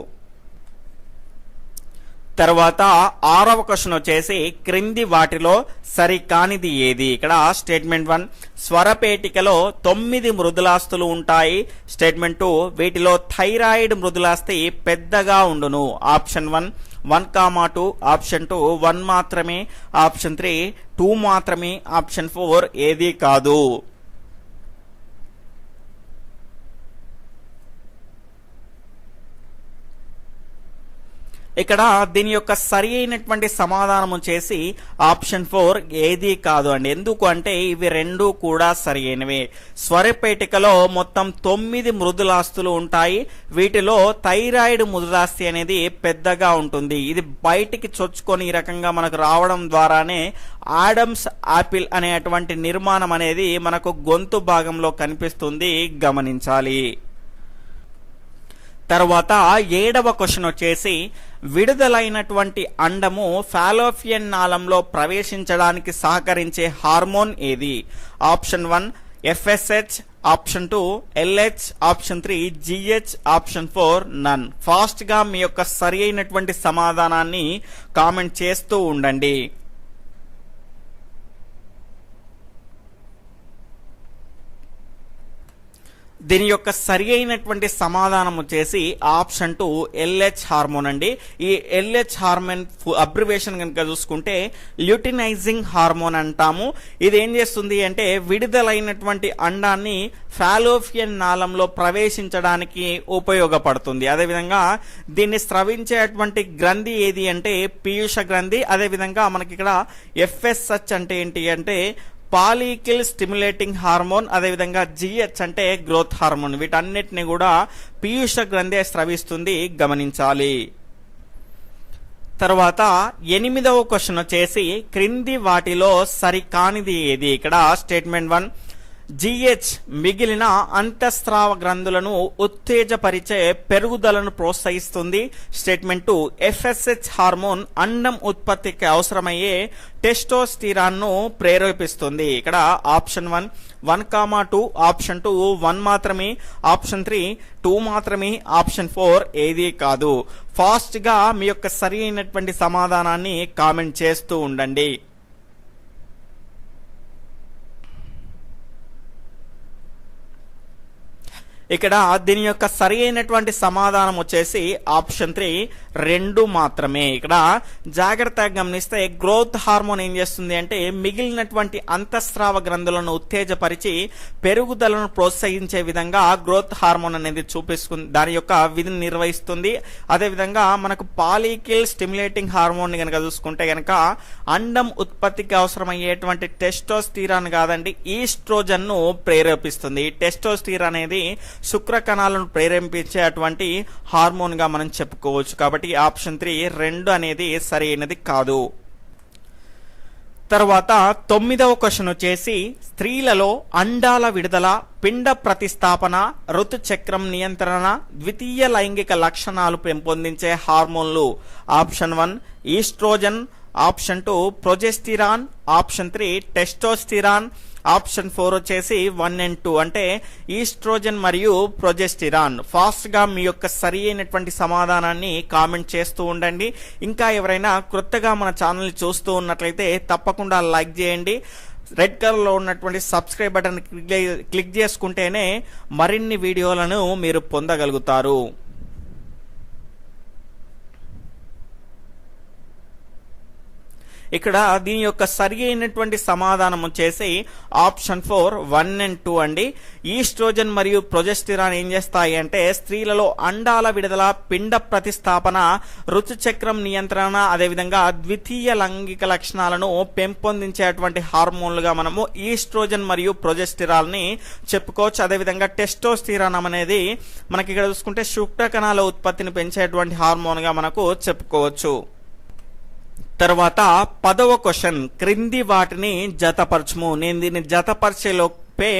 తర్వాత 6వ క్వశ్చన్ వచ్చేసి క్రింది వాటిలో సరికానిది ఏది? ఇక్కడ స్టేట్మెంట్ 1 స్వరపేటికలో 9 మృదులాస్తులు ఉంటాయి. స్టేట్మెంట్ 2 వీటిలో థైరాయిడ్ మృదులాస్తి పెద్దగా ఉండును. ఆప్షన్ 1 1, 2, ఆప్షన్ 2 1 మాత్రమే, ఆప్షన్ 3 2 మాత్రమే, ఆప్షన్ 4 ఏది కాదు. ఇక్కడ దీని యొక్క సరి అయినటువంటి సమాధానం వచ్చేసి ఆప్షన్ 4 ఏది కాదు అండి. ఎందుకు అంటే ఇవి రెండు కూడా సరి అయినవే. స్వరపేటికలో మొత్తం 9 మృదులాస్తులు ఉంటాయి. వీటిలో థైరాయిడ్ మృదులాస్తి అనేది పెద్దగా ఉంటుంది. ఇది బయటికి చొచ్చుకొని ఈ రకంగా మనకు రావడం ద్వారానే ఆడమ్స్ యాపిల్ అనేటువంటి నిర్మాణం అనేది మనకు గొంతు భాగంలో కనిపిస్తుంది, గమనించాలి. తర్వాత 7వ క్వశ్చన్ వచ్చేసి విడుదలైనటువంటి అండము ఫాలోపియన్ నాళంలో ప్రవేశించడానికి సహకరించే హార్మోన్ ఏది? Option 1 FSH, option 2 LH, option 3 GH, option 4 నన్. ఫాస్ట్ గా మీ యొక్క సరి అయినటువంటి సమాధానాన్ని కామెంట్ చేస్తూ ఉండండి. దీని యొక్క సరి అయినటువంటి సమాధానం వచ్చేసి ఆప్షన్ 2 ఎల్హెచ్ హార్మోన్ అండి. ఈ ఎల్హెచ్ హార్మోన్ అబ్రివేషన్ కనుక చూసుకుంటే ల్యూటినైజింగ్ హార్మోన్ అంటాము. ఇది ఏం చేస్తుంది అంటే విడుదలైనటువంటి అండాన్ని ఫాలోపియన్ నాళంలో ప్రవేశించడానికి ఉపయోగపడుతుంది. అదేవిధంగా దీన్ని స్రవించేటువంటి గ్రంథి ఏది అంటే పీయూష గ్రంథి. అదేవిధంగా మనకి ఇక్కడ ఎఫ్ఎస్హెచ్ అంటే ఏంటి అంటే పాలికిల్ స్టిమ్యులేటింగ్ హార్మోన్, అదేవిధంగా జిహెచ్ అంటే గ్రోత్ హార్మోన్. వీటన్నిటిని కూడా పీయూష గ్రంథి స్రవిస్తుంది, గమనించాలి. తర్వాత 8వ క్వశ్చన్ వచ్చేసి క్రింది వాటిలో సరికానిది ఏది? ఇక్కడ స్టేట్మెంట్ 1 జిహెచ్ మిగిలిన అంతఃస్రావ గ్రంథులను ఉత్తేజపరిచే పెరుగుదలను ప్రోత్సహిస్తుంది. స్టేట్మెంట్ 2 ఎఫ్ఎస్హెచ్ హార్మోన్ అండం ఉత్పత్తికి అవసరమయ్యే టెస్టోస్టిరాన్ను ప్రేరేపిస్తుంది. ఇక్కడ ఆప్షన్ 1 1,2, ఆప్షన్ 2 1 మాత్రమే, ఆప్షన్ 3 2 మాత్రమే, ఆప్షన్ 4 ఏది కాదు. ఫాస్ట్ గా మీ యొక్క సరి అయినటువంటి సమాధానాన్ని కామెంట్ చేస్తూ ఉండండి. ఇక్కడ దీని యొక్క సరి అయినటువంటి సమాధానం వచ్చేసి ఆప్షన్ 3 2 మాత్రమే. ఇక్కడ జాగ్రత్తగా గమనిస్తే గ్రోత్ హార్మోన్ ఏం చేస్తుంది అంటే మిగిలినటువంటి అంతఃస్రావ గ్రంథులను ఉత్తేజపరిచి పెరుగుదలను ప్రోత్సహించే విధంగా గ్రోత్ హార్మోన్ అనేది చూపిస్తుంది, దాని యొక్క విధిని నిర్వహిస్తుంది. అదేవిధంగా మనకు పాలికిల్ స్టిమ్యులేటింగ్ హార్మోన్ కనుక చూసుకుంటే కనుక అండం ఉత్పత్తికి అవసరమయ్యేటువంటి టెస్టోస్టిరాన్ కాదండి, ఈస్ట్రోజన్ ను ప్రేరేపిస్తుంది. టెస్టోస్టిరాన్ అనేది శుక్ర కణాలను ప్రేరేపించే అటువంటి హార్మోన్ గా మనం చెప్పుకోవచ్చు. కాబట్టి ఆప్షన్ 3 2 అనేది సరైనది కాదు. తర్వాత 9వ క్వశ్చన్ వచ్చేసి స్త్రీలలో అండాల విడుదల, పిండ ప్రతిస్థాపన, ఋతుచక్రం నియంత్రణ, ద్వితీయ లైంగిక లక్షణాలు పెంపొందించే హార్మోన్లు. Option 1 oestrogen, option 2 progesterone, option 3 testosterone, option 4 వచ్చేసి 1 and 2 అంటే ఈస్ట్రోజన్ మరియు ప్రొజెస్టిరాన్. ఫాస్ట్ గా మీ యొక్క సరి అయినటువంటి సమాధానాన్ని కామెంట్ చేస్తూ ఉండండి. ఇంకా ఎవరైనా కొత్తగా మన ఛానల్ చూస్తూ ఉన్నట్లయితే తప్పకుండా లైక్ చేయండి. రెడ్ కలర్ లో ఉన్నటువంటి సబ్స్క్రైబ్ బటన్ క్లిక్ చేసుకుంటేనే మరిన్ని వీడియోలను మీరు పొందగలుగుతారు. ఇక్కడ దీని యొక్క సరి అయినటువంటి సమాధానం వచ్చేసి ఆప్షన్ 4 1 and 2 అండి. ఈస్ట్రోజన్ మరియు ప్రొజెస్టిరాన్ ఏం చేస్తాయి అంటే స్త్రీలలో అండాల విడుదల, పిండ ప్రతిస్థాపన, ఋతుచక్రం నియంత్రణ, అదేవిధంగా ద్వితీయ లైంగిక లక్షణాలను పెంపొందించేటువంటి హార్మోన్లుగా మనము ఈస్ట్రోజన్ మరియు ప్రొజెస్టిరాన్ ని చెప్పుకోవచ్చు. అదేవిధంగా టెస్టోస్టిరాన్ అనేది మనకి ఇక్కడ చూసుకుంటే శుక్ర కణాల ఉత్పత్తిని పెంచేటువంటి హార్మోన్ గా మనకు చెప్పుకోవచ్చు. తర్వాత 10వ క్వశ్చన్ క్రింది వాటిని జతపరచుము. నేను దీన్ని జతపరిచేలోపే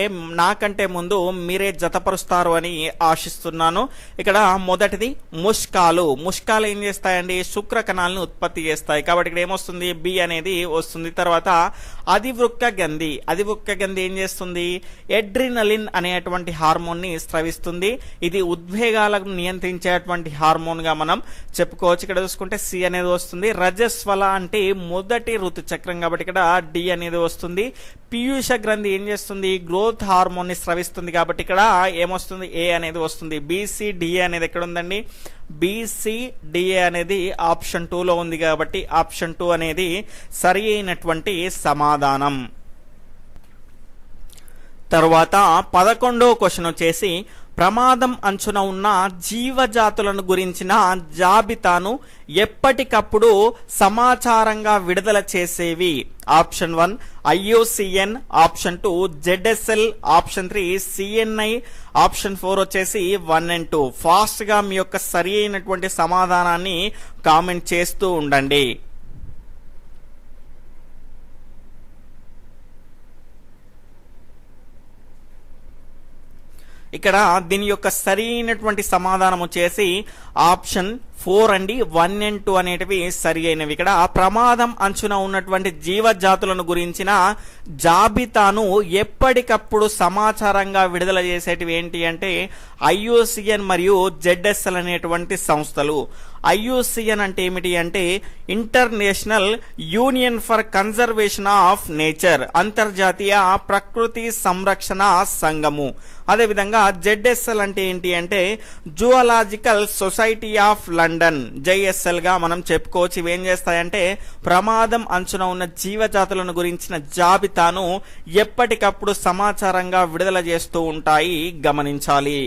నాకంటే ముందు మీరే జతపరుస్తారు అని ఆశిస్తున్నాను. ఇక్కడ మొదటిది ముష్కాలు. ముష్కాలు ఏం చేస్తాయండి? శుక్ర కణాలను ఉత్పత్తి చేస్తాయి. కాబట్టి ఇక్కడ ఏమొస్తుంది? బి అనేది వస్తుంది. తర్వాత అధివృక్క గంధి. అధివృక్క గంధి ఏం చేస్తుంది? ఎడ్రినలిన్ అనేటువంటి హార్మోన్ ని స్రవిస్తుంది. ఇది ఉద్వేగాలను నియంత్రించేటువంటి హార్మోన్ గా మనం చెప్పుకోవచ్చు. ఇక్కడ చూసుకుంటే సి అనేది వస్తుంది. రజస్వల అంటే మొదటి ఋతు చక్రం, కాబట్టి ఇక్కడ డి అనేది వస్తుంది. పీయూష గ్రంథి ఏం చేస్తుంది? గ్రోత్ హార్మోన్ ని స్రవిస్తుంది, కాబట్టి ఇక్కడ ఏమొస్తుంది? ఏ అనేది వస్తుంది. బీసీడిఏ అనేది ఎక్కడ ఉందండి? బీసీడిఏ అనేది ఆప్షన్ 2 లో ఉంది, కాబట్టి ఆప్షన్ 2 అనేది సరి అయినటువంటి సమాధానం. తర్వాత 11వ క్వశ్చన్ వచ్చేసి ప్రమాదం అంచున ఉన్న జీవజాతులను గురించిన జాబితాను ఎప్పటికప్పుడు సమాచారంగా విడుదల చేసేవి. Option 1 IUCN, option 2 ZSL, option 3 CNI, option 4 వచ్చేసి 1 and 2. ఫాస్ట్ గా మీ యొక్క సరి అయినటువంటి సమాధానాన్ని కామెంట్ చేస్తూ ఉండండి. ఇక్కడ దీని యొక్క సరైనటువంటి సమాధానం వచ్చేసి ఆప్షన్ 4 అండి. 1 and 2 అనేటివి సరి అయినవి. ఇక్కడ ప్రమాదం అంచున ఉన్నటువంటి జీవజాతులను గురించిన జాబితాను ఎప్పటికప్పుడు సమాచారంగా విడుదల చేసేటివి ఏంటి అంటే IUCN మరియు ZSL అనేటువంటి సంస్థలు. IUCN అంటే ఏమిటి అంటే international union for conservation of nature, అంతర్జాతీయ ప్రకృతి సంరక్షణ సంఘము. అదేవిధంగా ZSL అంటే ఏంటి అంటే zoological society of London, JSL గా మనం చెప్పుకోవచ్చు. ఇవేం చేస్తాయంటే ప్రమాదం అంచున ఉన్న జీవజాతులను గురించిన జాబితాను ఎప్పటికప్పుడు సమాచారంగా విడుదల చేస్తూ ఉంటాయి, గమనించాలి.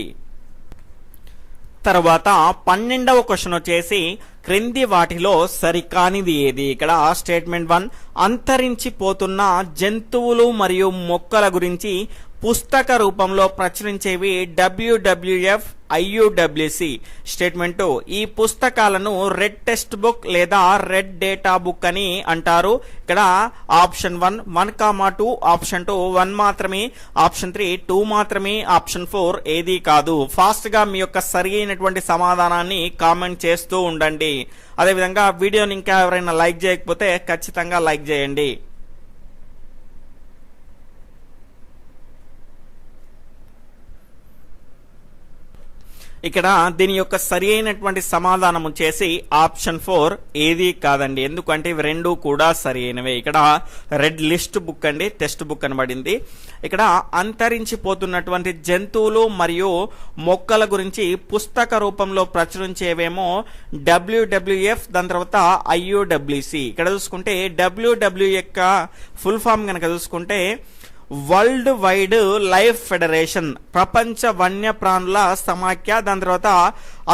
తర్వాత 12వ క్వశ్చన్ వచ్చేసి క్రింది వాటిలో సరికానిది ఏది? ఇక్కడ స్టేట్మెంట్ 1, అంతరించిపోతున్న జంతువులు మరియు మొక్కల గురించి పుస్తక రూపంలో ప్రచురించేవి WWF IUWC. స్టేట్మెంట్ 2, ఈ పుస్తకాలను రెడ్ టెక్స్ట్ బుక్ లేదా రెడ్ డేటా బుక్ అని అంటారు. ఇక్కడ ఆప్షన్ 1, 2, ఆప్షన్ 2 1 మాత్రమే, ఆప్షన్ 3 2 మాత్రమే, ఆప్షన్ 4 ఏది కాదు. ఫాస్ట్ గా మీ యొక్క సరి అయినటువంటి సమాధానాన్ని కామెంట్ చేస్తూ ఉండండి. అదేవిధంగా వీడియోని ఇంకా ఎవరైనా లైక్ చేయకపోతే ఖచ్చితంగా లైక్ చేయండి. ఇక్కడ దీని యొక్క సరి అయినటువంటి సమాధానం వచ్చేసి ఆప్షన్ 4 ఏది కాదండి. ఎందుకంటే ఇవి రెండు కూడా సరి అయినవే. ఇక్కడ రెడ్ లిస్ట్ బుక్ అండి, టెక్స్ట్ బుక్ అనబడింది. ఇక్కడ అంతరించిపోతున్నటువంటి జంతువులు మరియు మొక్కల గురించి పుస్తక రూపంలో ప్రచురించేవేమో WWF, దాని తర్వాత IUWC. ఇక్కడ చూసుకుంటే WWF యొక్క ఫుల్ ఫామ్ కనుక చూసుకుంటే వరల్డ్ వైడ్ లైఫ్ ఫెడరేషన్, ప్రపంచ వన్యప్రాణుల సమాఖ్య. దాని తర్వాత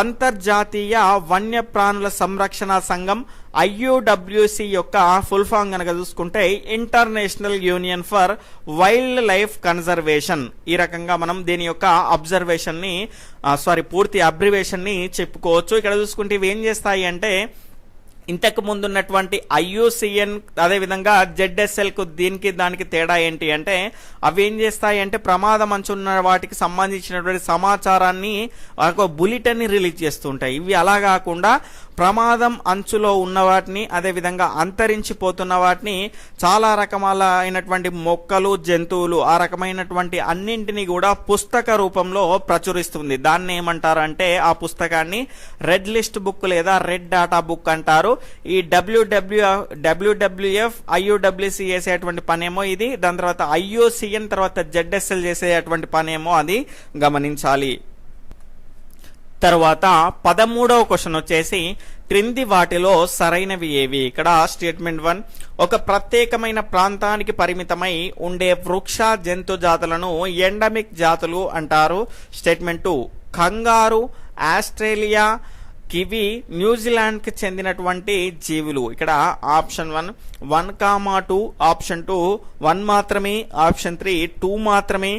అంతర్జాతీయ వన్యప్రాణుల సంరక్షణ సంఘం IUWC యొక్క ఫుల్ ఫామ్ కనుక చూసుకుంటే international union for wild life conservation. ఈ రకంగా మనం దీని యొక్క అబ్జర్వేషన్ ని పూర్తి అబ్రివేషన్ ని చెప్పుకోవచ్చు. ఇక్కడ చూసుకుంటే ఇవి ఏం చేస్తాయి అంటే ఇంతకు ముందు ఉన్నటువంటి IUCN అదేవిధంగా ZSL కు దానికి తేడా ఏంటి అంటే అవి ఏం చేస్తాయి అంటే ప్రమాదం అంచున్న వాటికి సంబంధించినటువంటి సమాచారాన్ని ఒక బులెటిన్ ని రిలీజ్ చేస్తుంటాయి. ఇవి అలా కాకుండా ప్రమాదం అంచులో ఉన్న వాటిని అదేవిధంగా అంతరించిపోతున్న వాటిని చాలా రకమైనటువంటి మొక్కలు జంతువులు ఆ రకమైనటువంటి అన్నింటినీ కూడా పుస్తక రూపంలో ప్రచురిస్తుంది. దాన్ని ఏమంటారంటే ఆ పుస్తకాన్ని రెడ్ లిస్ట్ బుక్ లేదా రెడ్ డాటా బుక్ అంటారు. ఈ WWF IUWC చేసేటువంటి పనేమో ఇది, దాని తర్వాత IUCN తర్వాత ZSL చేసేటువంటి పనేమో అది గమనించాలి. తర్వాత 13వ క్వశ్చన్ వచ్చేసి క్రింది వాటిలో సరైనవి ఏవి? ఇక్కడ స్టేట్మెంట్ 1, ఒక ప్రత్యేకమైన ప్రాంతానికి పరిమితమై ఉండే వృక్ష జంతు జాతులను ఎండమిక్ జాతులు అంటారు. స్టేట్మెంట్ 2, కంగారు, ఆస్ట్రేలియా, కివి న్యూజిలాండ్ కి చెందినటువంటి జీవులు. ఇక్కడ ఆప్షన్ 1, 1, 2, ఆప్షన్ 2 1 మాత్రమే, ఆప్షన్ 3 2 మాత్రమే,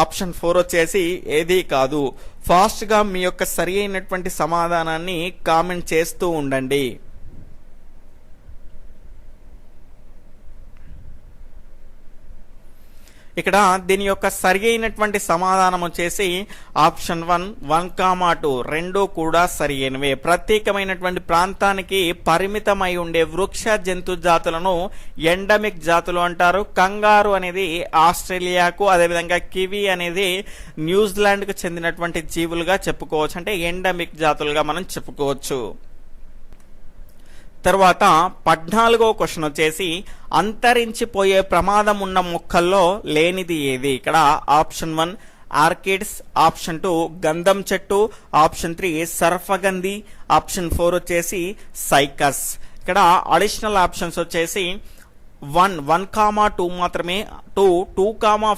ఆప్షన్ 4 వచ్చేసి ఏది కాదు. ఫాస్ట్ గా మీ యొక్క సరి అయినటువంటి సమాధానాన్ని కామెంట్ చేస్తూ ఉండండి. ఇక్కడ దీని యొక్క సరి అయినటువంటి సమాధానం వచ్చేసి ఆప్షన్ 1, 1, 2 రెండు కూడా సరి అయినవే. ప్రత్యేకమైనటువంటి ప్రాంతానికి పరిమితమై ఉండే వృక్ష జంతు జాతులను ఎండమిక్ జాతులు అంటారు. కంగారు అనేది ఆస్ట్రేలియాకు, అదేవిధంగా కివి అనేది న్యూజిలాండ్ కు చెందినటువంటి జీవులుగా చెప్పుకోవచ్చు, అంటే ఎండమిక్ జాతులుగా మనం చెప్పుకోవచ్చు. తర్వాత 14వ క్వశ్చన్ వచ్చేసి అంతరించిపోయే ప్రమాదం ఉన్న మొక్కల్లో లేనిది ఏది? ఇక్కడ ఆప్షన్ 1 ఆర్కిడ్స్, ఆప్షన్ 2 గంధం చెట్టు, ఆప్షన్ 3 సర్ఫగంధి, ఆప్షన్ 4 వచ్చేసి సైకస్. ఇక్కడ అడిషనల్ ఆప్షన్స్ వచ్చేసి 1, 1, 2 మాత్రమే, 2, 2,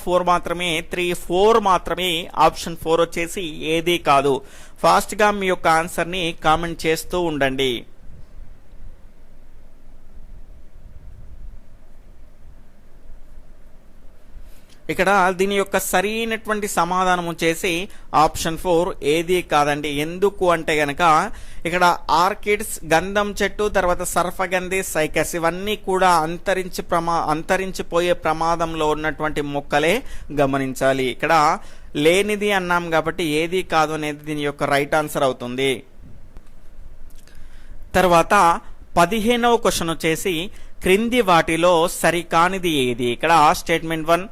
4 మాత్రమే, 3, 4 మాత్రమే, ఆప్షన్ 4 వచ్చేసి ఏది కాదు. ఫాస్ట్ గా మీ యొక్క ఆన్సర్ ని కామెంట్ చేస్తూ ఉండండి. ఇక్కడ దీని యొక్క సరైనటువంటి సమాధానం వచ్చేసి ఆప్షన్ 4 ఏది కాదండి. ఎందుకు అంటే గనక ఇక్కడ ఆర్కిడ్స్, గంధం చెట్టు, తర్వాత సర్ఫగంధి, సైకస్ ఇవన్నీ కూడా అంతరించిపోయే ప్రమాదంలో ఉన్నటువంటి మొక్కలే, గమనించాలి. ఇక్కడ లేనిది అన్నాం కాబట్టి ఏది కాదు అనేది దీని యొక్క రైట్ ఆన్సర్ అవుతుంది. తర్వాత 15వ క్వశ్చన్ వచ్చేసి క్రింది వాటిలో సరికానిది ఏది? ఇక్కడ స్టేట్మెంట్ 1,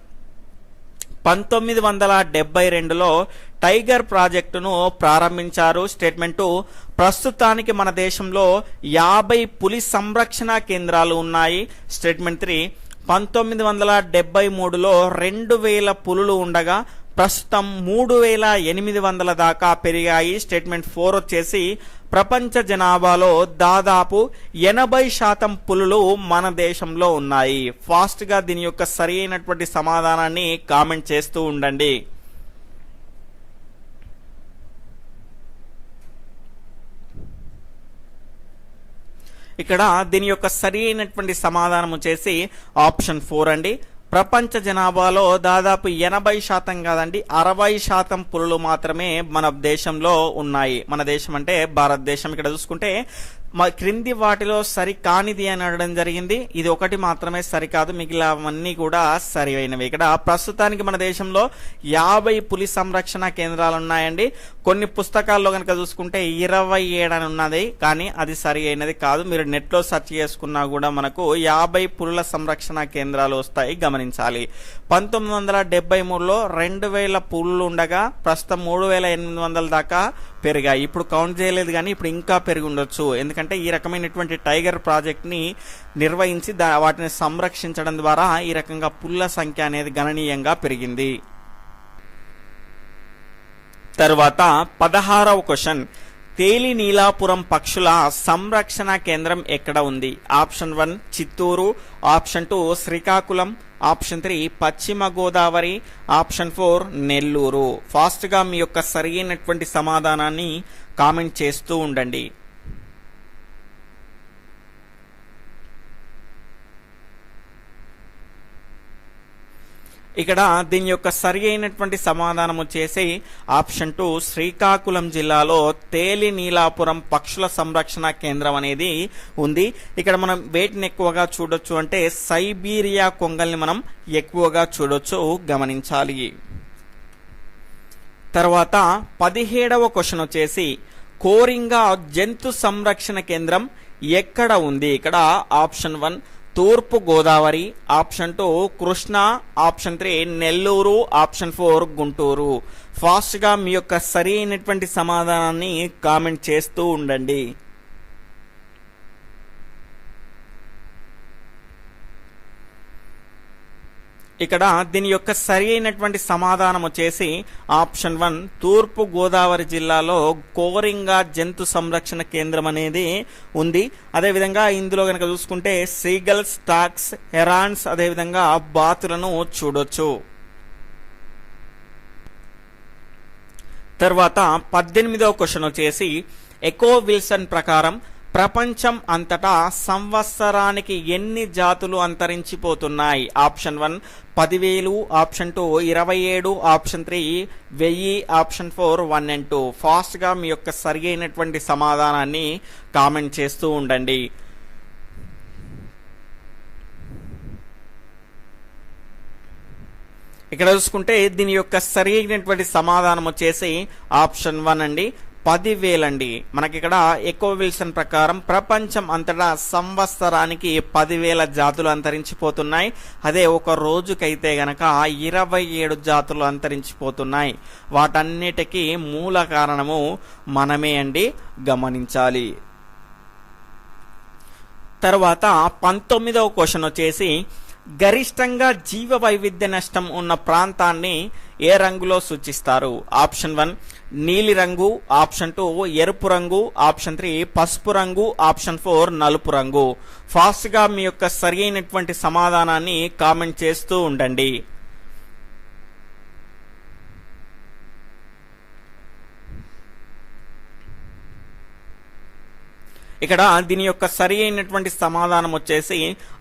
1972లో టైగర్ ప్రాజెక్టును ప్రారంభించారు? స్టేట్మెంట్ 2, ప్రస్తుతానికి మన దేశంలో 50 పులి సంరక్షణ కేంద్రాలు ఉన్నాయి. స్టేట్మెంట్ 3, 1973లో 2000 పులులు ఉండగా ప్రస్తుతం 3800 దాకా పెరిగాయి. స్టేట్మెంట్ 4 వచ్చేసి ప్రపంచ జనాభాలో దాదాపు 80% పులులు మన దేశంలో ఉన్నాయి. ఫాస్ట్ గా దీని యొక్క సరి అయినటువంటి సమాధానాన్ని కామెంట్ చేస్తూ ఉండండి. ఇక్కడ దీని యొక్క సరి అయినటువంటి సమాధానం వచ్చేసి ఆప్షన్ 4 అండి. ప్రపంచ జనాభాలో దాదాపు 80% కాదండి, 60% పులులు మాత్రమే మన దేశంలో ఉన్నాయి. మన దేశం అంటే భారతదేశం. ఇక్కడ చూసుకుంటే క్రింది వాటిలో సరి కానిది అని అడగడం జరిగింది. ఇది ఒకటి మాత్రమే సరికాదు, మిగిలినవన్నీ కూడా సరి అయినవి. ఇక్కడ ప్రస్తుతానికి మన దేశంలో 50 పులి సంరక్షణ కేంద్రాలు ఉన్నాయండి. కొన్ని పుస్తకాల్లో కనుక చూసుకుంటే 27 అని ఉన్నది, కానీ అది సరి అయినది కాదు. మీరు నెట్ లో సెర్చ్ చేసుకున్నా కూడా మనకు 50 పులుల సంరక్షణ కేంద్రాలు వస్తాయి, గమనించాలి. 1973లో 2000 పులులు ఉండగా ప్రస్తుతం 3800 దాకా పెరిగాయి. ఇప్పుడు కౌంట్ చేయలేదు, కానీ ఇప్పుడు ఇంకా పెరిగి ఉండొచ్చు. ఎందుకంటే ఈ రకమైనటువంటి టైగర్ ప్రాజెక్ట్ ని నిర్వహించి వాటిని సంరక్షించడం ద్వారా ఈ రకంగా పుల్ల సంఖ్య అనేది గణనీయంగా పెరిగింది. తర్వాత 16వ క్వశ్చన్, తేలి నీలాపురం పక్షుల సంరక్షణ కేంద్రం ఎక్కడ ఉంది? Option 1 Chittoor, option 2 Srikakulam, option 3 పశ్చిమ గోదావరి, ఆప్షన్ 4 నెల్లూరు. ఫాస్ట్ గా మీ యొక్క సరైనటువంటి సమాధానాన్ని కామెంట్ చేస్తూ ఉండండి. ఇక్కడ దీని యొక్క సరి అయినటువంటి సమాధానం వచ్చేసి ఆప్షన్ 2 శ్రీకాకుళం జిల్లాలో తేలి నీలాపురం పక్షుల సంరక్షణ కేంద్రం అనేది ఉంది. ఇక్కడ మనం వేటిని ఎక్కువగా చూడొచ్చు అంటే సైబీరియా కొంగల్ని మనం ఎక్కువగా చూడొచ్చు, గమనించాలి. తర్వాత 17వ క్వశ్చన్ వచ్చేసి కోరింగా జంతు సంరక్షణ కేంద్రం ఎక్కడ ఉంది? ఇక్కడ ఆప్షన్ 1 తూర్పు Godavari, option 2 Krishna, option 3 Nellore, option 4 Guntur. Fast గా మీ యొక్క సరి అయినటువంటి సమాధానాన్ని కామెంట్ చేస్తూ ఉండండి. ఇక్కడ దీని యొక్క సరి అయినటువంటి సమాధానం వచ్చేసి ఆప్షన్ 1 తూర్పు గోదావరి జిల్లాలో కోరింగా జంతు సంరక్షణ కేంద్రం అనేది ఉంది. అదేవిధంగా ఇందులో కనుక చూసుకుంటే సీగల్స్, స్టాక్స్, హెరాన్స్, అదేవిధంగా బాతులను చూడొచ్చు. తర్వాత 18వ క్వశ్చన్ వచ్చేసి ఎకో విల్సన్ ప్రకారం ప్రపంచం అంతటా సంవత్సరానికి ఎన్ని జాతులు అంతరించిపోతున్నాయి? Option 1 10,000, option 2 27, option 3 1000, option 4 1 and 2. Fast గా మీ యొక్క సరి అయినటువంటి సమాధానాన్ని కామెంట్ చేస్తూ ఉండండి. ఇక్కడ చూసుకుంటే దీని యొక్క సరి అయినటువంటి సమాధానం వచ్చేసి ఆప్షన్ 1 అండి, 10,000 అండి. మనకి ఇక్కడ ఎకో విల్సన్ ప్రకారం ప్రపంచం అంతటా సంవత్సరానికి 10,000 జాతులు అంతరించిపోతున్నాయి. అదే ఒక రోజుకైతే గనక 27 జాతులు అంతరించిపోతున్నాయి. వాటన్నిటికీ మూల కారణము మనమే అండి, గమనించాలి. తర్వాత 19వ క్వశ్చన్ వచ్చేసి గరిష్టంగా జీవ వైవిధ్య నష్టం ఉన్న ప్రాంతాన్ని ఏ రంగులో సూచిస్తారు? ఆప్షన్ 1 నీలి రంగు, ఆప్షన్ 2 ఎరుపు రంగు, ఆప్షన్ 3 పసుపు రంగు, ఆప్షన్ 4 నలుపు రంగు. ఫాస్ట్ గా మీ యొక్క సరి అయినటువంటి సమాధానాన్ని కామెంట్ చేస్తూ ఉండండి. ఇక్కడ దీని యొక్క సరి అయినటువంటి సమాధానం వచ్చేసి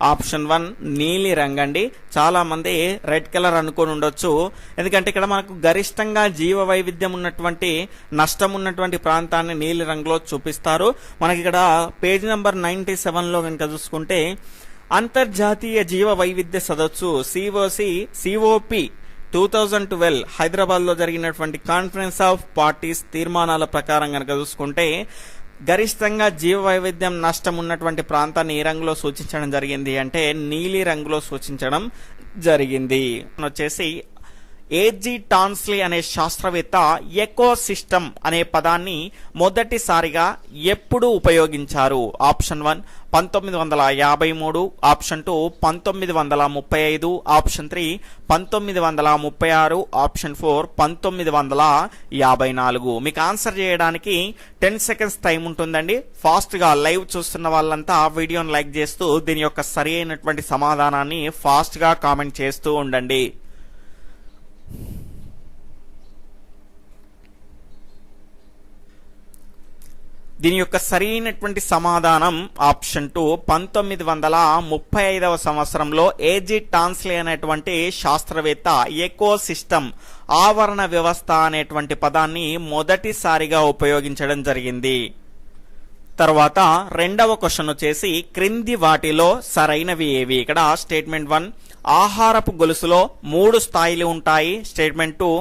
ఆప్షన్ 1 నీలి రంగు అండి. చాలా మంది రెడ్ కలర్ అనుకొని ఉండొచ్చు, ఎందుకంటే ఇక్కడ మనకు గరిష్టంగా జీవ వైవిధ్యం ఉన్నటువంటి నష్టం ఉన్నటువంటి ప్రాంతాన్ని నీలి రంగులో చూపిస్తారు. మనకి ఇక్కడ పేజ్ నెంబర్ 97లో కనుక చూసుకుంటే అంతర్జాతీయ జీవ వైవిధ్య సదస్సు COP 2012 హైదరాబాద్ లో జరిగినటువంటి కాన్ఫరెన్స్ ఆఫ్ పార్టీస్ తీర్మానాల ప్రకారం కనుక చూసుకుంటే గరిష్టంగా జీవ వైవిధ్యం నష్టం ఉన్నటువంటి ప్రాంతాన్ని ఏ రంగులో సూచించడం జరిగింది అంటే నీలి రంగులో సూచించడం జరిగింది. వచ్చేసి ఏజీ టాన్స్లీ అనే శాస్త్రవేత్త ఎకో సిస్టమ్ అనే పదాన్ని మొదటిసారిగా ఎప్పుడు ఉపయోగించారు? Option 1 1953, option 2 1935, option 3 1936, option 4 1954. మీకు ఆన్సర్ చేయడానికి 10 సెకండ్స్ టైం ఉంటుందండి. ఫాస్ట్గా లైవ్ చూస్తున్న వాళ్ళంతా వీడియోని లైక్ చేస్తూ దీని యొక్క సరి అయినటువంటి సమాధానాన్ని ఫాస్ట్గా కామెంట్ చేస్తూ ఉండండి. దీని యొక్క సరైనటువంటి సమాధానం ఆప్షన్ 2 1935వ సంవత్సరంలో ఏజీ టాన్స్లీ అనేటువంటి శాస్త్రవేత్త ఎకో సిస్టమ్ ఆవరణ వ్యవస్థ అనేటువంటి పదాన్ని మొదటిసారిగా ఉపయోగించడం జరిగింది. తర్వాత రెండవ క్వశ్చన్ వచ్చేసి క్రింది వాటిలో సరైనవి ఏవి? ఇక్కడ స్టేట్మెంట్ 1 ఆహారపు గొలుసులో 3 స్థాయిలు ఉంటాయి. స్టేట్మెంట్ 2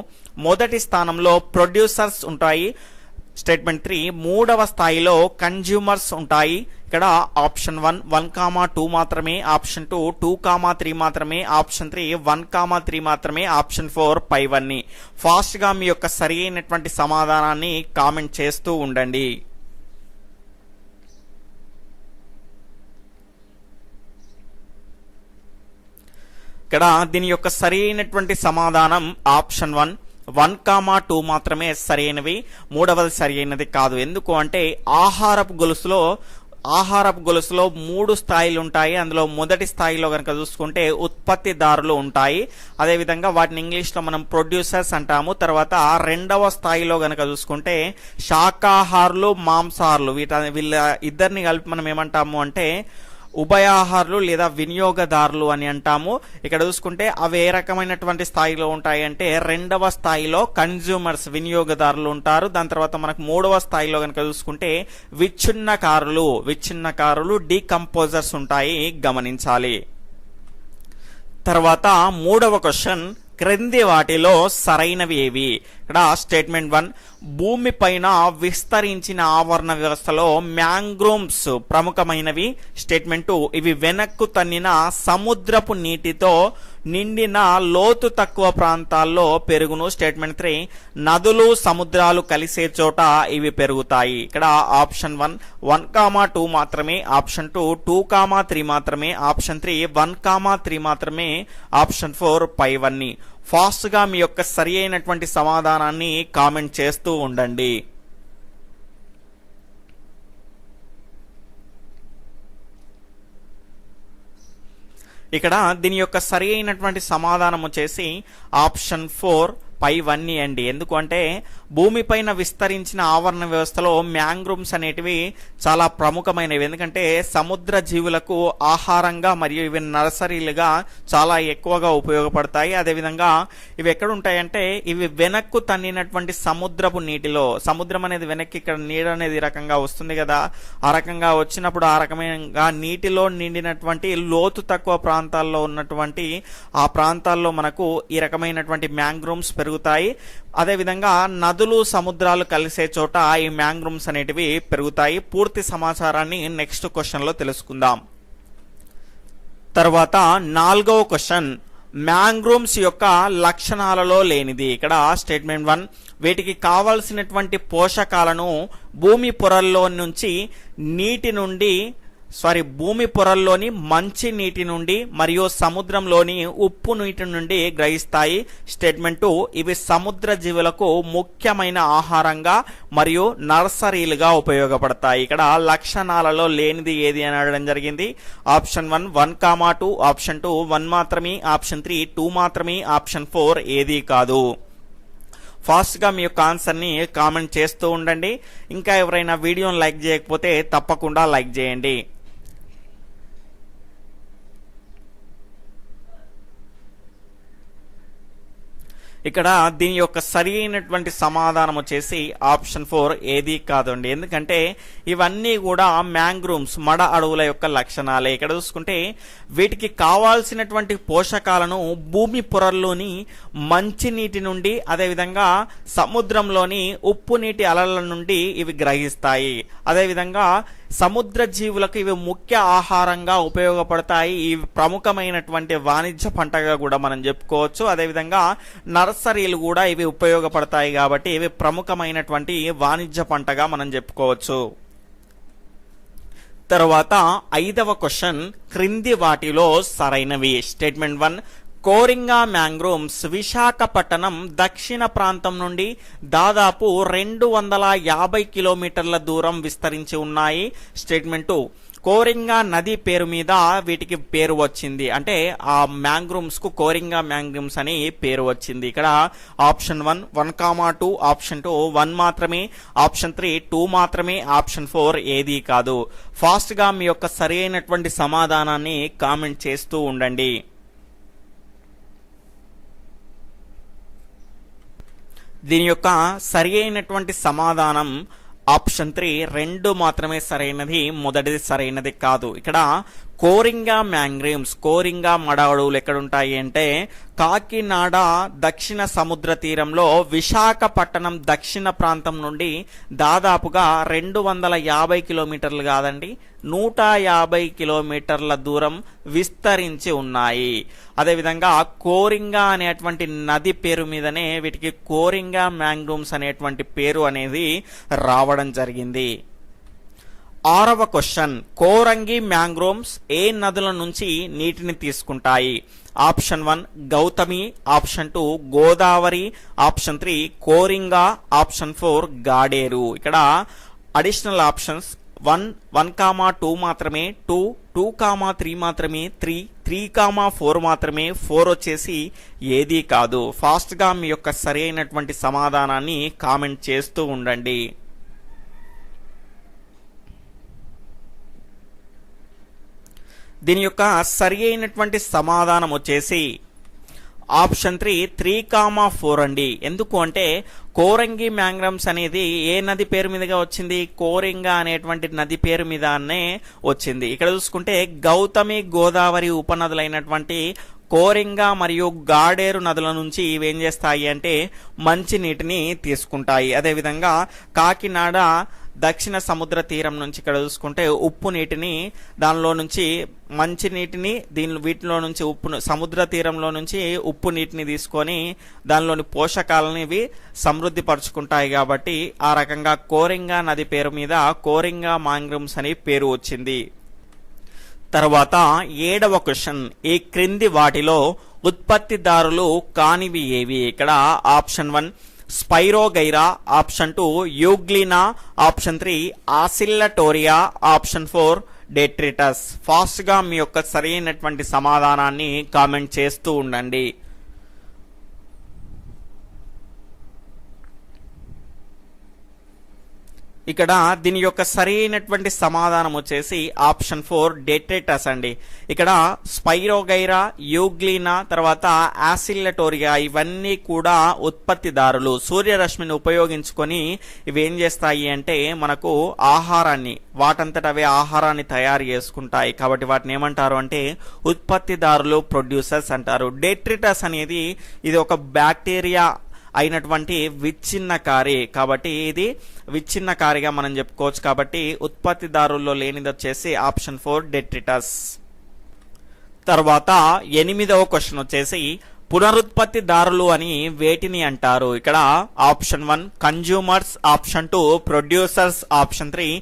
మొదటి స్థానంలో ప్రొడ్యూసర్స్ ఉంటాయి. స్టేట్మెంట్ 3 మూడవ స్థాయిలో కన్జ్యూమర్స్ ఉంటాయి. ఇక్కడ ఆప్షన్ 1 1,2 మాత్రమే, ఆప్షన్ 2 2,3 మాత్రమే, ఆప్షన్ 3 1,3 మాత్రమే, ఆప్షన్ 4 పైవన్నీ. ఫాస్ట్ గా మీ యొక్క సరి అయినటువంటి సమాధానాన్ని కామెంట్ చేస్తూ ఉండండి. ఇక్కడ దీని యొక్క సరి అయినటువంటి సమాధానం ఆప్షన్ 1 1,2 మాత్రమే సరైనవి, మూడవది సరి అయినది కాదు. ఎందుకు అంటే ఆహారపు గొలుసులో 3 స్థాయిలు ఉంటాయి. అందులో మొదటి స్థాయిలో కనుక చూసుకుంటే ఉత్పత్తిదారులు ఉంటాయి. అదేవిధంగా వాటిని ఇంగ్లీష్లో మనం ప్రొడ్యూసర్స్ అంటాము. తర్వాత రెండవ స్థాయిలో కనుక చూసుకుంటే శాకాహారులు, మాంసాహారులు, వీళ్ళ ఇద్దరిని కలిపి మనం ఏమంటాము అంటే ఉభయాహారులు లేదా వినియోగదారులు అని అంటాము. ఇక్కడ చూసుకుంటే అవి ఏ రకమైనటువంటి స్థాయిలో ఉంటాయి అంటే రెండవ స్థాయిలో కన్జ్యూమర్స్ వినియోగదారులు ఉంటారు. దాని తర్వాత మనకు మూడవ స్థాయిలో కనుక చూసుకుంటే విచ్ఛిన్నకారులు డీకంపోజర్స్ ఉంటాయి, గమనించాలి. తర్వాత మూడవ క్వశ్చన్ క్రింది వాటిలో సరైనవి ఏవి? ఇక్కడ స్టేట్మెంట్ 1 భూమి పైన విస్తరించిన ఆవరణ వ్యవస్థలో మ్యాంగ్రోవ్స్ ప్రముఖమైనవి. స్టేట్మెంట్ 2 ఇవి వెనక్కు తన్నిన సముద్రపు నీటితో నిండిన లోతు తక్కువ ప్రాంతాల్లో పెరుగును. స్టేట్మెంట్ 3 నదులు సముద్రాలు కలిసే చోట ఇవి పెరుగుతాయి. ఇక్కడ ఆప్షన్ 1 1,2 మాత్రమే, ఆప్షన్ 2 2,3 మాత్రమే, ఆప్షన్ 3 1,3 మాత్రమే, ఆప్షన్ 4 పైవన్నీ. ఫాస్ట్ గా మీ యొక్క సరి అయినటువంటి సమాధానాన్ని కామెంట్ చేస్తూ ఉండండి. ఇక్కడ దీని యొక్క సరి అయినటువంటి సమాధానం వచ్చేసి ఆప్షన్ 4 పైవన్నీ అండి. ఎందుకంటే భూమిపైన విస్తరించిన ఆవరణ వ్యవస్థలో మ్యాంగ్రోవ్స్ అనేటివి చాలా ప్రముఖమైనవి. ఎందుకంటే సముద్ర జీవులకు ఆహారంగా మరియు ఇవి నర్సరీలుగా చాలా ఎక్కువగా ఉపయోగపడతాయి. అదేవిధంగా ఇవి ఎక్కడ ఉంటాయంటే ఇవి వెనక్కు తన్నినటువంటి సముద్రపు నీటిలో, సముద్రం అనేది వెనక్కి ఇక్కడ నీడ అనేది రకంగా వస్తుంది కదా, ఆ రకంగా వచ్చినప్పుడు ఆ రకమైన నీటిలో నిండినటువంటి లోతు తక్కువ ప్రాంతాల్లో ఉన్నటువంటి ఆ ప్రాంతాల్లో మనకు ఈ రకమైనటువంటి మ్యాంగ్రోవ్స్ పెరుగుతాయి. అదేవిధంగా నదులు సముద్రాలు కలిసే చోట ఈ మ్యాంగ్రోవ్స్ అనేటివి పెరుగుతాయి. పూర్తి సమాచారాన్ని నెక్స్ట్ క్వశ్చన్ లో తెలుసుకుందాం. తర్వాత 4వ క్వశ్చన్ మ్యాంగ్రోవ్స్ యొక్క లక్షణాలలో లేనిది. ఇక్కడ స్టేట్మెంట్ 1 వీటికి కావాల్సినటువంటి పోషకాలను భూమి పొరల్లోని మంచి నీటి నుండి మరియు సముద్రంలోని ఉప్పు నీటి నుండి గ్రహిస్తాయి. స్టేట్మెంట్ 2 ఇవి సముద్ర జీవులకు ముఖ్యమైన ఆహారంగా మరియు నర్సరీలుగా ఉపయోగపడతాయి. ఇక్కడ లక్షణాలలో లేనిది ఏది అని అడగడం జరిగింది. ఆప్షన్ 1 1,2, ఆప్షన్ 2 1 మాత్రమే, ఆప్షన్ 3 2 మాత్రమే, ఆప్షన్ 4 ఏది కాదు. ఫాస్ట్ గా మీ యొక్క ఆన్సర్ ని కామెంట్ చేస్తూ ఉండండి. ఇంకా ఎవరైనా వీడియోని లైక్ చేయకపోతే తప్పకుండా లైక్ చేయండి. ఇక్కడ దీని యొక్క సరి అయినటువంటి సమాధానం వచ్చేసి ఆప్షన్ 4 ఏది కాదండి. ఎందుకంటే ఇవన్నీ కూడా మ్యాంగ్రోవ్స్ మడ అడవుల యొక్క లక్షణాలే. ఇక్కడ చూసుకుంటే వీటికి కావాల్సినటువంటి పోషకాలను భూమి పొరల్లోని మంచి నీటి నుండి అదేవిధంగా సముద్రంలోని ఉప్పు నీటి అలల నుండి ఇవి గ్రహిస్తాయి. అదేవిధంగా సముద్ర జీవులకు ఇవి ముఖ్య ఆహారంగా ఉపయోగపడతాయి. ఇవి ప్రముఖమైనటువంటి వాణిజ్య పంటగా కూడా మనం చెప్పుకోవచ్చు. అదేవిధంగా నర్సరీలు కూడా ఇవి ఉపయోగపడతాయి కాబట్టి ఇవి ప్రముఖమైనటువంటి వాణిజ్య పంటగా మనం చెప్పుకోవచ్చు. తర్వాత 5వ క్వశ్చన్, క్రింది వాటిలో సరైనవి. స్టేట్మెంట్ 1, కోరింగా మ్యాంగ్రోవ్స్ విశాఖపట్నం దక్షిణ ప్రాంతం నుండి దాదాపు 250 కిలోమీటర్ల దూరం విస్తరించి ఉన్నాయి. స్టేట్మెంట్ 2, కోరింగా నది పేరు మీద వీటికి పేరు వచ్చింది. అంటే ఆ మ్యాంగ్రూమ్స్ కు కోరింగా మ్యాంగ్రూమ్స్ అని పేరు వచ్చింది. ఇక్కడ ఆప్షన్ 1 1,2, ఆప్షన్ 2 1 మాత్రమే, ఆప్షన్ 3 2 మాత్రమే, ఆప్షన్ 4 ఏది కాదు. ఫాస్ట్ గా మీ యొక్క సరి అయినటువంటి సమాధానాన్ని కామెంట్ చేస్తూ ఉండండి. దీని యొక్క సరి అయినటువంటి సమాధానం ఆప్షన్ 3 2 మాత్రమే సరైనది, మొదటిది సరైనది కాదు. ఇక్కడ కోరింగా మ్యాంగ్రోవ్స్, కోరింగా మడ అడవులు ఎక్కడుంటాయి అంటే కాకినాడ దక్షిణ సముద్ర తీరంలో విశాఖపట్నం దక్షిణ ప్రాంతం నుండి దాదాపుగా 250 కిలోమీటర్లు కాదండి 150 కిలోమీటర్ల దూరం విస్తరించి ఉన్నాయి. అదేవిధంగా కోరింగా అనేటువంటి నది పేరు మీదనే వీటికి కోరింగా మ్యాంగ్రోవ్స్ అనేటువంటి పేరు అనేది రావడం జరిగింది. 6వ క్వశ్చన్, కోరంగి మ్యాంగ్రోవ్స్ ఏ నదుల నుంచి నీటిని తీసుకుంటాయి? Option 1 Gautami, option 2 Godavari, option 3 Coringa, option 4 గాడేరు. ఇక్కడ అడిషనల్ ఆప్షన్స్ 1 1,2 మాత్రమే, 2 2,3 మాత్రమే, 3 3,4 మాత్రమే, 4 వచ్చేసి ఏదీ కాదు. ఫాస్ట్ గా మీ యొక్క సరి అయినటువంటి సమాధానాన్ని కామెంట్ చేస్తూ ఉండండి. దీని యొక్క సరి అయినటువంటి సమాధానం వచ్చేసి ఆప్షన్ 3 3,4 అండి. ఎందుకు అంటే కోరంగి మ్యాంగ్రోవ్స్ అనేది ఏ నది పేరు మీదుగా వచ్చింది? కోరింగా అనేటువంటి నది పేరు మీదనే వచ్చింది. ఇక్కడ చూసుకుంటే గౌతమి గోదావరి ఉపనదులైనటువంటి కోరింగా మరియు గాడేరు నదుల నుంచి ఇవేం చేస్తాయి అంటే మంచి నీటిని తీసుకుంటాయి. అదేవిధంగా కాకినాడ దక్షిణ సముద్ర తీరం నుంచి ఇక్కడ చూసుకుంటే ఉప్పు నీటిని, దానిలో నుంచి మంచి నీటిని, వీటిలో నుంచి ఉప్పు సముద్ర తీరంలో నుంచి ఉప్పు నీటిని తీసుకొని దానిలోని పోషకాలను ఇవి సమృద్ధి పరుచుకుంటాయి. కాబట్టి ఆ రకంగా కోరింగా నది పేరు మీద కోరింగా మ్యాంగ్రోవ్స్ అని పేరు వచ్చింది. తర్వాత 7వ క్వశ్చన్, ఈ క్రింది వాటిలో ఉత్పత్తిదారులు కానివి ఏవి? ఇక్కడ option 1 spirogyra, option 2 euglena, option 3 oscillatoria, option 4 detritus. Fast గా మీ యొక్క సరైనటువంటి సమాధానాన్ని కామెంట్ చేస్తూ ఉండండి. ఇక్కడ దీని యొక్క సరైనటువంటి సమాధానం వచ్చేసి ఆప్షన్ 4 డెట్రిటస్ అండి. ఇక్కడ స్పైరోగైరా, యూగ్లినా, తర్వాత ఆసిల్లటోరియా ఇవన్నీ కూడా ఉత్పత్తిదారులు. సూర్యరశ్మిని ఉపయోగించుకొని ఇవి ఏం చేస్తాయి అంటే మనకు ఆహారాన్ని, వాటంతట అవే ఆహారాన్ని తయారు చేసుకుంటాయి. కాబట్టి వాటిని ఏమంటారు అంటే ఉత్పత్తిదారులు, ప్రొడ్యూసర్స్ అంటారు. డెట్రిటస్ అనేది ఇది ఒక బ్యాక్టీరియా అయినటువంటి విచ్ఛిన్నకారి, కాబట్టి ఇది విచ్ఛిన్నకారిగా మనం చెప్పుకోవచ్చు. కాబట్టి ఉత్పత్తిదారుల్లో లేనిది వచ్చేసి ఆప్షన్ 4 డెట్రిటస్. తర్వాత 8వ క్వశ్చన్ వచ్చేసి పునరుత్పత్తిదారులు అని వేటిని అంటారు? ఇక్కడ option 1 consumers, option 2 producers, option 3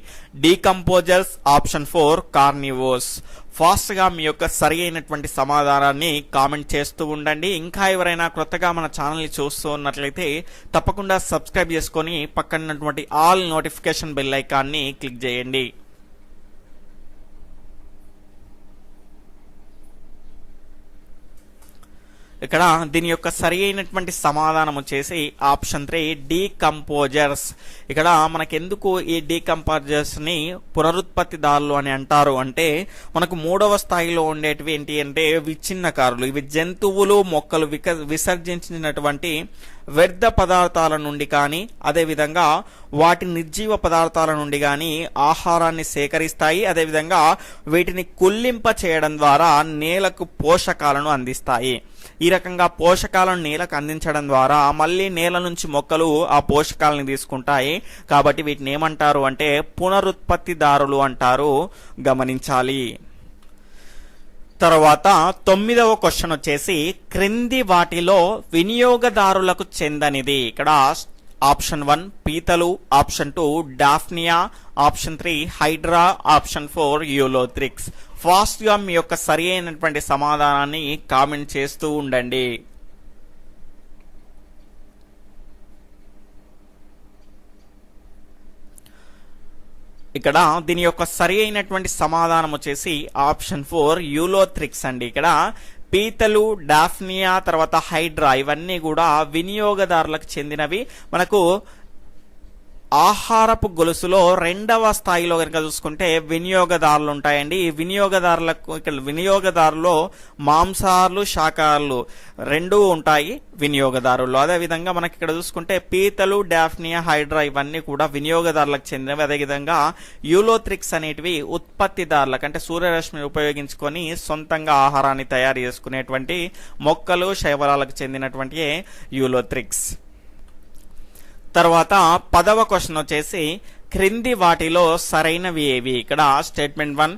decomposers, option 4 carnivores. Fast గా మీ యొక్క సరి అయినటువంటి సమాధానాన్ని కామెంట్ చేస్తూ ఉండండి. ఇంకా ఎవరైనా కొత్తగా మన ఛానల్ని చూస్తూ ఉన్నట్లయితే తప్పకుండా సబ్స్క్రైబ్ చేసుకొని పక్కనటువంటి ఆల్ నోటిఫికేషన్ బెల్ ఐకాన్ని క్లిక్ చేయండి. ఇక్కడ దీని యొక్క సరి అయినటువంటి సమాధానం వచ్చేసి ఆప్షన్ 3 డీకంపోజర్స్. ఇక్కడ మనకెందుకు ఈ డీకంపోజర్స్ ని పునరుత్పత్తిదారులు అని అంటారు అంటే మనకు 3వ స్థాయిలో ఉండేటివి ఏంటి అంటే విచ్ఛిన్నకారులు. ఇవి జంతువులు, మొక్కలు విసర్జించినటువంటి వ్యర్థ పదార్థాల నుండి కానీ అదేవిధంగా వాటి నిర్జీవ పదార్థాల నుండి కానీ ఆహారాన్ని సేకరిస్తాయి. అదేవిధంగా వీటిని కుళ్ళింప చేయడం ద్వారా నేలకు పోషకాలను అందిస్తాయి. ఈ రకంగా పోషకాలను నేలకు అందించడం ద్వారా మళ్ళీ నేల నుంచి మొక్కలు ఆ పోషకాలను తీసుకుంటాయి. కాబట్టి వీటిని ఏమంటారు అంటే పునరుత్పత్తిదారులు అంటారు, గమనించాలి. తర్వాత 9వ క్వశ్చన్ వచ్చేసి క్రింది వాటిలో వినియోగదారులకు చెందనిది. ఇక్కడ ఆప్షన్ 1 పీతలు, option 2 daphnia, option 3 hydra, option 4 ulothrix. Fast గా మీ యొక్క సరి అయినటువంటి సమాధానాన్ని కామెంట్ చేస్తూ ఉండండి. ఇక్కడ దీని యొక్క సరి అయినటువంటి సమాధానం వచ్చేసి ఆప్షన్ 4 యూలోథ్రిక్స్ అండి. ఇక్కడ పీతలు, డాఫ్నియా, తర్వాత హైడ్రా ఇవన్నీ కూడా వినియోగదారులకు చెందినవి. మనకు ఆహారపు గొలుసులో 2వ స్థాయిలో కనుక చూసుకుంటే వినియోగదారులు ఉంటాయండి. ఈ వినియోగదారులకు ఇక్కడ వినియోగదారులో మాంసాహారులు, శాకాహారులు రెండూ ఉంటాయి వినియోగదారుల్లో. అదేవిధంగా మనకి ఇక్కడ చూసుకుంటే పీతలు, డాఫ్నియా, హైడ్రా ఇవన్నీ కూడా వినియోగదారులకు చెందినవి. అదేవిధంగా యూలోథ్రిక్స్ అనేటివి ఉత్పత్తిదారులకు అంటే సూర్యరశ్మిని ఉపయోగించుకొని సొంతంగా ఆహారాన్ని తయారు చేసుకునేటువంటి మొక్కలు, శైవలాలకు చెందినటువంటి యూలోథ్రిక్స్. తర్వాత 10వ క్వశ్చన్ వచ్చేసి క్రింది వాటిలో సరైనవి ఏవి. ఇక్కడ స్టేట్మెంట్ 1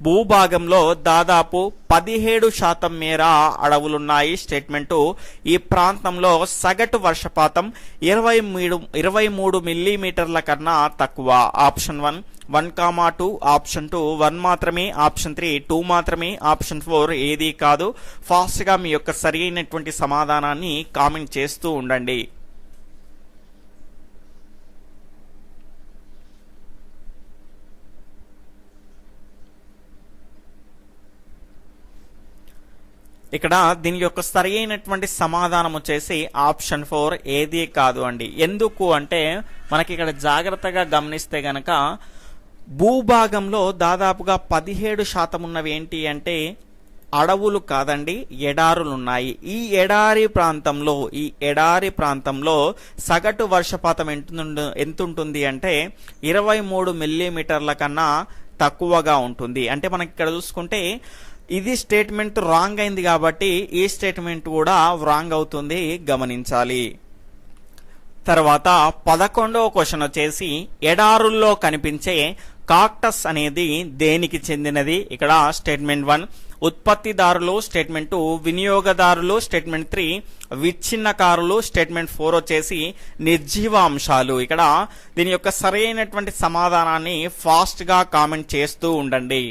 భూభాగంలో దాదాపు 17% మేర అడవులున్నాయి. స్టేట్మెంట్ 2 ఈ ప్రాంతంలో సగటు వర్షపాతం 23 మిల్లీమీటర్ల కన్నా తక్కువ. ఆప్షన్ 1 1,2, ఆప్షన్ 2 1 మాత్రమే, ఆప్షన్ 3 2 మాత్రమే, ఆప్షన్ 4 ఏది కాదు. ఫాస్ట్ గా మీ యొక్క సరి అయినటువంటి సమాధానాన్ని కామెంట్ చేస్తూ ఉండండి. ఇక్కడ దీని యొక్క సరి అయినటువంటి సమాధానం వచ్చేసి ఆప్షన్ 4 ఏది కాదు అండి. ఎందుకు అంటే మనకి ఇక్కడ జాగ్రత్తగా గమనిస్తే గనక భూభాగంలో దాదాపుగా 17% ఉన్నవి ఏంటి అంటే అడవులు కాదండి, ఎడారులు ఉన్నాయి. ఈ ఎడారి ప్రాంతంలో సగటు వర్షపాతం ఎంత ఉంటుంది అంటే 23 మిల్లీమీటర్ల కన్నా తక్కువగా ఉంటుంది. అంటే మనకి ఇక్కడ చూసుకుంటే ఇది స్టేట్మెంట్ రాంగ్ అయింది కాబట్టి ఈ స్టేట్మెంట్ కూడా రాంగ్ అవుతుంది, గమనించాలి. తర్వాత 11వ క్వశ్చన్ వచ్చేసి ఎడారుల్లో కనిపించే కాక్టస్ అనేది దేనికి చెందినది. ఇక్కడ స్టేట్మెంట్ 1 ఉత్పత్తిదారులు, స్టేట్మెంట్ 2 వినియోగదారులు, స్టేట్మెంట్ 3 విచ్ఛిన్నకారులు, స్టేట్మెంట్ 4 వచ్చేసి నిర్జీవ అంశాలు. ఇక్కడ దీని యొక్క సరైనటువంటి సమాధానాన్ని ఫాస్ట్ గా కామెంట్ చేస్తూ ఉండండి.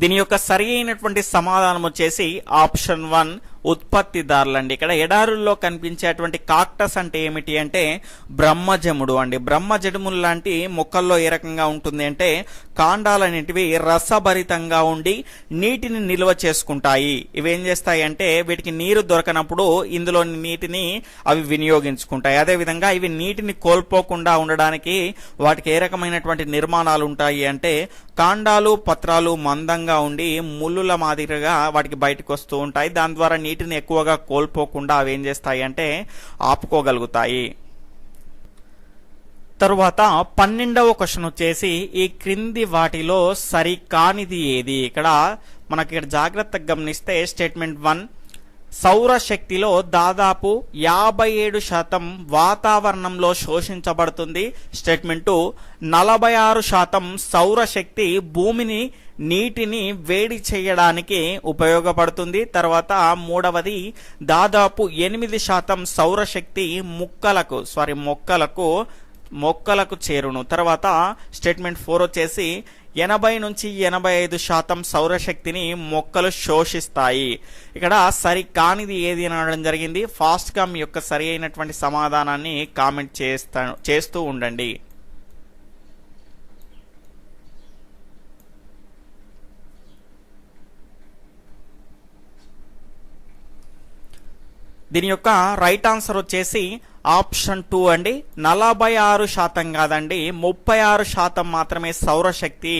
దీని యొక్క సరి అయినటువంటి సమాధానం వచ్చేసి ఆప్షన్ 1 ఉత్పత్తిదారులు అండి. ఇక్కడ ఎడారుల్లో కనిపించేటువంటి కాక్టస్ అంటే ఏమిటి అంటే బ్రహ్మజముడు అండి. బ్రహ్మజములు లాంటి మొక్కల్లో ఏ రకంగా ఉంటుంది అంటే కాండాలు అనేటివి రసభరితంగా ఉండి నీటిని నిల్వ చేసుకుంటాయి. ఇవి ఏం చేస్తాయి అంటే వీటికి నీరు దొరకనప్పుడు ఇందులోని నీటిని అవి వినియోగించుకుంటాయి. అదేవిధంగా ఇవి నీటిని కోల్పోకుండా ఉండడానికి వాటికి ఏ రకమైనటువంటి నిర్మాణాలు ఉంటాయి అంటే కాండాలు, పత్రాలు మందంగా ఉండి ముళ్ళుల మాదిరిగా వాటికి బయటకు వస్తూ ఉంటాయి. దాని ద్వారా నీటిని ఎక్కువగా కోల్పోకుండా అవి ఏం చేస్తాయి అంటే ఆపుకోగలుగుతాయి. తరువాత 12వ క్వశ్చన్ వచ్చేసి ఈ క్రింది వాటిలో సరికానిది ఏది. ఇక్కడ మనకి ఇక్కడ జాగ్రత్తగా గమనిస్తే స్టేట్మెంట్ 1 సౌరశక్తిలో దాదాపు 57% వాతావరణంలో శోషించబడుతుంది. స్టేట్మెంట్ 2 46% సౌరశక్తి భూమిని నీటిని వేడి చేయడానికి ఉపయోగపడుతుంది. తర్వాత మూడవది దాదాపు 8% సౌరశక్తి మొక్కలకు చేరును. తర్వాత స్టేట్మెంట్ 4 వచ్చేసి 80 నుంచి 85% సౌరశక్తిని మొక్కలు శోషిస్తాయి. ఇక్కడ సరికానిది ఏది అని అనడం జరిగింది. ఫాస్ట్ గా మీ యొక్క సరి అయినటువంటి సమాధానాన్ని కామెంట్ చేస్తూ ఉండండి. దీని యొక్క రైట్ ఆన్సర్ వచ్చేసి ఆప్షన్ 2 అండి. 46% కాదండి, 36% మాత్రమే సౌరశక్తి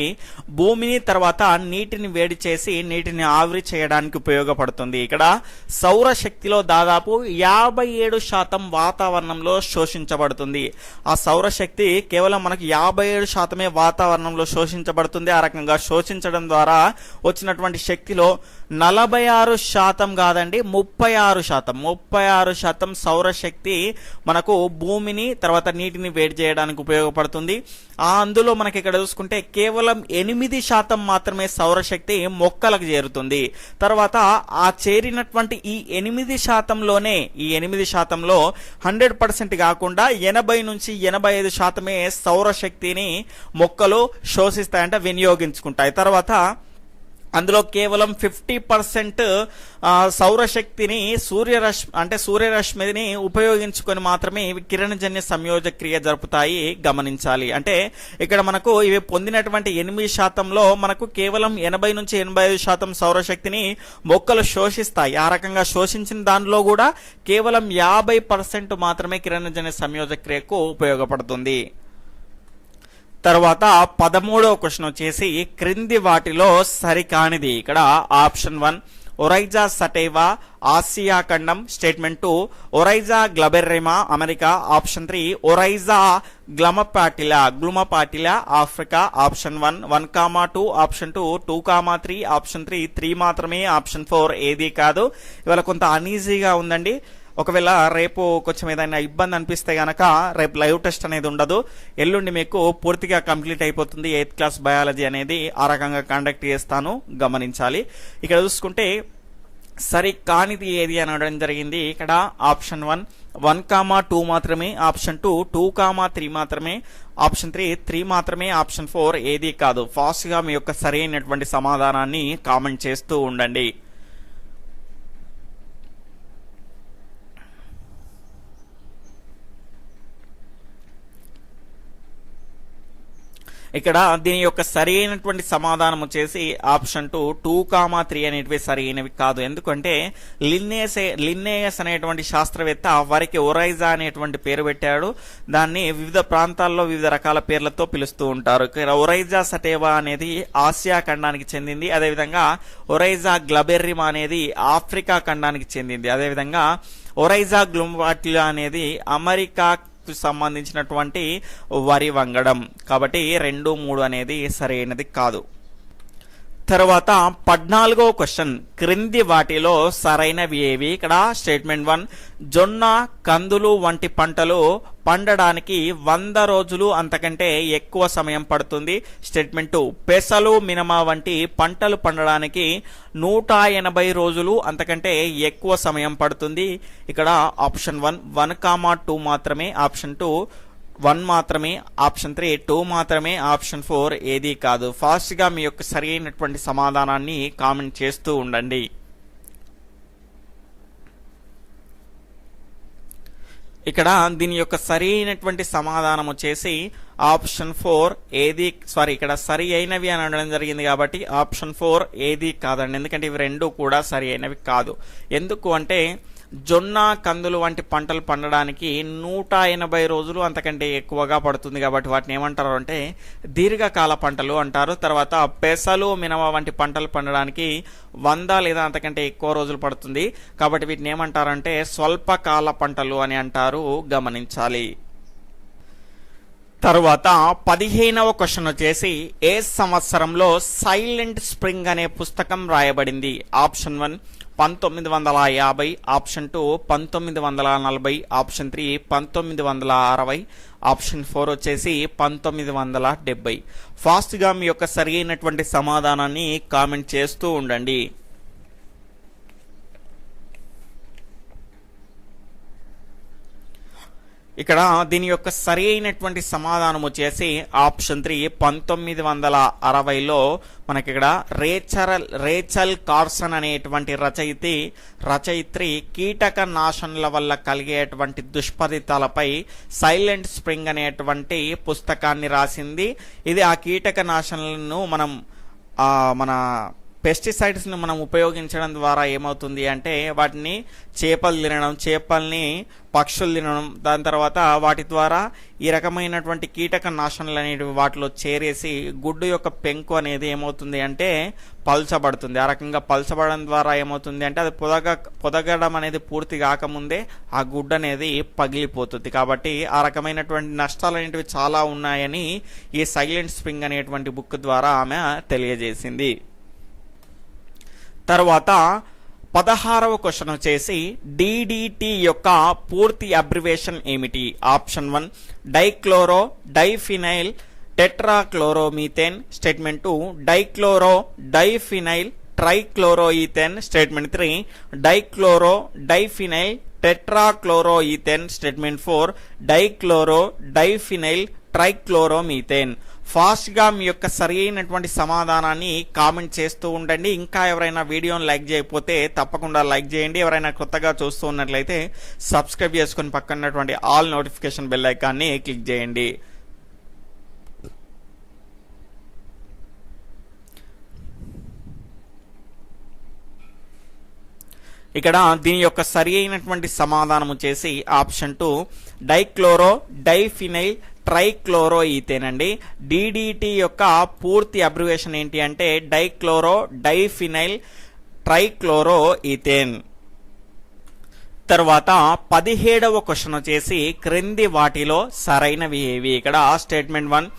భూమిని తర్వాత నీటిని వేడి చేసి నీటిని ఆవిరి చేయడానికి ఉపయోగపడుతుంది. ఇక్కడ సౌరశక్తిలో దాదాపు 57% వాతావరణంలో శోషించబడుతుంది. ఆ సౌరశక్తి కేవలం మనకు 57% వాతావరణంలో శోషించబడుతుంది. ఆ రకంగా శోషించడం ద్వారా వచ్చినటువంటి శక్తిలో 46% కాదండి, 36% సౌరశక్తి మనకు భూమిని తర్వాత నీటిని వేడి చేయడానికి ఉపయోగపడుతుంది. అందులో మనకి ఇక్కడ చూసుకుంటే కేవలం 8% మాత్రమే సౌరశక్తి మొక్కలకు చేరుతుంది. తర్వాత ఆ చేరినటువంటి ఈ 8%లోనే ఈ 8%లో 100% కాకుండా 80 నుంచి 85% సౌరశక్తిని మొక్కలు శోషిస్తాయంటే వినియోగించుకుంటాయి. తర్వాత అందులో కేవలం 50% సౌరశక్తిని సూర్యరశ్మిని ఉపయోగించుకొని మాత్రమే ఇవి కిరణజన్య సంయోజక క్రియ జరుపుతాయి, గమనించాలి. అంటే ఇక్కడ మనకు ఇవి పొందినటువంటి 8%లో మనకు కేవలం 80 నుంచి 85% సౌరశక్తిని మొక్కలు శోషిస్తాయి. ఆ రకంగా శోషించిన దానిలో కూడా కేవలం 50% మాత్రమే కిరణజన్య సంయోజక క్రియకు ఉపయోగపడుతుంది. తర్వాత 13వ క్వశ్చన్ వచ్చేసి క్రింది వాటిలో సరికానిది. ఇక్కడ ఆప్షన్ 1 ఒరైజా సటైవా ఆసియా ఖండం. Statement 2 ఒరైజా గ్లబెర్రిమా America. Option 3 ఒరైజా గ్లుమపాటిలా Africa. Option 1 1,2. Option 2 2,3. Option 3 3 మాత్రమే. ఆప్షన్ 4 ఏది కాదు. ఇవాళ కొంత అనీజీగా ఉందండి. ఒకవేళ రేపు కొంచెం ఏదైనా ఇబ్బంది అనిపిస్తే గనక రేపు లైవ్ టెస్ట్ అనేది ఉండదు. ఎల్లుండి మీకు పూర్తిగా కంప్లీట్ అయిపోతుంది 8th క్లాస్ బయాలజీ అనేది. ఆ రకంగా కండక్ట్ చేస్తాను, గమనించాలి. ఇక్కడ చూసుకుంటే సరి కానిది ఏది అనడం జరిగింది. ఇక్కడ ఆప్షన్ 1 1,2 మాత్రమే. ఆప్షన్ 2 2,3 మాత్రమే. ఆప్షన్ 3 3 మాత్రమే. ఆప్షన్ 4 ఏది కాదు. ఫాస్ట్ గా మీ యొక్క సరైనటువంటి సమాధానాన్ని కామెంట్ చేస్తూ ఉండండి. ఇక్కడ దీని యొక్క సరి అయినటువంటి సమాధానం వచ్చేసి ఆప్షన్ 2 2,3 అనేటివి సరి అయినవి కాదు. ఎందుకంటే లిన్నేయస్ అనేటువంటి శాస్త్రవేత్త వారికి ఒరైజా అనేటువంటి పేరు పెట్టాడు. దాన్ని వివిధ ప్రాంతాల్లో వివిధ రకాల పేర్లతో పిలుస్తూ ఉంటారు. ఇక్కడ ఒరైజా సటేవా అనేది ఆసియా ఖండానికి చెందింది. అదేవిధంగా ఒరైజా గ్లబెర్రిమా అనేది ఆఫ్రికా ఖండానికి చెందింది. అదేవిధంగా ఒరైజా గ్లుమపాటిలా అనేది అమెరికా సంబంధించినటువంటి వరి వంగడం. కాబట్టి 2, 3 అనేది సరైనది కాదు. తర్వాత 14వ క్వశ్చన్ క్రింది వాటిలో సరైనవి ఏవి. ఇక్కడ స్టేట్మెంట్ 1 జొన్న కందులు వంటి పంటలు పండడానికి 100 రోజులు అంతకంటే ఎక్కువ సమయం పడుతుంది. స్టేట్మెంట్ 2 పెసలు మినమా వంటి పంటలు పండడానికి 180 రోజులు అంతకంటే ఎక్కువ సమయం పడుతుంది. ఇక్కడ ఆప్షన్ 1 1,2 మాత్రమే. ఆప్షన్ 2 1 మాత్రమే. ఆప్షన్ 3 2 మాత్రమే. ఆప్షన్ 4 ఏది కాదు. ఫాస్ట్ గా మీ యొక్క సరి అయినటువంటి సమాధానాన్ని కామెంట్ చేస్తూ ఉండండి. ఇక్కడ దీని యొక్క సరి అయినటువంటి సమాధానం వచ్చేసి ఆప్షన్ 4 ఏది ఇక్కడ సరి అయినవి అని అనడం జరిగింది కాబట్టి ఆప్షన్ 4 ఏది కాదండి. ఎందుకంటే ఇవి 2 కూడా సరి అయినవి కాదు. ఎందుకు అంటే జొన్న కందులు వంటి పంటలు పండడానికి 180 రోజులు అంతకంటే ఎక్కువగా పడుతుంది కాబట్టి వాటిని ఏమంటారు అంటే దీర్ఘకాల పంటలు అంటారు. తర్వాత పెసలు మినమ వంటి పంటలు పండడానికి 100 లేదా అంతకంటే ఎక్కువ రోజులు పడుతుంది కాబట్టి వీటిని ఏమంటారంటే స్వల్పకాల పంటలు అని అంటారు, గమనించాలి. తర్వాత 15వ క్వశ్చన్ వచ్చేసి ఏ సంవత్సరంలో సైలెంట్ స్ప్రింగ్ అనే పుస్తకం రాయబడింది. ఆప్షన్ 1 1950. ఆప్షన్ 2 1940. ఆప్షన్ 3 1960. ఆప్షన్ 4 వచ్చేసి 1970. ఫాస్ట్ గా మీ యొక్క సరి అయినటువంటి సమాధానాన్ని కామెంట్ చేస్తూ ఉండండి. ఇక్కడ దీని యొక్క సరి అయినటువంటి సమాధానం వచ్చేసి ఆప్షన్ 3 1960లో మనకి ఇక్కడ రేచల్ కార్సన్ అనేటువంటి రచయిత్రి కీటక నాశనల వల్ల కలిగేటువంటి దుష్ఫలితాలపై సైలెంట్ స్ప్రింగ్ అనేటువంటి పుస్తకాన్ని రాసింది. ఇది ఆ కీటక నాశనలను మన పెస్టిసైడ్స్ని మనం ఉపయోగించడం ద్వారా ఏమవుతుంది అంటే వాటిని చేపలు తినడం, చేపల్ని పక్షులు తినడం, దాని తర్వాత వాటి ద్వారా ఈ రకమైనటువంటి కీటక నాశనలు అనేవి వాటిలో చేరేసి గుడ్డు యొక్క పెంకు అనేది ఏమవుతుంది అంటే పల్చబడుతుంది. ఆ రకంగా పల్చబడడం ద్వారా ఏమవుతుంది అంటే అది పొదగడం అనేది పూర్తి కాకముందే ఆ గుడ్డు అనేది పగిలిపోతుంది. కాబట్టి ఆ రకమైనటువంటి నష్టాలు అనేటివి చాలా ఉన్నాయని ఈ సైలెంట్ స్ప్రింగ్ అనేటువంటి బుక్ ద్వారా ఆమె తెలియజేసింది. తర్వాత 16వ క్వశ్చన్ వచ్చేసి డిడిటి యొక్క పూర్తి అబ్రివేషన్ ఏమిటి? Option 1 dichloro diphenyl tetrachloromethane. Statement 2 dichloro diphenyl trichloroethane. Statement 3 dichloro diphenyl tetrachloroethane. Statement 4 dichloro diphenyl trichloromethane. ఫాస్ట్గా మీ యొక్క సరి అయినటువంటి సమాధానాన్ని కామెంట్ చేస్తూ ఉండండి. ఇంకా ఎవరైనా వీడియోని లైక్ చేయకపోతే తప్పకుండా లైక్ చేయండి. ఎవరైనా కొత్తగా చూస్తూ ఉన్నట్లయితే సబ్స్క్రైబ్ చేసుకుని పక్కనటువంటి ఆల్ నోటిఫికేషన్ బెల్ ఐకాన్ని క్లిక్ చేయండి. ఇక్కడ దీని యొక్క సరి అయినటువంటి సమాధానం వచ్చేసి ఆప్షన్ 2 డైక్లోరో డైఫినైల్ ట్రైక్లోరోఈథేన్ అండి. డిడిటి యొక్క పూర్తి అబ్రివేషన్ ఏంటి అంటే డైక్లోరో డైఫినైల్ ట్రైక్లోరోఈథేన్. తర్వాత 17వ క్వశ్చన్ వచ్చేసి క్రింది వాటిలో సరైనవి ఏవి? ఇక్కడ స్టేట్మెంట్ 1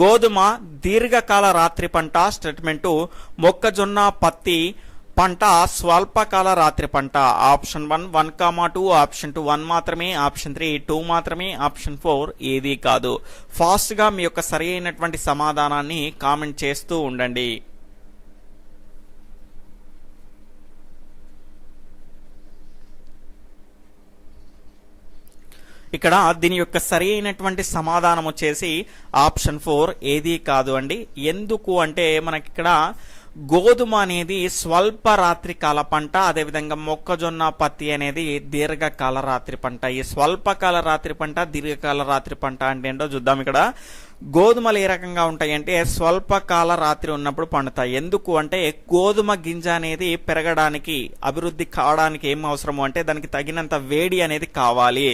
గోధుమ దీర్ఘకాల రాత్రి పంట. స్టేట్మెంట్ 2 మొక్కజొన్న పత్తి పంట స్వల్పకాల రాత్రి పంట. ఆప్షన్ 1 1,2, ఆప్షన్ 2 1 మాత్రమే, ఆప్షన్ 3 2 మాత్రమే, ఆప్షన్ 4 ఏది కాదు. ఫాస్ట్గా మీ యొక్క సరి అయినటువంటి సమాధానాన్ని కామెంట్ చేస్తూ ఉండండి. ఇక్కడ దీని యొక్క సరి అయినటువంటి సమాధానం వచ్చేసి ఆప్షన్ 4 ఏది కాదు అండి. ఎందుకు అంటే మనకి ఇక్కడ గోధుమ అనేది స్వల్ప రాత్రి కాల పంట, అదేవిధంగా మొక్కజొన్న పత్తి అనేది దీర్ఘకాల రాత్రి పంట. ఈ స్వల్పకాల రాత్రి పంట దీర్ఘకాల రాత్రి పంట అంటే ఏంటో చూద్దాం. ఇక్కడ గోధుమలు ఏ రకంగా ఉంటాయి అంటే స్వల్పకాల రాత్రి ఉన్నప్పుడు పండుతాయి. ఎందుకు అంటే గోధుమ గింజ అనేది పెరగడానికి అభివృద్ధి కావడానికి ఏం అవసరము అంటే దానికి తగినంత వేడి అనేది కావాలి.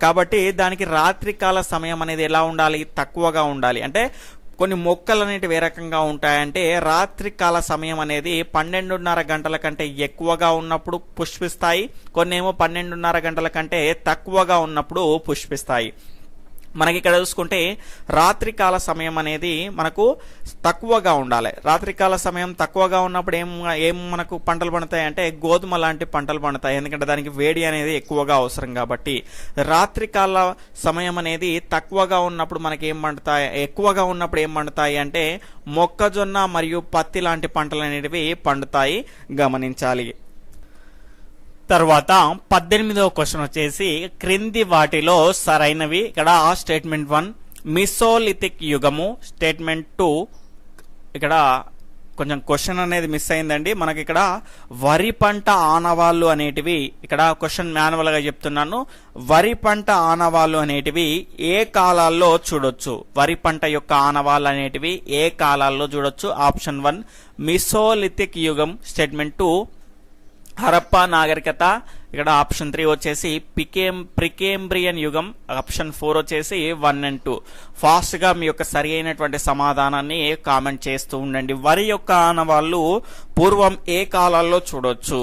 కాబట్టి దానికి రాత్రికాల సమయం అనేది ఎలా ఉండాలి? తక్కువగా ఉండాలి. అంటే కొన్ని మొక్కలు అనేటివి ఏ రకంగా ఉంటాయంటే రాత్రికాల సమయం అనేది 12:30 గంటల కంటే ఎక్కువగా ఉన్నప్పుడు పుష్పిస్తాయి, కొన్ని ఏమో 12:30 గంటల కంటే తక్కువగా ఉన్నప్పుడు పుష్పిస్తాయి. మనకి ఇక్కడ చూసుకుంటే రాత్రికాల సమయం అనేది మనకు తక్కువగా ఉండాలి. రాత్రికాల సమయం తక్కువగా ఉన్నప్పుడు ఏం మనకు పంటలు పండుతాయి అంటే గోధుమ లాంటి పంటలు పండుతాయి. ఎందుకంటే దానికి వేడి అనేది ఎక్కువగా అవసరం కాబట్టి. రాత్రికాల సమయం అనేది తక్కువగా ఉన్నప్పుడు మనకి ఏం పండుతాయి, ఎక్కువగా ఉన్నప్పుడు ఏం పండుతాయి అంటే మొక్కజొన్న మరియు పత్తి లాంటి పంటలు అనేటివి పండుతాయి, గమనించాలి. తర్వాత 18వ క్వశ్చన్ వచ్చేసి క్రింది వాటిలో సరైనవి. ఇక్కడ స్టేట్మెంట్ 1 మిసోలిథిక్ యుగము. స్టేట్మెంట్ 2 ఇక్కడ కొంచెం క్వశ్చన్ అనేది మిస్ అయిందండి. మనకి ఇక్కడ వరి పంట ఆనవాళ్ళు అనేటివి, ఇక్కడ క్వశ్చన్ మాన్యువల్ గా చెప్తున్నాను, వరి పంట ఆనవాళ్ళు అనేటివి ఏ కాలాల్లో చూడొచ్చు? వరి పంట యొక్క ఆనవాళ్ళు అనేటివి ఏ కాలాల్లో చూడొచ్చు? ఆప్షన్ 1 మిసోలిథిక్ యుగం. స్టేట్మెంట్ 2 హరప్పా నాగరికత. ఇక్కడ ఆప్షన్ 3 వచ్చేసి ప్రికేంబ్రియన్ యుగం. ఆప్షన్ 4 వచ్చేసి 1 and 2. ఫాస్ట్ గా మీ యొక్క సరి అయినటువంటి సమాధానాన్ని కామెంట్ చేస్తూ ఉండండి. వరి యొక్క ఆనవాళ్ళు పూర్వం ఏ కాలాల్లో చూడొచ్చు?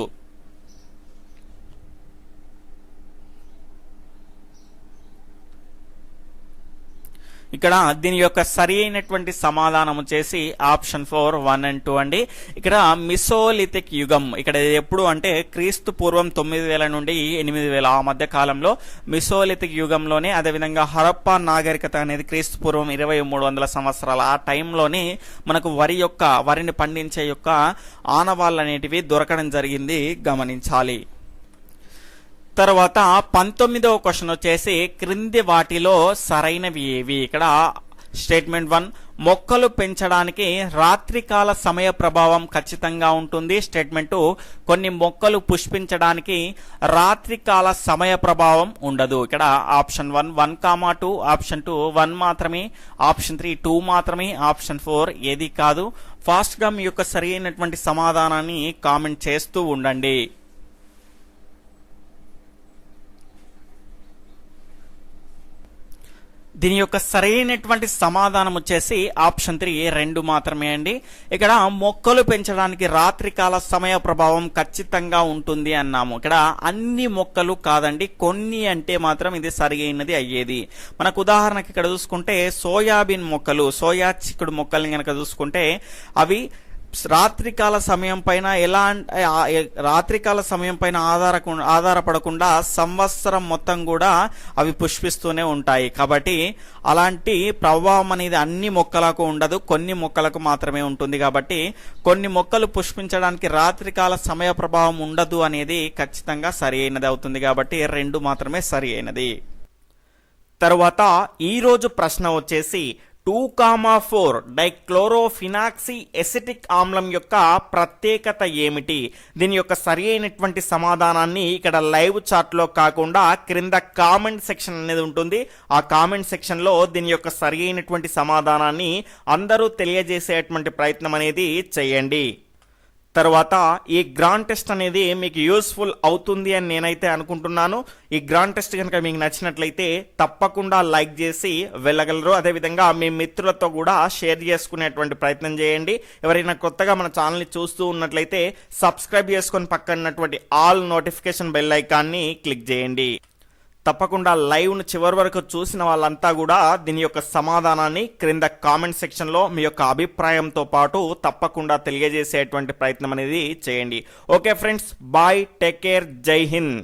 ఇక్కడ దీని యొక్క సరి అయినటువంటి సమాధానం వచ్చేసి ఆప్షన్ 4 1 and 2 అండి. ఇక్కడ మిసోలిథిక్ యుగం ఇక్కడ ఎప్పుడు అంటే క్రీస్తు పూర్వం 9000 నుండి 8000 ఆ మధ్య కాలంలో మిసోలిథిక్ యుగంలోనే, అదేవిధంగా హరప్పా నాగరికత అనేది క్రీస్తు పూర్వం 2300 సంవత్సరాల ఆ టైంలోనే మనకు వరిని పండించే యొక్క ఆనవాళ్ళు అనేటివి దొరకడం జరిగింది, గమనించాలి. తర్వాత 19వ క్వశ్చన్ వచ్చేసి క్రింది వాటిలో సరైనవి ఏవి? ఇక్కడ స్టేట్మెంట్ 1 మొక్కలు పెంచడానికి రాత్రికాల సమయ ప్రభావం ఖచ్చితంగా ఉంటుంది. స్టేట్మెంటు కొన్ని మొక్కలు పుష్పించడానికి రాత్రికాల సమయ ప్రభావం ఉండదు. ఇక్కడ ఆప్షన్ 1 1,2, ఆప్షన్ 2 1 మాత్రమే, ఆప్షన్ 3 2 మాత్రమే, ఆప్షన్ 4 ఏది కాదు. ఫాస్ట్ గా మీ యొక్క సరి అయినటువంటి సమాధానాన్ని కామెంట్ చేస్తూ ఉండండి. దీని యొక్క సరైనటువంటి సమాధానం వచ్చేసి ఆప్షన్ 3 2 మాత్రమే అండి. ఇక్కడ మొక్కలు పెంచడానికి రాత్రికాల సమయ ప్రభావం ఖచ్చితంగా ఉంటుంది అన్నాము. ఇక్కడ అన్ని మొక్కలు కాదండి, కొన్ని అంటే మాత్రం ఇది సరైనది అయ్యేది. మనకు ఉదాహరణకి ఇక్కడ చూసుకుంటే సోయాబీన్ మొక్కలు, సోయా చిక్కుడు మొక్కల్ని కనుక చూసుకుంటే అవి రాత్రికాల సమయం పైన రాత్రికాల సమయం పైన ఆధారపడకుండా సంవత్సరం మొత్తం కూడా అవి పుష్పిస్తూనే ఉంటాయి. కాబట్టి అలాంటి ప్రభావం అనేది అన్ని మొక్కలకు ఉండదు, కొన్ని మొక్కలకు మాత్రమే ఉంటుంది. కాబట్టి కొన్ని మొక్కలు పుష్పించడానికి రాత్రికాల సమయ ప్రభావం ఉండదు అనేది ఖచ్చితంగా సరి అయినది అవుతుంది. కాబట్టి 2 మాత్రమే సరి అయినది. తరువాత ఈరోజు ప్రశ్న వచ్చేసి 2,4 డైక్లోరోఫినాక్సీ ఎసిటిక్ ఆమ్లం యొక్క ప్రత్యేకత ఏమిటి? దీని యొక్క సరి అయినటువంటి సమాధానాన్ని ఇక్కడ లైవ్ చాట్ లో కాకుండా క్రింద కామెంట్ సెక్షన్ అనేది ఉంటుంది. ఆ కామెంట్ సెక్షన్ లో దీని యొక్క సరి అయినటువంటి సమాధానాన్ని అందరూ తెలియజేసేటువంటి ప్రయత్నం అనేది చేయండి. తర్వాత ఈ గ్రాండ్ టెస్ట్ అనేది మీకు యూస్ఫుల్ అవుతుంది అని నేనైతే అనుకుంటున్నాను. ఈ గ్రాండ్ టెస్ట్ కనుక మీకు నచ్చినట్లయితే తప్పకుండా లైక్ చేసి వెళ్ళగలరు. అదేవిధంగా మీ మిత్రులతో కూడా షేర్ చేసుకునేటువంటి ప్రయత్నం చేయండి. ఎవరైనా కొత్తగా మన ఛానల్ని చూస్తూ ఉన్నట్లయితే సబ్స్క్రైబ్ చేసుకొని పక్కనటువంటి ఆల్ నోటిఫికేషన్ బెల్ ఐకాన్ని క్లిక్ చేయండి. తప్పకుండా లైవ్ను చివరి వరకు చూసిన వాళ్ళంతా కూడా దీని యొక్క సమాధానాన్ని క్రింద కామెంట్ సెక్షన్లో మీ యొక్క అభిప్రాయంతో పాటు తప్పకుండా తెలియజేసేటువంటి ప్రయత్నం అనేది చేయండి. Okay friends, bye, take care, జై హింద్.